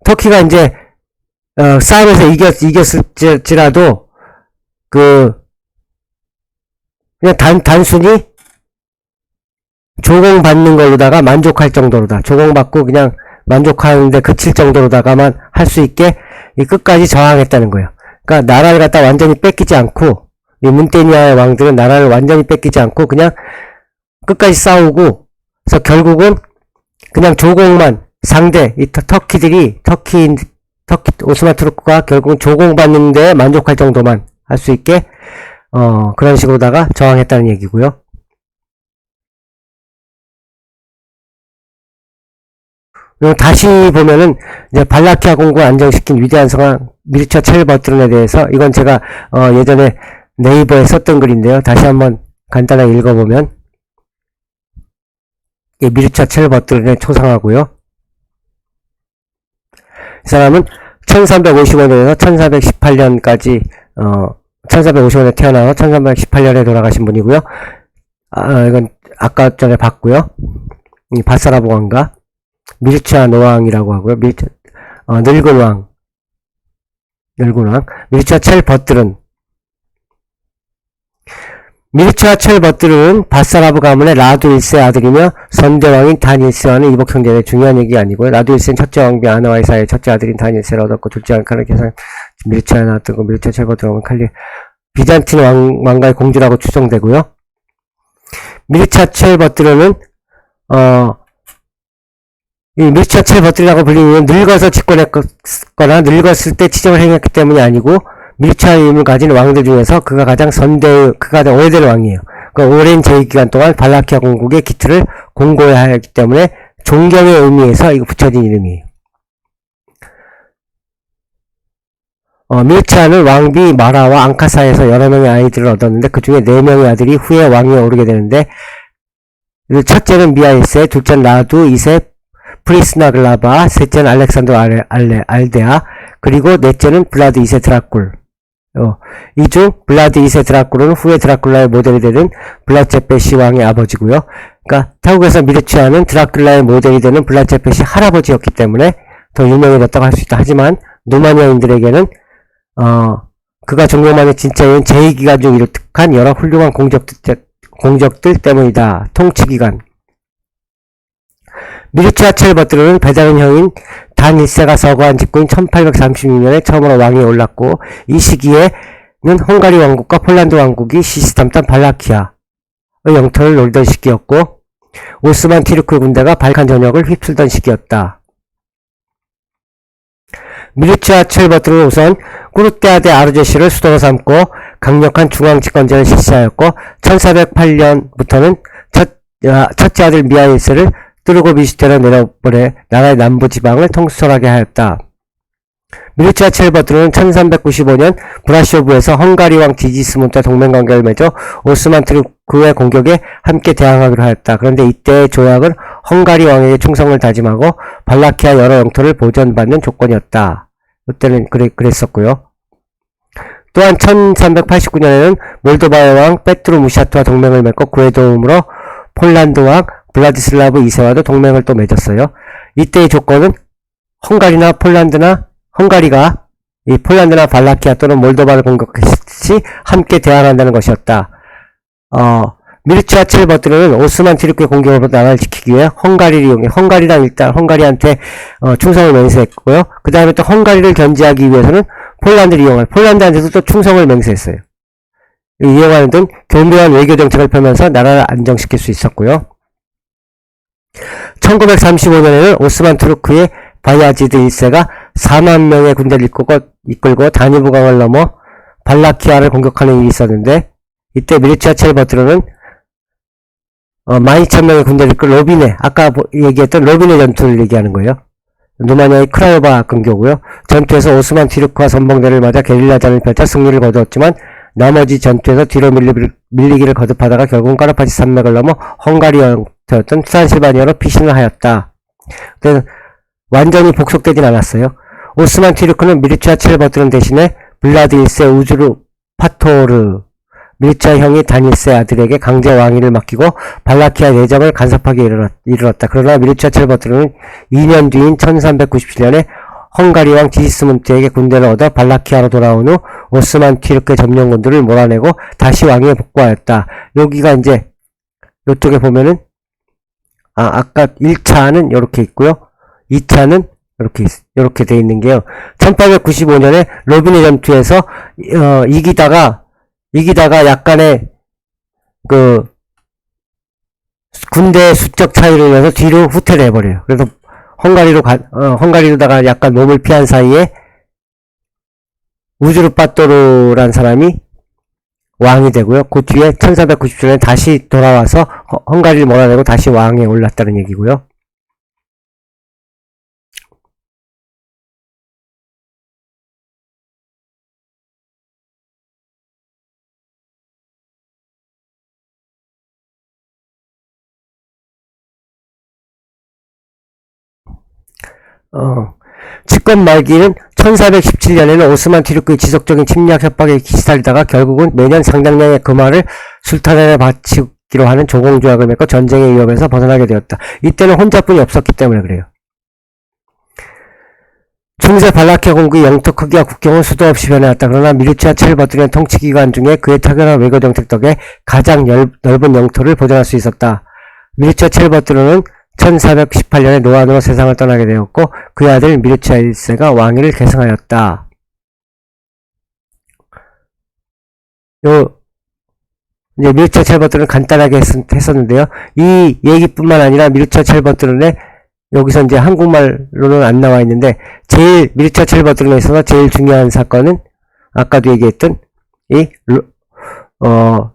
터키가 이제 싸움에서 이겼을지라도 그냥 단순히 조공받는 걸로다가 만족할 정도로다. 조공받고 그냥 만족하는데 그칠 정도로다가만 할 수 있게 끝까지 저항했다는 거예요. 그러니까 나라를 갖다 완전히 뺏기지 않고 이 문테니아의 왕들은 나라를 완전히 뺏기지 않고 그냥 끝까지 싸우고 그래서 결국은 그냥 조공만 상대 이 터키 오스만 투르크가 결국은 조공받는데 만족할 정도만 할 수 있게 그런 식으로다가 저항했다는 얘기고요. 다시 보면은 이제 발라키아 공국을 안정시킨 위대한 성왕 미르차 첼버트룬에 대해서 이건 제가 예전에 네이버에 썼던 글인데요. 다시 한번 간단하게 읽어보면 미르차 첼버트룬의 초상화고요. 이 사람은 1355년에서 1418년까지 1455년에 태어나서 1318년에 돌아가신 분이고요. 이건 아까 전에 봤고요. 이 바사라보 왕가 미르차 노왕이라고 하고요. 늙은 왕 미르차 첼버트룬 바사라브 가문의 라두 1세 아들이며 선대왕인 단 1세와는 이복 형제의 중요한 얘기가 아니고요. 라두 1세는 첫째 왕비 아나와의 사이에 첫째 아들인 단 1세를 얻었고 둘째 왕카를 계산 미르차에 나왔던 거 미르차 첼버트룬은 칼리 비잔틴 왕가의 공주라고 추정되고요. 미르차 첼버트룬은 이 미르차 첼버트룬이라고 불리는 이유는 늙어서 집권했거나 늙었을 때 지정을 행했기 때문이 아니고 미르차의 이름을 가진 왕들 중에서 그가 가장 오래된 왕이에요. 그 오랜 제위기간 동안 발라키아 공국의 기틀을 공고해야 하기 때문에 존경의 의미에서 이거 붙여진 이름이에요. 미르차는 왕비 마라와 앙카사에서 여러 명의 아이들을 얻었는데 그 중에 4명의 아들이 후에 왕위에 오르게 되는데 첫째는 미아 1세, 둘째는 라두 2세 프리스나글라바, 셋째는 알렉산더 알데아, 그리고 넷째는 블라드 2세 드라쿨. 이 중 블라드 2세 드라쿨은 후에 드라큘라의 모델이 되는 블라체페시 왕의 아버지고요. 그러니까 타국에서 미르차는 드라큘라의 모델이 되는 블라체페시 할아버지였기 때문에 더 유명해졌다고 할 수 있다. 하지만 누마니아인들에게는 그가 존경받는 진짜인 제2기간 중 이룩한 여러 훌륭한 공적들 때문이다. 통치기간. 미르차 첼버트룬은 배다른 형인 단 1세가 서거한 직후인 1836년에 처음으로 왕위에 올랐고 이 시기에는 헝가리 왕국과 폴란드 왕국이 시시탐탐 발라키아의 영토를 노리던 시기였고 오스만 티르크 군대가 발칸 전역을 휩쓸던 시기였다. 미르차 첼버트룬은 우선 꾸르테아데 아르제시를 수도로 삼고 강력한 중앙 집권제를 실시하였고 1408년부터는 첫째 아들 미아 1세를 뚜르고 비슈테로 내려보내 나라의 남부 지방을 통솔하게 하였다. 미르차 첼버트룬은 1395년 브라쇼브에서 헝가리 왕 지지스문트와 동맹관계를 맺어 오스만 투르크의 공격에 함께 대항하기로 하였다. 그런데 이때의 조약은 헝가리 왕에게 충성을 다짐하고 발라키아 여러 영토를 보전받는 조건이었다. 이때는 그랬었고요. 또한 1389년에는 몰도바의 왕 페트루 무샤트와 동맹을 맺고 그의 도움으로 폴란드 왕 블라디슬라브 2세와도 동맹을 또 맺었어요. 이때의 조건은 헝가리가 이 폴란드나 발라키아 또는 몰도바를 공격했이 함께 대항한다는 것이었다. 미르차 첼버트룬은 오스만 티르크의 공격으로부터 나라를 지키기 위해 헝가리를 이용해 헝가리한테 충성을 맹세했고요. 그 다음에 또 헝가리를 견제하기 위해서는 폴란드한테도 또 충성을 맹세했어요. 이용하는 등 교묘한 외교 정책을 펴면서 나라를 안정시킬 수 있었고요. 1935년에는 오스만 투르크의 바야지드 1세가 4만 명의 군대를 이끌고 다뉴브강을 넘어 발라키아를 공격하는 일이 있었는데 이때 미르차 첼버트룬은 12,000명의 군대를 이끌고 아까 얘기했던 로빈의 전투를 얘기하는 거예요. 루마니아의 크라요바 근교고요. 전투에서 오스만 티르크와 선봉대를 맞아 게릴라전을 펼쳐 승리를 거두었지만 나머지 전투에서 뒤로 밀리기를 거듭하다가 결국은 까르파치 산맥을 넘어 헝가리 영토였던 트란실바니아로 피신을 하였다. 완전히 복속되진 않았어요. 오스만 튀르크는 미르차 첼버트른 대신에 블라드 1세 우즈르 파토르 미르차 형이 단 1세 아들에게 강제 왕위를 맡기고 발라키아 내정을 간섭하게 이르렀다. 그러나 미르차 첼버트른은 2년 뒤인 1397년에 헝가리 왕 지시스문트에게 군대를 얻어 발라키아로 돌아온 후 오스만 튀르크의 점령군들을 몰아내고 다시 왕위에 복구하였다. 여기가 이제 이쪽에 보면은 아까 1차는 이렇게 있고요. 2차는 이렇게 돼 있는 게요. 1895년에 로비네 전투에서 이기다가 약간의 군대 수적 차이로 인해서 뒤로 후퇴를 해버려요. 그래서 헝가리로다가 약간 몸을 피한 사이에 우즈르파토르란 사람이 왕이 되고요. 그 뒤에 1497년에 다시 돌아와서 헝가리를 몰아내고 다시 왕에 올랐다는 얘기고요. 집권 말기는 1417년에는 오스만 튀르크의 지속적인 침략 협박에 시달리다가 결국은 매년 상당량의 금화를 술탄에 바치기로 하는 조공조약을 맺고 전쟁의 위협에서 벗어나게 되었다. 이때는 혼자뿐이 없었기 때문에 그래요. 중세 발라키아 공국의 영토 크기와 국경은 수도 없이 변해왔다. 그러나 미르차 첼버트른의 통치기간 중에 그의 타결한 외교 정책 덕에 가장 넓은 영토를 보존할 수 있었다. 미르차 첼버트른은 1418년에 노안으로 세상을 떠나게 되었고 그의 아들 미르차 1세가 왕위를 계승하였다. 이제 미르차 첼버트른은 간단하게 했었는데요. 이 얘기뿐만 아니라 미르차 첼버트른의 여기서 이제 한국말로는 안 나와 있는데 미르차 첼버트른에 있어서 제일 중요한 사건은 아까도 얘기했던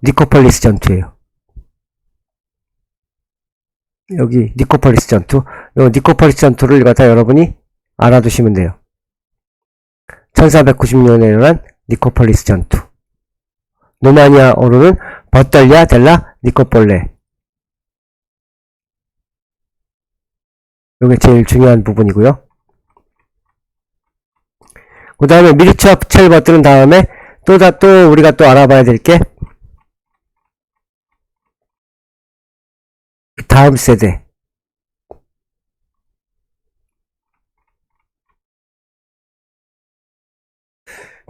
니코폴리스 전투예요. 여기 니코폴리스 전투. 요 니코폴리스 전투를 갖다 여러분이 알아두시면 돼요. 1496년에 일어난 니코폴리스 전투. 노마니아어로는 버떨리아 델라 니코폴레. 요게 제일 중요한 부분이고요. 그 다음에 미르차 첼버트른 다음에 또 우리가 또 알아봐야 될 게 다음 세대.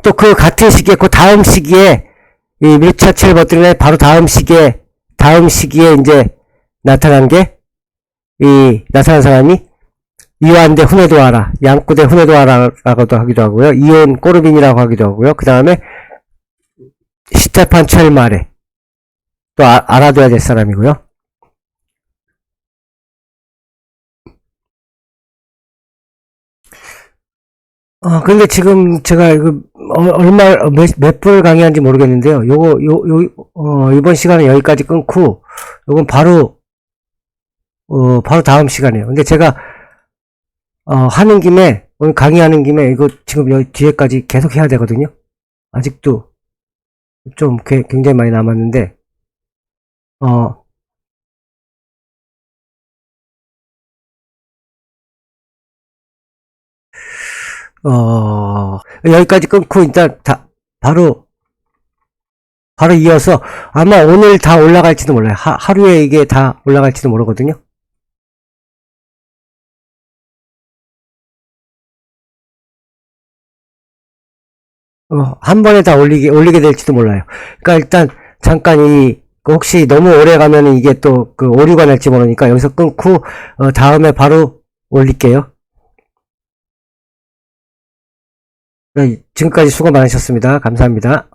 또 그 같은 시기에, 그 다음 시기에, 이 미르차 첼버트른의 바로 다음 시기에 이제 나타난 사람이 이완대 후네도아라, 양쿠대 후네도아라고도 하기도 하고요. 이온 꼬르빈이라고 하기도 하고요. 그 다음에 스테판 첼마레. 또 알아둬야 될 사람이고요. 근데 지금 제가 이거 몇 분을 강의한지 모르겠는데요. 이번 시간은 여기까지 끊고, 요건 바로 다음 시간이에요. 근데 제가, 오늘 강의하는 김에 이거 지금 여기 뒤에까지 계속 해야 되거든요. 아직도 좀 굉장히 많이 남았는데, 여기까지 끊고 일단 바로 이어서 아마 오늘 다 올라갈지도 몰라요. 하루에 이게 다 올라갈지도 모르거든요. 한 번에 다 올리게 될지도 몰라요. 그러니까 일단 잠깐 혹시 너무 오래 가면은 이게 또 오류가 날지 모르니까 여기서 끊고 다음에 바로 올릴게요. 지금까지 수고 많으셨습니다. 감사합니다.